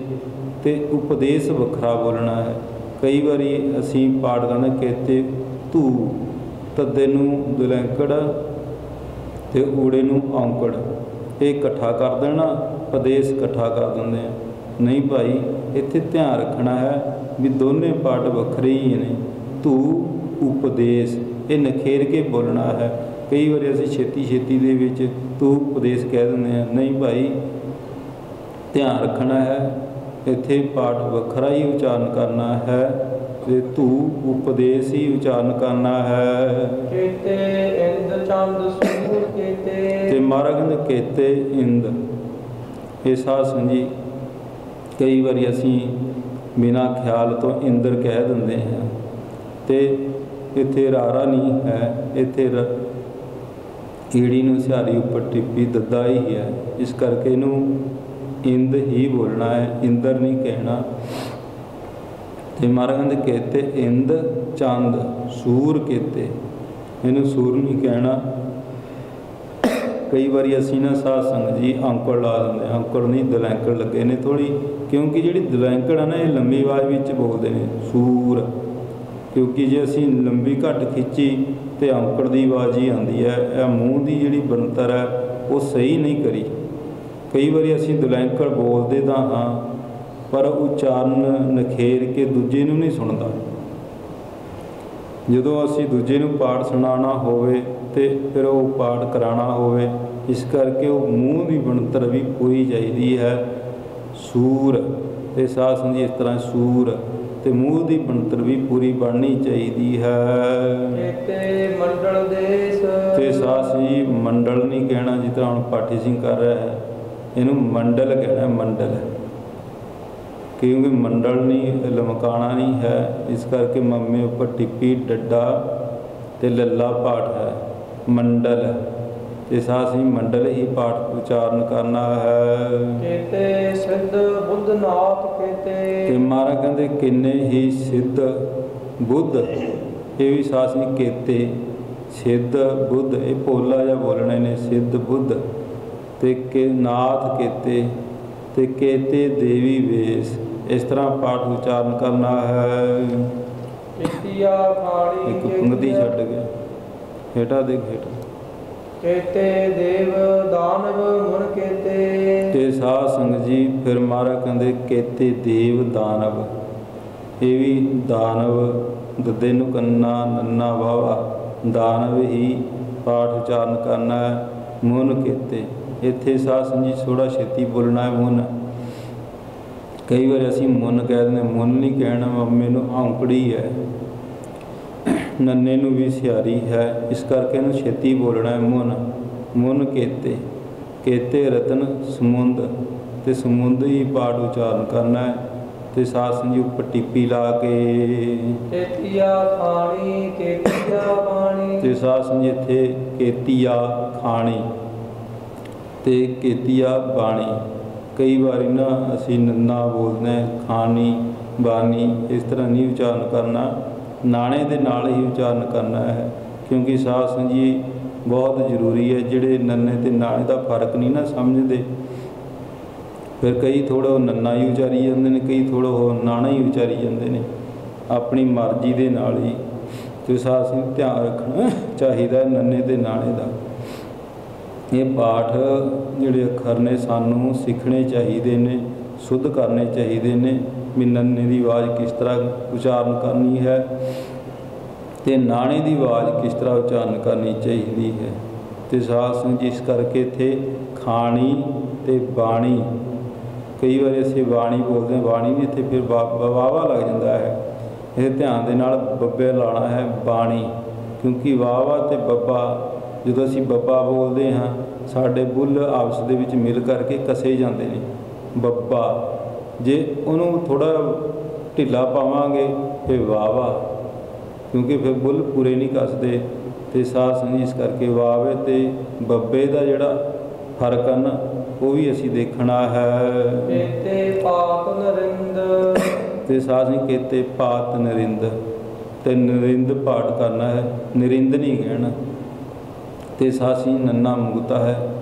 ਤੇ ਉਪਦੇਸ਼ ਵੱਖਰਾ ਬੋਲਣਾ ਹੈ। ਕਈ ਵਾਰੀ ਅਸੀਂ ਪਾਠ ਕਰਦੇ ਕੇਤੇ ਧੂ, ਤੱਦੇ ਨੂੰ ਦੁਲੈਂਕੜ ਤੇ ਊੜੇ ਨੂੰ ਔਂਕੜ, ਇਹ ਇਕੱਠਾ ਕਰ ਦੇਣਾ, ਉਪਦੇਸ਼ ਇਕੱਠਾ ਕਰ ਦਿੰਦੇ ਆ। ਨਹੀਂ ਭਾਈ, ਇੱਥੇ ਧਿਆਨ ਰੱਖਣਾ ਹੈ ਵੀ ਦੋਨੇ ਪਾਠ ਵੱਖਰੇ ਹੀ ਨੇ। ਧੂ ਉਪਦੇਸ਼ ਇਹ ਨਖੇਰ ਕੇ ਬੋਲਣਾ ਹੈ। ਕਈ ਵਾਰੀ ਅਸੀਂ ਛੇਤੀ ਦੇ ਵਿੱਚ ਧੂ ਉਪਦੇਸ਼ ਕਹਿ ਦਿੰਦੇ ਹਾਂ। ਨਹੀਂ ਭਾਈ, ਧਿਆਨ ਰੱਖਣਾ ਹੈ, ਇੱਥੇ ਪਾਠ ਵੱਖਰਾ ਹੀ ਉਚਾਰਨ ਕਰਨਾ ਹੈ ਤੇ ਧੂ ਉਪਦੇਸ਼ ਹੀ ਉਚਾਰਨ ਕਰਨਾ ਹੈ। ਕੇਤੇ ਇੰਦ ਚੰਦ ਸੂਰ ਕੇਤੇ, ਤੇ ਮਹਾਰਾਜ ਕਹਿੰਦੇ ਕੇਤੇ ਇੰਦ। ਇਹ ਸਾਧ ਸੰਗਤ ਜੀ ਕਈ ਵਾਰੀ ਅਸੀਂ ਬਿਨਾਂ ਖਿਆਲ ਤੋਂ ਇੰਦਰ ਕਹਿ ਦਿੰਦੇ ਹਾਂ, ਤੇ ਇੱਥੇ ਰਾਰਾ ਨਹੀਂ ਹੈ, ਇੱਥੇ ਈੜੀ ਨੂੰ ਸਿਹਾਰੀ ਉੱਪਰ ਟਿੱਪੀ ਦੱਦਾ ਹੀ ਹੈ, ਇਸ ਕਰਕੇ ਇਹਨੂੰ ਇੰਦ ਹੀ ਬੋਲਣਾ ਹੈ, ਇੰਦਰ ਨਹੀਂ ਕਹਿਣਾ। ਤੇ ਮਹਾਰਾਜ ਕਹਿੰਦੇ ਕੇਤੇ ਇੰਦ ਚੰਦ ਸੂਰ ਕੇਤੇ, ਇਹਨੂੰ ਸੂਰ ਨਹੀਂ ਕਹਿਣਾ। ਕਈ ਵਾਰੀ ਅਸੀਂ ਨਾ ਸਾਧ ਸੰਗਤ ਜੀ ਔਂਕੜ ਲਾ ਦਿੰਦੇ ਹਾਂ, ਔਂਕੜ ਨਹੀਂ ਦਲੈਂਕੜ ਲੱਗੇ ਨੇ ਥੋੜ੍ਹੀ, ਕਿਉਂਕਿ ਜਿਹੜੀ ਦਲੈਂਕੜ ਆ ਨਾ ਇਹ ਲੰਮੀ ਆਵਾਜ਼ ਵਿੱਚ ਬੋਲਦੇ ਨੇ ਸੂਰ, ਕਿਉਂਕਿ ਜੇ ਅਸੀਂ ਲੰਬੀ ਘੱਟ ਖਿੱਚੀ ਤੇ ਔਂਕੜ ਦੀ ਆਵਾਜ਼ ਹੀ ਆਉਂਦੀ ਹੈ। ਇਹ ਮੂੰਹ ਦੀ ਜਿਹੜੀ ਬਣਤਰ ਹੈ ਉਹ ਸਹੀ ਨਹੀਂ ਕਰੀ। ਕਈ ਵਾਰੀ ਅਸੀਂ ਦਲੈਂਕੜ ਬੋਲਦੇ ਤਾਂ ਹਾਂ, ਪਰ ਉਚਾਰਨ ਨਖੇਰ ਕੇ ਦੂਜੇ ਨੂੰ ਨਹੀਂ ਸੁਣਦਾ। ਜਦੋਂ ਅਸੀਂ ਦੂਜੇ ਨੂੰ ਪਾਠ ਸੁਣਾਉਣਾ ਹੋਵੇ ਤੇ ਫਿਰ ਉਹ ਪਾਠ ਕਰਾਉਣਾ ਹੋਵੇ, ਇਸ ਕਰਕੇ ਉਹ ਮੂੰਹ ਦੀ ਬਣਤਰ ਵੀ ਪੂਰੀ ਚਾਹੀਦੀ ਹੈ। ਸੂਰ ਤੇ ਸਾਧ ਸੰਗਤ ਜੀ ਇਸ ਤਰ੍ਹਾਂ ਸੂਰ ਤੇ ਮੂੰਹ ਦੀ ਬਣਤਰ ਵੀ ਪੂਰੀ ਬਣਨੀ ਚਾਹੀਦੀ ਹੈ। ਕੇਤੇ ਮੰਡਲ ਦੇਸ, ਤੇ ਸਾਧ ਸੰਗਤ ਜੀ ਮੰਡਲ ਨਹੀਂ ਕਹਿਣਾ, ਜਿਸ ਤਰ੍ਹਾਂ ਹੁਣ ਪਾਠੀ ਸਿੰਘ ਕਰ ਰਿਹਾ ਹੈ, ਇਹਨੂੰ ਮੰਡਲ ਕਹਿਣਾ, ਮੰਡਲ, ਕਿਉਂਕਿ ਮੰਡਲ ਨਹੀਂ ਲਮਕਾਣਾ ਨਹੀਂ ਹੈ, ਇਸ ਕਰਕੇ ਮੱਮੇ ਉੱਪਰ ਟਿੱਪੀ ਡੱਡਾ ਤੇ ਲੱਲਾ ਪਾਠ ਹੈ ਮੰਡਲ। ਤੇ ਸਾਧ ਸੰਗਤ ਮੰਡਲ ਹੀ ਪਾਠ ਉਚਾਰਨ ਕਰਨਾ ਹੈ। ਕੇਤੇ ਸਿੱਧ ਬੁੱਧ ਨਾਥ ਕੇਤੇ, ਤੇ ਮਹਾਰਾਜ ਕਹਿੰਦੇ ਕਿੰਨੇ ਹੀ ਸਿੱਧ ਬੁੱਧ, ਇਹ ਵੀ ਸਾਧ ਸੰਗਤ ਕੇਤੇ ਸਿੱਧ ਬੁੱਧ, ਇਹ ਪੋਲਾ ਜਿਹਾ ਬੋਲਣੇ ਨੇ, ਸਿੱਧ ਬੁੱਧ ਤੇ ਕੇ ਨਾਥ ਕੇਤੇ ਤੇ ਕੇਤੇ ਦੇਵੀ ਵੇਸ, ਇਸ ਤਰ੍ਹਾਂ ਪਾਠ ਉਚਾਰਨ ਕਰਨਾ ਹੈ। ਕੇਤੀਆ ਖਾਣੀ ਇੱਕ ਪੰਗਤੀ ਛੱਡ ਕੇ ਹੇਠਾਂ ਦੇ ਹੇਠਾਂ ਕੇਤੇ ਦੇਵ ਦਾਨਵ ਮੁਨ ਕੇਤੇ। ਤੇ ਸਾਧ ਸੰਗਤ ਜੀ ਫਿਰ ਮਹਾਰਾਜ ਕਹਿੰਦੇ ਕੇਤੇ ਦੇਵ ਦਾਨਵ, ਇਹ ਵੀ ਦਾਨਵ ਦੱਦੇ ਨੂੰ ਕੰਨਾ ਨੰਨਾ ਵਾਵਾ, ਦਾਨਵ ਹੀ ਪਾਠ ਉਚਾਰਨ ਕਰਨਾ ਹੈ। ਮੁਨ ਕੇਤੇ, ਇੱਥੇ ਸਾਧ ਸੰਗਤ ਜੀ ਥੋੜ੍ਹਾ ਛੇਤੀ ਬੋਲਣਾ ਹੈ। ਮੁਨ, ਕਈ ਵਾਰ ਅਸੀਂ ਮੁਨ ਕਹਿ ਦਿੰਦੇ, ਮੁਨ ਨਹੀਂ ਕਹਿਣਾ, ਮੰਮੇ ਨੂੰ ਔਂਕੜੀ ਹੈ, ਨੰਨੇ ਨੂੰ ਵੀ ਸਿਹਾਰੀ ਹੈ, ਇਸ ਕਰਕੇ ਇਹਨੂੰ ਛੇਤੀ ਬੋਲਣਾ ਹੈ। ਮੁਨ, ਮੁਨ ਕੇਤੇ, ਕੇਤੇ ਰਤਨ ਸਮੁੰਦ, ਤੇ ਸਮੁੰਦ ਹੀ ਪਾਠ ਉਚਾਰਨ ਕਰਨਾ ਹੈ। ਤੇ ਸਾਧ ਸੰਗਤ ਜੀ ਉੱਪਰ ਟਿੱਪੀ ਲਾ ਕੇ ਕੇਤੀਆ ਖਾਣੀ ਕੇਤੀਆ ਬਾਣੀ, ਤੇ ਸਾਧ ਸੰਗਤ ਜੀ ਇੱਥੇ ਕੇਤੀਆ ਖਾਣੀ ਤੇ ਕੇਤੀਆ ਬਾਣੀ। ਕਈ ਵਾਰੀ ਨਾ ਅਸੀਂ ਨੰਨਾ ਬੋਲਦੇ ਹਾਂ, ਖਾਣੀ ਬਾਣੀ, ਇਸ ਤਰ੍ਹਾਂ ਨਹੀਂ ਉਚਾਰਨ ਕਰਨਾ, ਨਾਣੇ ਦੇ ਨਾਲ ਹੀ ਉਚਾਰਨ ਕਰਨਾ ਹੈ, ਕਿਉਂਕਿ ਸਾਧ ਸੰਗਤ ਜੀ ਬਹੁਤ ਜ਼ਰੂਰੀ ਹੈ। ਜਿਹੜੇ ਨੰਨੇ ਤੇ ਨਾਣੇ ਦਾ ਫਰਕ ਨਹੀਂ ਨਾ ਸਮਝਦੇ, ਫਿਰ ਕਈ ਥੋੜ੍ਹਾ ਨੰਨਾ ਹੀ ਉਚਾਰੀ ਜਾਂਦੇ ਨੇ, ਕਈ ਥੋੜ੍ਹਾ ਉਹ ਨਾਣਾ ਹੀ ਉਚਾਰੀ ਜਾਂਦੇ ਨੇ, ਆਪਣੀ ਮਰਜ਼ੀ ਦੇ ਨਾਲ ਹੀ। ਤੇ ਸਾਧ ਸੰਗਤ ਧਿਆਨ ਰੱਖਣਾ ਚਾਹੀਦਾ ਨੰਨੇ ਤੇ ਨਾਣੇ ਦਾ। ਇਹ ਪਾਠ ਜਿਹੜੇ ਅੱਖਰ ਨੇ ਸਾਨੂੰ ਸਿੱਖਣੇ ਚਾਹੀਦੇ ਨੇ, ਸ਼ੁੱਧ ਕਰਨੇ ਚਾਹੀਦੇ ਨੇ, ਵੀ ਨੰਨੇ ਦੀ ਆਵਾਜ਼ ਕਿਸ ਤਰ੍ਹਾਂ ਉਚਾਰਨ ਕਰਨੀ ਹੈ। ਤੇ ਨਾਣੇ ਦੀ ਆਵਾਜ਼ ਕਿਸ ਤਰ੍ਹਾਂ ਉਚਾਰਨ ਕਰਨੀ ਚਾਹੀਦੀ ਹੈ। ਤੇ ਸਾਧ ਸੰਗਤ ਜੀ ਇਸ ਕਰਕੇ ਇੱਥੇ ਖਾਣੀ ਤੇ ਬਾਣੀ, ਕਈ ਵਾਰੀ ਅਸੀਂ ਬਾਣੀ ਬੋਲਦੇ ਹਾਂ, ਬਾਣੀ ਵੀ ਇੱਥੇ ਫਿਰ ਵਾਵਾ ਲੱਗ ਜਾਂਦਾ ਹੈ। ਇਹ ਧਿਆਨ ਦੇ ਨਾਲ ਬੱਬੇ ਲਾਉਣਾ ਹੈ ਬਾਣੀ, ਕਿਉਂਕਿ ਵਾਵਾ ਅਤੇ ਬੱਬਾ, ਜਦੋਂ ਅਸੀਂ ਬੱਬਾ ਬੋਲਦੇ ਹਾਂ ਸਾਡੇ ਬੁੱਲ ਆਪਸ ਦੇ ਵਿੱਚ ਮਿਲ ਕਰਕੇ ਕਸੇ ਜਾਂਦੇ ਨੇ ਬੱਬਾ। ਜੇ ਉਹਨੂੰ ਥੋੜ੍ਹਾ ਢਿੱਲਾ ਪਾਵਾਂਗੇ ਫਿਰ ਵਾਵਾ, ਕਿਉਂਕਿ ਫਿਰ ਬੁੱਲ ਪੂਰੇ ਨਹੀਂ ਕੱਸਦੇ। ਅਤੇ ਸਾਧ ਸੰਗਤ ਇਸ ਕਰਕੇ ਵਾਵੇ ਅਤੇ ਬੱਬੇ ਦਾ ਜਿਹੜਾ ਫਰਕ ਹੈ ਨਾ ਉਹ ਵੀ ਅਸੀਂ ਦੇਖਣਾ ਹੈ। ਕੇਤੇ ਪਾਤ ਨਰਿੰਦ, ਅਤੇ ਸਾਧ ਸੰਗਤ ਕੇਤੇ ਪਾਤ ਨਰਿੰਦ, ਅਤੇ ਨਰਿੰਦ ਪਾਠ ਕਰਨਾ ਹੈ, ਨਰਿੰਦ ਨਹੀਂ ਕਹਿਣਾ। ਅਤੇ ਸਾਧ ਸੰਗਤ ਨੰਨਾ ਮੁਕਤਾ ਹੈ,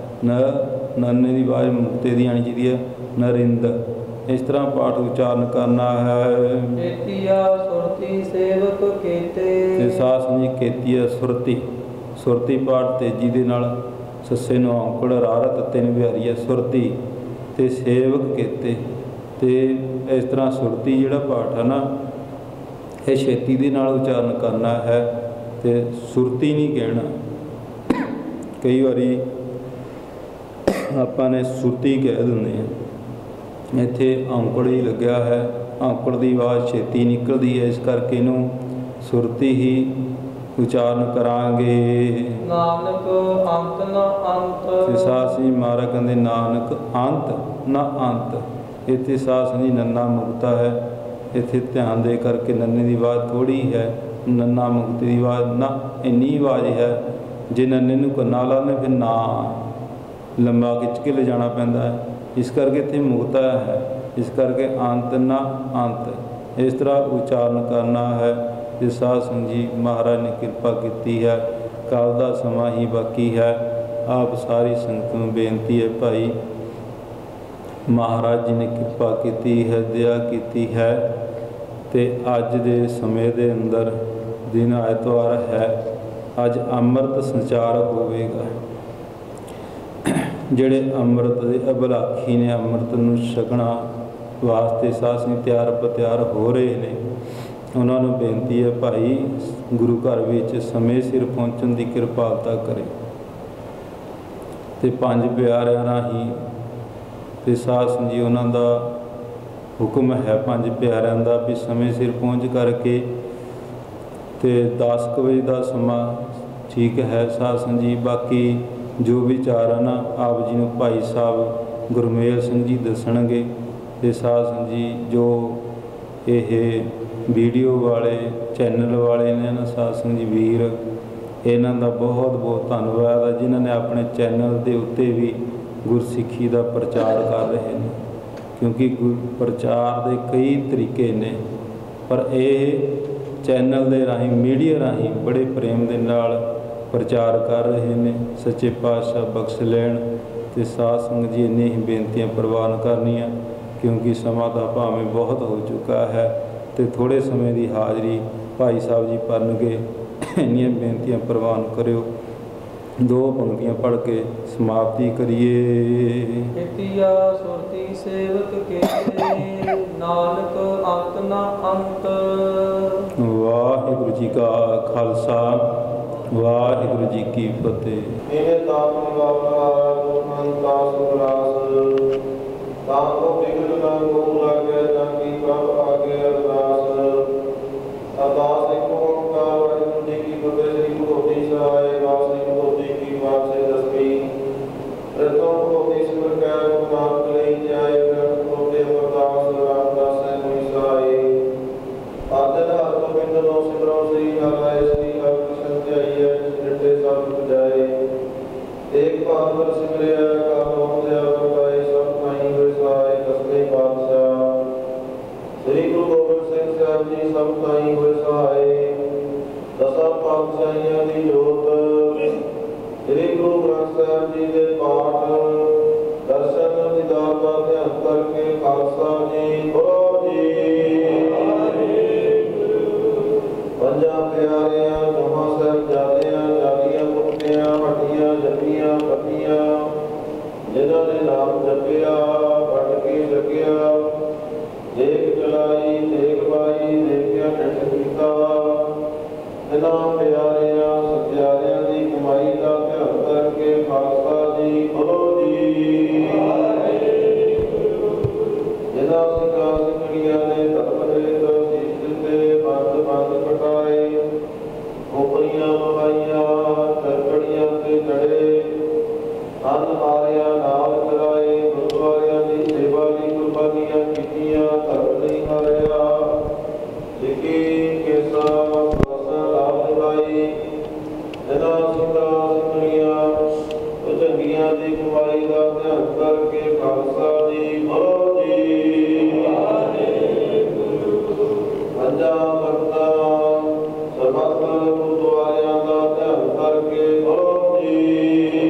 ਨੰਨੇ ਦੀ ਆਵਾਜ਼ ਮੁਕਤੇ ਦੀ ਆਉਣੀ ਚਾਹੀਦੀ ਹੈ, ਨਰਿੰਦ। ਇਸ ਤਰ੍ਹਾਂ ਪਾਠ ਉਚਾਰਨ ਕਰਨਾ ਹੈ। ਕੇਤੀਆ ਸੁਰਤੀ ਸੇਵਕ ਕੇਤੇ, ਅਤੇ ਸਾਧ ਸੰਗਤ ਕੇਤੀਆ ਸੁਰਤੀ, ਸੁਰਤੀ ਪਾਠ ਤੇਜ਼ੀ ਦੇ ਨਾਲ, ਸੱਸੇ ਨੂੰ ਔਂਕੜ ਰਾਰਤ ਤਿੰਨ ਵਿਹਾਰੀ ਹੈ ਸੁਰਤੀ, ਅਤੇ ਸੇਵਕ ਕੇਤੇ। ਅਤੇ ਇਸ ਤਰ੍ਹਾਂ ਸੁਰਤੀ ਜਿਹੜਾ ਪਾਠ ਹੈ ਨਾ ਇਹ ਛੇਤੀ ਦੇ ਨਾਲ ਉਚਾਰਨ ਕਰਨਾ ਹੈ, ਅਤੇ ਸੁਰਤੀ ਨਹੀਂ ਕਹਿਣਾ। ਕਈ ਵਾਰੀ ਆਪਾਂ ਨੇ ਸੁਰਤੀ ਕਹਿ ਦਿੰਦੇ ਹਾਂ, ਇੱਥੇ ਔਂਕੜ ਹੀ ਲੱਗਿਆ ਹੈ, ਔਂਕੜ ਦੀ ਆਵਾਜ਼ ਛੇਤੀ ਨਿਕਲਦੀ ਹੈ, ਇਸ ਕਰਕੇ ਇਹਨੂੰ ਸੁਰਤੀ ਹੀ ਉਚਾਰਨ ਕਰਾਂਗੇ। ਨਾਨਕ ਅੰਤ ਨਾ ਅੰਤ, ਤੇ ਸਾਧ ਸੰਗਤ ਮਹਾਰਾਜ ਕਹਿੰਦੇ ਨਾਨਕ ਅੰਤ ਨਾ ਅੰਤ। ਇੱਥੇ ਸਾਧ ਸੰਗਤ ਨੰਨਾ ਮੁਕਤਾ ਹੈ, ਇੱਥੇ ਧਿਆਨ ਦੇ ਕਰਕੇ ਨੰਨੇ ਦੀ ਆਵਾਜ਼ ਥੋੜ੍ਹੀ ਹੈ, ਨੰਨਾ ਮੁਕਤੇ ਦੀ ਆਵਾਜ਼ ਨਾ ਇੰਨੀ ਆਵਾਜ਼ ਹੈ। ਜੇ ਨੰਨੇ ਨੂੰ ਕੰਨਾਂ ਲਾਉਂਦੇ ਫਿਰ ਨਾ ਲੰਬਾ ਖਿੱਚ ਕੇ ਲਿਜਾਣਾ ਪੈਂਦਾ ਹੈ, ਇਸ ਕਰਕੇ ਇੱਥੇ ਮੁਕਤਾ ਹੈ, ਇਸ ਕਰਕੇ ਅੰਤ ਨਾ ਅੰਤ ਇਸ ਤਰ੍ਹਾਂ ਉਚਾਰਨ ਕਰਨਾ ਹੈ। ਤੇ ਸਾਧ ਸੰਗਤ ਜੀ ਮਹਾਰਾਜ ਨੇ ਕਿਰਪਾ ਕੀਤੀ ਹੈ, ਕੱਲ੍ਹ ਦਾ ਸਮਾਂ ਹੀ ਬਾਕੀ ਹੈ। ਆਪ ਸਾਰੀ ਸੰਗਤ ਨੂੰ ਬੇਨਤੀ ਹੈ ਭਾਈ, ਮਹਾਰਾਜ ਜੀ ਨੇ ਕਿਰਪਾ ਕੀਤੀ ਹੈ, ਦਇਆ ਕੀਤੀ ਹੈ, ਅਤੇ ਅੱਜ ਦੇ ਸਮੇਂ ਦੇ ਅੰਦਰ ਦਿਨ ਐਤਵਾਰ ਹੈ, ਅੱਜ ਅੰਮ੍ਰਿਤ ਸੰਚਾਰ ਹੋਵੇਗਾ। ਜਿਹੜੇ ਅੰਮ੍ਰਿਤ ਦੇ ਅਭਿਲਾਖੀ ਨੇ, ਅੰਮ੍ਰਿਤ ਨੂੰ ਛਕਣਾ ਵਾਸਤੇ ਸਾਧ ਸੰਗਤ ਤਿਆਰ ਬਤਿਆਰ ਹੋ ਰਹੇ ਨੇ, ਉਹਨਾਂ ਨੂੰ ਬੇਨਤੀ ਹੈ ਭਾਈ ਗੁਰੂ ਘਰ ਵਿੱਚ ਸਮੇਂ ਸਿਰ ਪਹੁੰਚਣ ਦੀ ਕਿਰਪਾਲਤਾ ਕਰੇ। ਅਤੇ ਪੰਜ ਪਿਆਰਿਆਂ ਰਾਹੀਂ ਅਤੇ ਸਾਧ ਸੰਗਤ ਜੀ ਉਹਨਾਂ ਦਾ ਹੁਕਮ ਹੈ ਪੰਜ ਪਿਆਰਿਆਂ ਦਾ ਵੀ ਸਮੇਂ ਸਿਰ ਪਹੁੰਚ ਕਰਕੇ, ਅਤੇ 10 ਕੁ ਵਜੇ ਦਾ ਸਮਾਂ ਠੀਕ ਹੈ ਸਾਧ ਸੰਗਤ ਜੀ। ਬਾਕੀ ਜੋ ਵਿਚਾਰ ਹੈ ਨਾ ਆਪ ਜੀ ਨੂੰ ਭਾਈ ਸਾਹਿਬ ਗੁਰਮੇਲ ਸਿੰਘ ਜੀ ਦੱਸਣਗੇ। ਅਤੇ ਸਾਧ ਸੰਗਤ ਜੀ ਜੋ ਇਹ ਵੀਡੀਓ ਵਾਲੇ ਚੈਨਲ ਵਾਲੇ ਨੇ ਨਾ ਸਾਧ ਸੰਗਤ ਜੀ ਵੀਰ, ਇਹਨਾਂ ਦਾ ਬਹੁਤ ਬਹੁਤ ਧੰਨਵਾਦ ਹੈ, ਜਿਨ੍ਹਾਂ ਨੇ ਆਪਣੇ ਚੈਨਲ ਦੇ ਉੱਤੇ ਵੀ ਗੁਰਸਿੱਖੀ ਦਾ ਪ੍ਰਚਾਰ ਕਰ ਰਹੇ ਨੇ, ਕਿਉਂਕਿ ਪ੍ਰਚਾਰ ਦੇ ਕਈ ਤਰੀਕੇ ਨੇ, ਪਰ ਇਹ ਚੈਨਲ ਦੇ ਰਾਹੀਂ ਮੀਡੀਆ ਰਾਹੀਂ ਬੜੇ ਪ੍ਰੇਮ ਦੇ ਨਾਲ ਪ੍ਰਚਾਰ ਕਰ ਰਹੇ ਨੇ। ਸੱਚੇ ਪਾਤਸ਼ਾਹ ਬਖਸ਼ ਲੈਣ। ਅਤੇ ਸਾਧ ਸੰਗਤ ਜੀ ਇੰਨੀਆਂ ਹੀ ਬੇਨਤੀਆਂ ਪ੍ਰਵਾਨ ਕਰਨੀਆਂ, ਕਿਉਂਕਿ ਸਮਾਂ ਤਾਂ ਭਾਵੇਂ ਬਹੁਤ ਹੋ ਚੁੱਕਾ ਹੈ, ਅਤੇ ਥੋੜ੍ਹੇ ਸਮੇਂ ਦੀ ਹਾਜ਼ਰੀ ਭਾਈ ਸਾਹਿਬ ਜੀ ਭਰਨਗੇ। ਇੰਨੀਆਂ ਬੇਨਤੀਆਂ ਪ੍ਰਵਾਨ ਕਰਿਓ। ਦੋ ਪੰਕਤੀਆਂ ਪੜ੍ਹ ਕੇ ਸਮਾਪਤੀ ਕਰੀਏ। ਕੇਤੀਆ ਸੁਰਤੀ ਸੇਵਕ ਕੇਤੇ, ਨਾਨਕ ਅੰਤ ਨਾ ਅੰਤ। ਵਾਹਿਗੁਰੂ ਜੀ ਕਾ ਖਾਲਸਾ, ਵਾਹਿਗੁਰੂ ਜੀ ਕੀ ਫਤਿਹ। ਇਹ ਤਾਪਨ ਬਾਬਾ ਗੁਰਮੰਤਾ ਸੁਰਾਸ, ਤਾਂ ਕੋ ਬਿਗੜ ਨਾ ਕੋ ਲਾਗੇ, ਤਾਂ ਕੀ ਪ੍ਰਭ ਆਗੇ ਅਰਦਾਸ। ਅਰਦਾਸ ਇੱਕ ਓੰਕਾਰ ਵਾਹਿਗੁਰੂ ਜੀ ਕੀ ਫਤਿਹ। ਸ੍ਰੀ ਗੁਰੂ ਗੋਬਿੰਦ ਸਾਹਿਬ ਵਾਸੀ ਗੁਰੂ ਜੀ ਕੀ ਵਾਸੇ ਦਸਵੀਂ ਰਤੋਂ ਗੋਬਿੰਦ ਸਿਮਰ ਕੈ ਗੁਰੂ ਨਾਨਕ ਲਈ ਜਾਏ, ਗ੍ਰੰਥ ਗੋਬਿੰਦ ਅਰਦਾਸ ਰਾਮਦਾਸ ਹੋਈ ਸਹਾਈ। ਆਦਿ ਹਰ ਗੋਬਿੰਦ ਨੂੰ ਸਿਮਰੋ, ਸ੍ਰੀ ਹਰਿ ਸ੍ਰੀ ਹਰਿ ਕ੍ਰਿਸ਼ਨ ਧਿਆਈਐ, ਜਿਸ ਨਿਰਤੇ ਸਭ ਪੁਜਾਏ। ਏਕ ਭਾਗਵਤ ਸਿਮਰਿਆ ਕਾਲ ਹੋਂਦਿਆ ਵਰਤਾਏ, ਸਭ ਨਾਹੀਂ ਹੋਏ ਸਹਾਏ। ਦਸਵੇਂ ਪਾਤਸ਼ਾਹ ਸ੍ਰੀ ਗੁਰੂ ਗੋਬਿੰਦ ਸਿੰਘ ਸਾਹਿਬ ਜੀ ਸਭ ਨਾਹੀਂ ਹੋਏ ਸਹਾਏ। ਦਸਾਂ ਪਾਤਸ਼ਾਹੀਆਂ ਦੀ ਜੋਤ ਸ੍ਰੀ ਗੁਰੂ ਗ੍ਰੰਥ ਸਾਹਿਬ ਜੀ ਦੇ ਪਾਠ ਦਰਸ਼ਨ ਦੀਦਾਰ ਦਾ ਧਿਆਨ ਕਰਕੇ ਖਾਲਸਾ ਜੀ ਬੋਲੋ ਜੀ। ਪੰਜਾਂ ਪਿਆਰਿਆਂ ਚੌਹਾਂ ਸਾਹਿਬਜ਼ਾਦਿਆਂ, 40 ਮੁਕਤਿਆਂ, ਹੱਟੀਆਂ ਜੱਪੀਆਂ ਪੱਟੀਆਂ, ਜਿਨ੍ਹਾਂ ਨੇ ਨਾਮ ਜਪਿਆ ਪੜ ਕੇ ਜਗਿਆ, ਦੇਖ ਚਲਾਈ ਦੇਖ ਬਾਈ ਦੇਖਿਆ ਡਟ ਕੀਤਾ, ਇਹਨਾਂ ਸਿੱਕੀ ਕੇਸਾ ਫਸਲ ਆਪ ਦਿਵਾਈ ਜਿਨ੍ਹਾਂ ਸਿੰਘਾਂ ਸਿੰਘਣੀਆਂ ਚੰਗੀਆਂ ਦੀ ਕਮਾਈ ਦਾ ਧਿਆਨ ਕਰਕੇ ਖਾਲਸਾ ਜੀ ਬੋਲੋ ਜੀ ਪੰਜਾਂ ਵਕਤਾਂ ਸਰਬੱਤ ਗੁਰਦੁਆਰਿਆਂ ਦਾ ਧਿਆਨ ਕਰਕੇ ਬੋਲੋ ਜੀ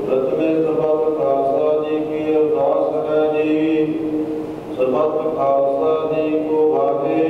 ਰਤਨੇ ਸਰਬੱਤ ਖਾਲਸਾ ਜੀ ਕੀ ਅਰਦਾਸ ਹੈ ਜੀ ਸਰਬੱਤ ਖਾਲਸਾ ਜੀ ਕੋ ਵਾਹਿਗੁਰੂ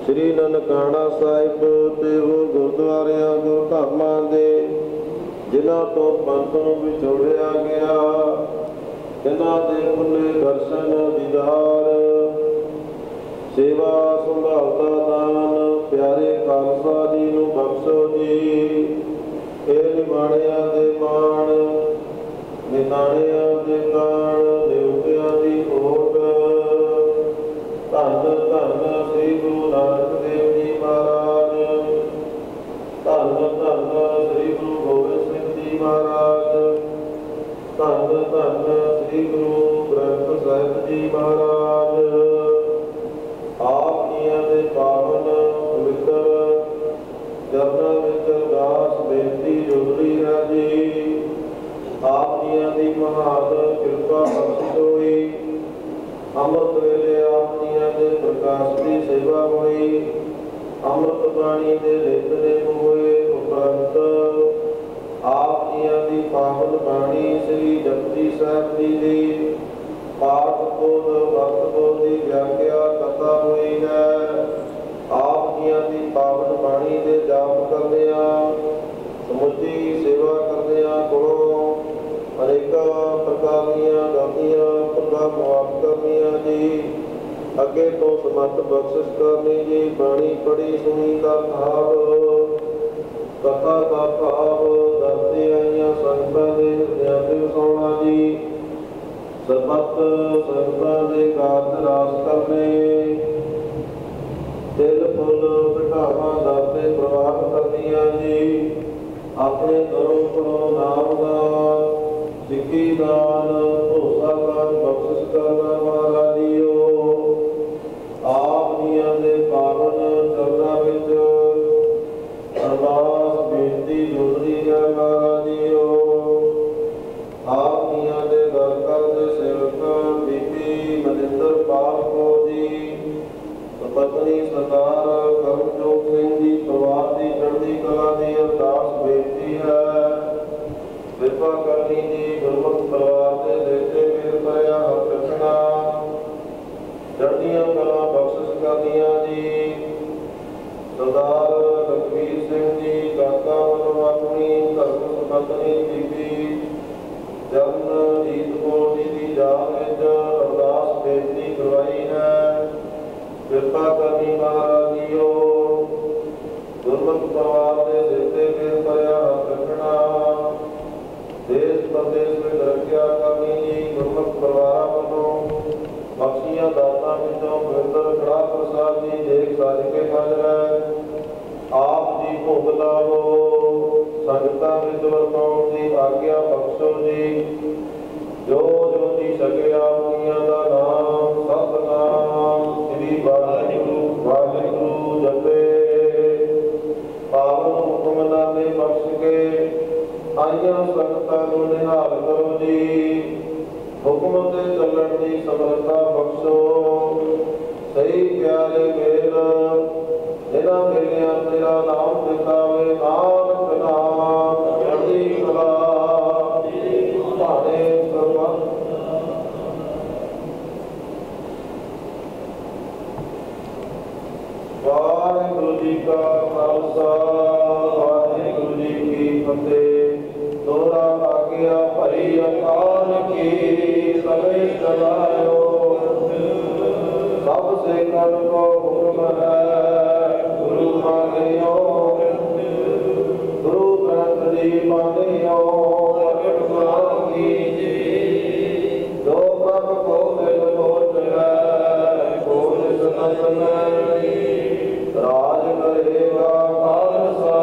ਸ੍ਰੀ ਨਨਕਾਣਾ ਸਾਹਿਬ ਤੇ ਉਹ ਗੁਰਦੁਆਰਿਆਂ ਗੁਰਧਾਮਾਂ ਦੇ ਜਿਨ੍ਹਾਂ ਤੋਂ ਪੰਥ ਨੂੰ ਵਿਛੋੜਿਆ ਗਿਆ ਇਹਨਾਂ ਦੇ ਖੁੱਲੇ ਦਰਸ਼ਨ ਦੀਦਾਰ ਸੇਵਾ ਸੰਭਾਲ ਦਾ ਦਾਨ ਪਿਆਰੇ ਖਾਲਸਾ ਜੀ ਨੂੰ ਬਖਸ਼ੋ ਜੀ ਇਹ ਨਿਮਾਣਿਆਂ ਦੇ ਮਾਣ ਨਿਤਾਣਿਆਂ ਦੇ ਕਾਣ ਦੇਵਤਿਆਂ ਦੀ ਓਟ ਧੰਨ ਧੰਨ ਸ੍ਰੀ ਗੁਰੂ ਨਾਨਕ ਦੇਵ ਜੀ ਮਹਾਰਾਜ ਧੰਨ ਧੰਨ ਸ੍ਰੀ ਗੁਰੂ ਗੋਬਿੰਦ ਸਿੰਘ ਜੀ ਮਹਾਰਾਜ ਧੰਨ ਧੰਨ ਸ੍ਰੀ ਗੁਰੂ ਗ੍ਰੰਥ ਸਾਹਿਬ ਜੀ ਮਹਾਰਾਜ ਆਪ ਜੀਆਂ ਦੇ ਪਾਵਨ ਪਵਿੱਤਰ ਚਰਨਾਂ ਵਿੱਚ ਅਰਦਾਸ ਬੇਨਤੀ ਜੁੜਦੀ ਹੈ ਜੀ ਆਪ ਜੀਆਂ ਦੀ ਮਹਾਨ ਕਿਰਪਾ ਬਖਸ਼ਿਸ਼ ਹੋਈ ਅੰਮ੍ਰਿਤ ਵੇਲੇ ਆਪ ਜੀਆਂ ਦੇ ਪ੍ਰਕਾਸ਼ ਦੀ ਸੇਵਾ ਹੋਈ ਅੰਮ੍ਰਿਤ ਬਾਣੀ ਦੇ ਨਿਤਨੇਮ ਹੋਏ ਉਪਰੰਤ ਆਪ ਜੀਆਂ ਦੀ ਪਾਵਨ ਬਾਣੀ ਸ੍ਰੀ ਜਪਜੀ ਸਾਹਿਬ ਜੀ ਦੀ ਪਾਠ ਬੋਧ ਵਕਤ ਬੋਧ ਦੀ ਵਿਆਖਿਆ ਕਥਾ ਹੋਈ ਹੈ ਆਪ ਜੀਆਂ ਦੀ ਪਾਵਨ ਬਾਣੀ ਦੇ ਜਾਪ ਕਰਦਿਆਂ ਸਮੁੱਚੀ ਸੇਵਾ ਕਰਦਿਆਂ ਕੋਲੋਂ ਅਨੇਕਾਂ ਪ੍ਰਕਾਰ ਦੀਆਂ ਗਲਤੀਆਂ ਭੁੱਲਾਂ ਮੁਆਫ ਕਰਨੀਆਂ ਜੀ ਅੱਗੇ ਤੋਂ ਸਮਤ ਬਖਸ਼ਿਸ਼ ਕਰਨੀ ਜੀ ਬਾਣੀ ਪੜ੍ਹੀ ਸੁਣੀ ਦਾ ਭਾਵ ਕਥਾ ਦਾ ਭਾਵ ਦੱਸਦੇ ਆਈਆਂ ਸੰਗਤਾਂ ਦੇ ਹਿਰਦਿਆਂ ਤੇ ਵਸਾਉਣਾ ਜੀ ਸਰਬੱਤ ਸੰਗਤਾਂ ਦੇ ਕਾਰਜ ਰਾਸ ਕਰਨੇ ਦਿਲ ਫੁੱਲ ਬਿਠਾਵਾਂ ਦਾਤੇ ਪ੍ਰਵਾਨ ਕਰਨੀਆਂ ਜੀ ਆਪਣੇ ਦਰੋਂ ਕੋਲੋਂ ਨਾਮ ਦਾ ਸਿੱਖੀ ਦਾਨ ਭਰੋਸਾ ਦਾਨ ਬਖਸ਼ਿਸ਼ ਕਰਨਾ ਮਹਾਰਾਜ ਜੀਓ ਆਪ ਜੀਆਂ ਦੇ ਪਾਵਨ ਚਰਨਾਂ ਵਿੱਚ ਅਰਦਾਸ ਬੇਨਤੀ ਜੁੜਦੀ ਹੈ ਮਹਾਰਾਜ ਜੀਓ ਆਪ ਜੀਆਂ ਦੇ ਦਰ ਕਰ ਦੇ ਸੇਵਕ ਬੀਬੀ ਮਨਿੰਦਰ ਪਾਲ ਕੌਰ ਜੀ ਪਤਨੀ ਸਰਦਾਰ ਕਰਮਜੋਤ ਸਿੰਘ ਜੀ ਪਰਿਵਾਰ ਦੀ ਚੜ੍ਹਦੀ ਕਲਾ ਦੀ ਅਰਦਾਸ ਬੇਨਤੀ ਹੈ ਕਿਰਪਾ ਕਰਨੀ ਜੀ ਗੁਰਮੁਖ ਪਰਿਵਾਰ ਦੇ ਦੇਤੇ ਮੇਰ ਭਰਿਆ ਹੱਥ ਰੱਖਣਾ ਚੜ੍ਹਦੀਆਂ ਕਲਾ ਬਖਸ਼ਿਸ਼ ਕਰਨੀਆਂ ਜੀ ਸਰਦਾਰ ਲਖਵੀਰ ਸਿੰਘ ਜੀ ਕਾਕਾ ਵੱਲੋਂ ਆਪਣੀ ਧਰਮ ਪਤਨੀ ਬੀਬੀ ਜਰਨਜੀਤ ਕੌਰ ਜੀ ਦੀ ਯਾਦ ਵਿੱਚ ਅਰਦਾਸ ਬੇਨਤੀ ਕਰਵਾਈ ਹੈ ਕਿਰਪਾ ਕਰਨੀ ਮਹਾਰਾਜ ਜੀਓ ਗੁਰਮੁਖ ਪਰਿਵਾਰ ਦੇ ਦੇਤੇ ਮੇਰ ਭਰਿਆ ਹੱਥ ਰੱਖਣਾ ਦੇਸ਼ ਪ੍ਰਦੇਸ਼ ਵਿੱਚ ਰੱਖਿਆ ਕਰਨੀ ਜੀ ਗੁਰਮੁਖ ਪਰਿਵਾਰਾਂ ਵੱਲੋਂ ਬਖਸ਼ੀਆਂ ਦਾਤਾਂ ਵਿੱਚੋਂ ਪਵਿੱਤਰ ਕੜਾਹ ਪ੍ਰਸਾਦ ਜੀ ਦੇਖ ਸਾਜ ਕੇ ਹਾਜ਼ਰ ਹੈ ਆਪ ਜੀ ਭੋਗ ਲਾਵੋ ਸੰਗਤਾਂ ਵਿੱਚ ਵਰਤਾਉਣ ਦੀ ਆਗਿਆ ਬਖਸ਼ੋ ਜੀ ਜੋ ਜੋ ਜੀ ਸਕੇ ਆਪ ਜੀਆਂ ਦਾ ਹੁਕਮ ਤੇ ਚੱਲਣ ਦੀ ਸਮਰੱਥਾ ਬਖਸ਼ੋ। ਸਹੀ ਪਿਆਰੇ ਮੇਲ ਇਹਨਾਂ ਮੇਲਿਆਂ ਤੇਰਾ ਨਾਮ ਚਿਤਾਵੇ। ਨਾਨਕ ਨਾਮ ਚੜ੍ਹਦੀ ਕਲਾ ਭਾਣੇ ਸਰਬੱਤ। ਵਾਹਿਗੁਰੂ ਜੀ ਕਾ ਖਾਲਸਾ ਵਾਹਿਗੁਰੂ ਜੀ ਕੀ ਫਤਿਹ। ਦੋਹਰਾ ਆਗਿਆ ਭਰੀ ਅਕਾਲ ਕੀ ਸਭੇ ਸਲਾਇਓ। ਸਭ ਸੇ ਕਰ ਕੋ ਹੁਕਮ ਹੈ ਗੁਰੂ ਮਾਨਿਓ। ਗੁਰੂ ਗ੍ਰੰਥ ਜੀ ਮਾਨਿਓ। ਪ੍ਰਗਟ ਗੁਰਾਂ ਕੀ ਜੀ। ਜੋ ਪ੍ਰਭ ਕੋ ਮਿਲ ਲੋਚ ਹੈ ਖੋਜ ਸਤਨ। ਰਾਜ ਕਰੇਗਾ ਖਾਲਸਾ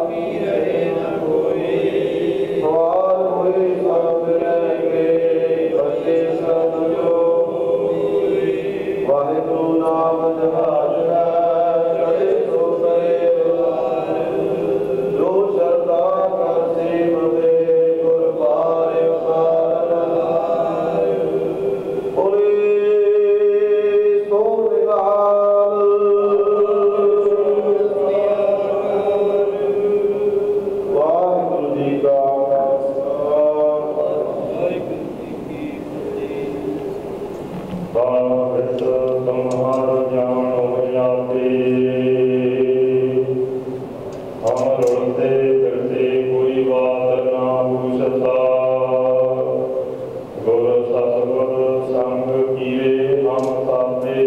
ਕੀ ਰਹੇ ਨ ਕੋਈ। ਸਵਾਰ ਹੋਏ ਸਭ ਫਿਰੇਂਗੇ ਬੱਚੇ ਸਭ ਜੋ। ਵਾਹਿਗੁਰੂ ਨਾਮ ਜਹਾਜ ਹੈ ਚੜ੍ਹੇ ਸੋ ਤਰੇ। ਜੋ ਸ਼ਰਧਾ ਕਰ ਸੇਵਦੇ ਗੁਰ ਪਾਰਿ ਉਤਾਰੈ। ਬੋਲੇ ਸੋ ਨਿਹਾਲ। ਵਾਹਿਗੁਰੂ ਜੀ ਕਾ ਖਾਲਸਾ ਵਾਹਿਗੁਰੂ ਜੀ ਕੀ ਫਤਿਹ। ਬਾਵਤ ਤੁਮਹਾਰ ਜਾਣੋ ਜਾਤੇ। ਹਮ ਰੁਲਤੇ ਫਿਰਤੇ ਕੋਈ ਬਾਤ ਨਾ ਪੂਛਤਾ। ਗੁਰ ਸਤਿਗੁਰ ਸੰਗ ਕੀਏ ਹਮ ਤਾਤੇ।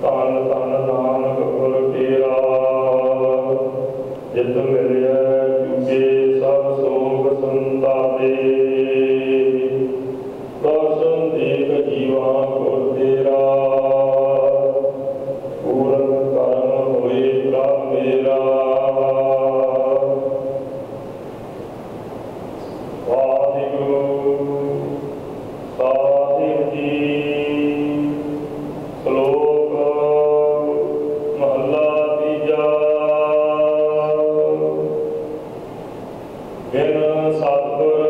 ਧੰਨ ਧੰਨ ਨਾਨਕ ਗੁਰ ਤੇਰਾ। ਜਿਤ ਮਿਲਿਆ ਚੁਕੇ ਸਭ ਸੋਗ ਸੰਤਾਪੇ। ਦਰਸ਼ਨ ਦੇਖ ਜੀਵਾ ਗੁਰ ਤੇਰਾ। ਪੂਰਨ ਕਰਮ ਹੋਏ ਪ੍ਰਭ ਮੇਰਾ। ਵਾਹਿਗੁਰੂ ਸਾਹਿਬ ਜੀ। ਸ਼ਲੋਕ ਮਹੱਲਾ ਤੀਜਾ। ਬਿਨ ਸਤਿਗੁਰ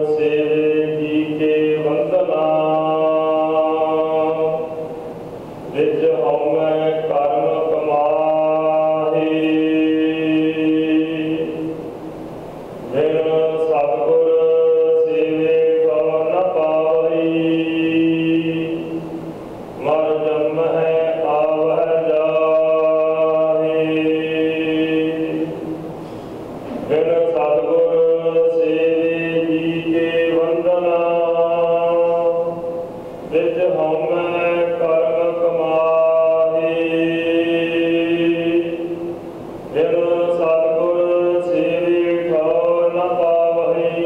ਸੇਵੇ ਜੀ ਕੇ ਵੰਦਨਾ। ਵਿੱਚ ਹਉਮੈ ਕਰਮ ਕਮਾਹੀ। ਬਿਨ ਸਤਿਗੁਰ ਸੇਵੇ ਕਉ ਨ ਪਾਵਈ। ਮਰ ਜੰਮਹਿ ਆਵਹਿ ਜਾਹੀ। ਬਿਨ ਸਤਿਗੁਰ ਸੇਵੇ ਜੀ ਕੇ ਵੰਦਨਾ। ਵਿੱਚ ਹਉਮੈ ਕਰਮ ਕਮਾਹੀ। ਬਿਨ ਸਤਿਗੁਰ ਸੇਵੇ ਠਉ ਨ ਪਾਵਈ।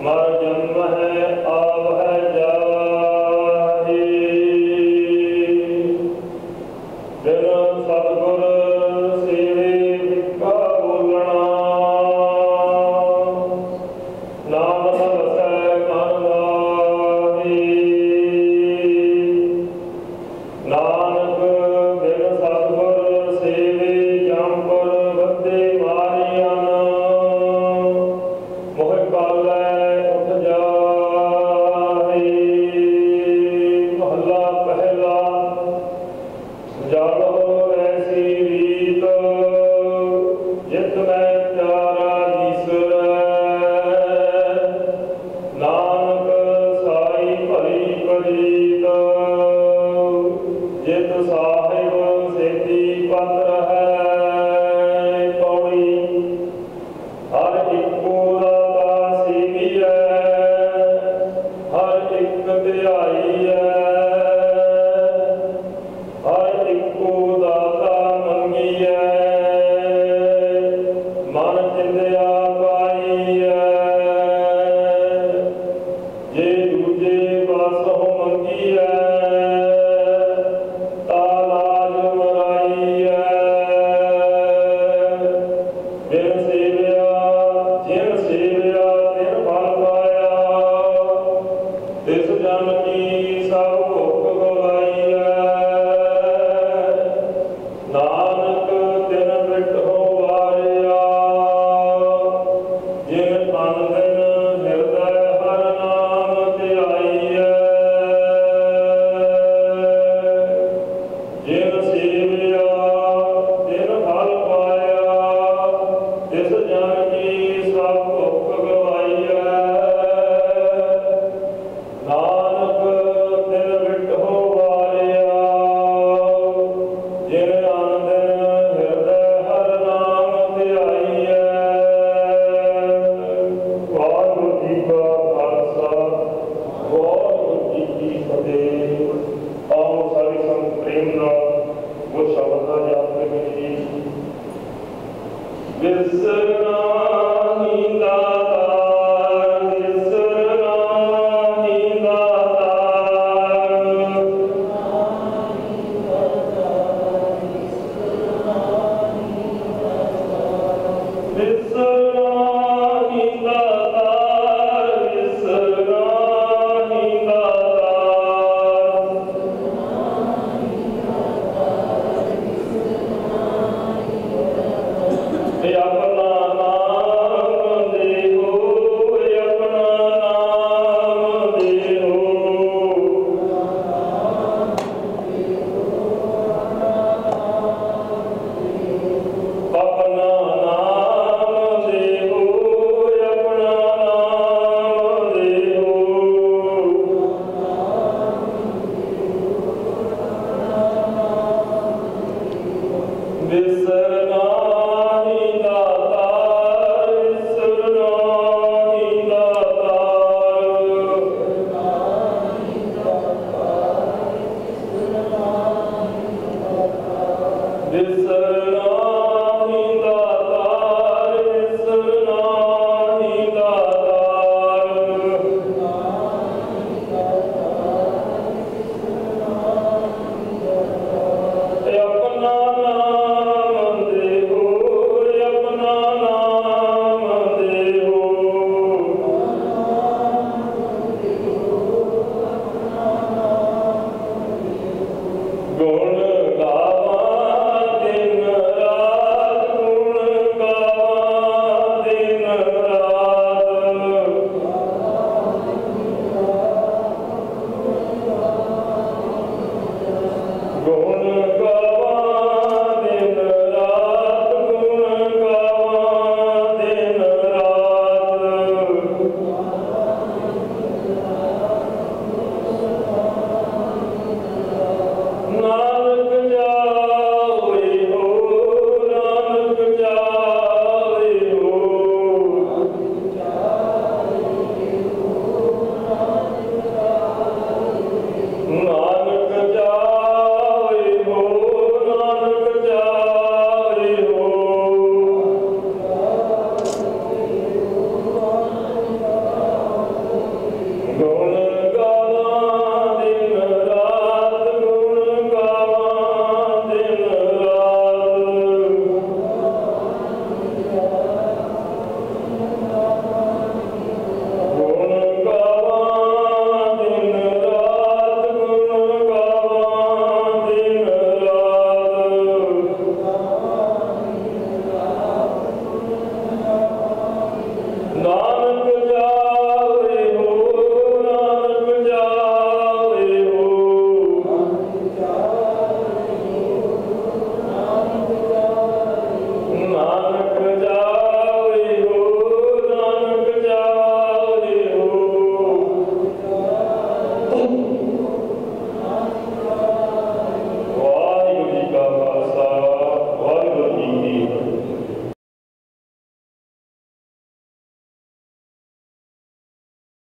ਮਰ ਜੰਮਹਿ ਆਵਹਿ ਜਾਹੀ। ਬਿਨ ਸਤਿਗੁਰ ਸੇਵੇ ਫਿੱਕਾ ਬੋਲਣਾ। ਨਾਮ ਨ ਵਸੈ ਮਨ ਮਾਹੀ। ਨਾਨਕ ਬਿਨ ਸਤਿਗੁਰ ਸੇਵੇ ਜੰਪੁਰ ਬੱਧੇ ਮਾਰੀਆਂ। ਮੋਹ ਕਾਲੈ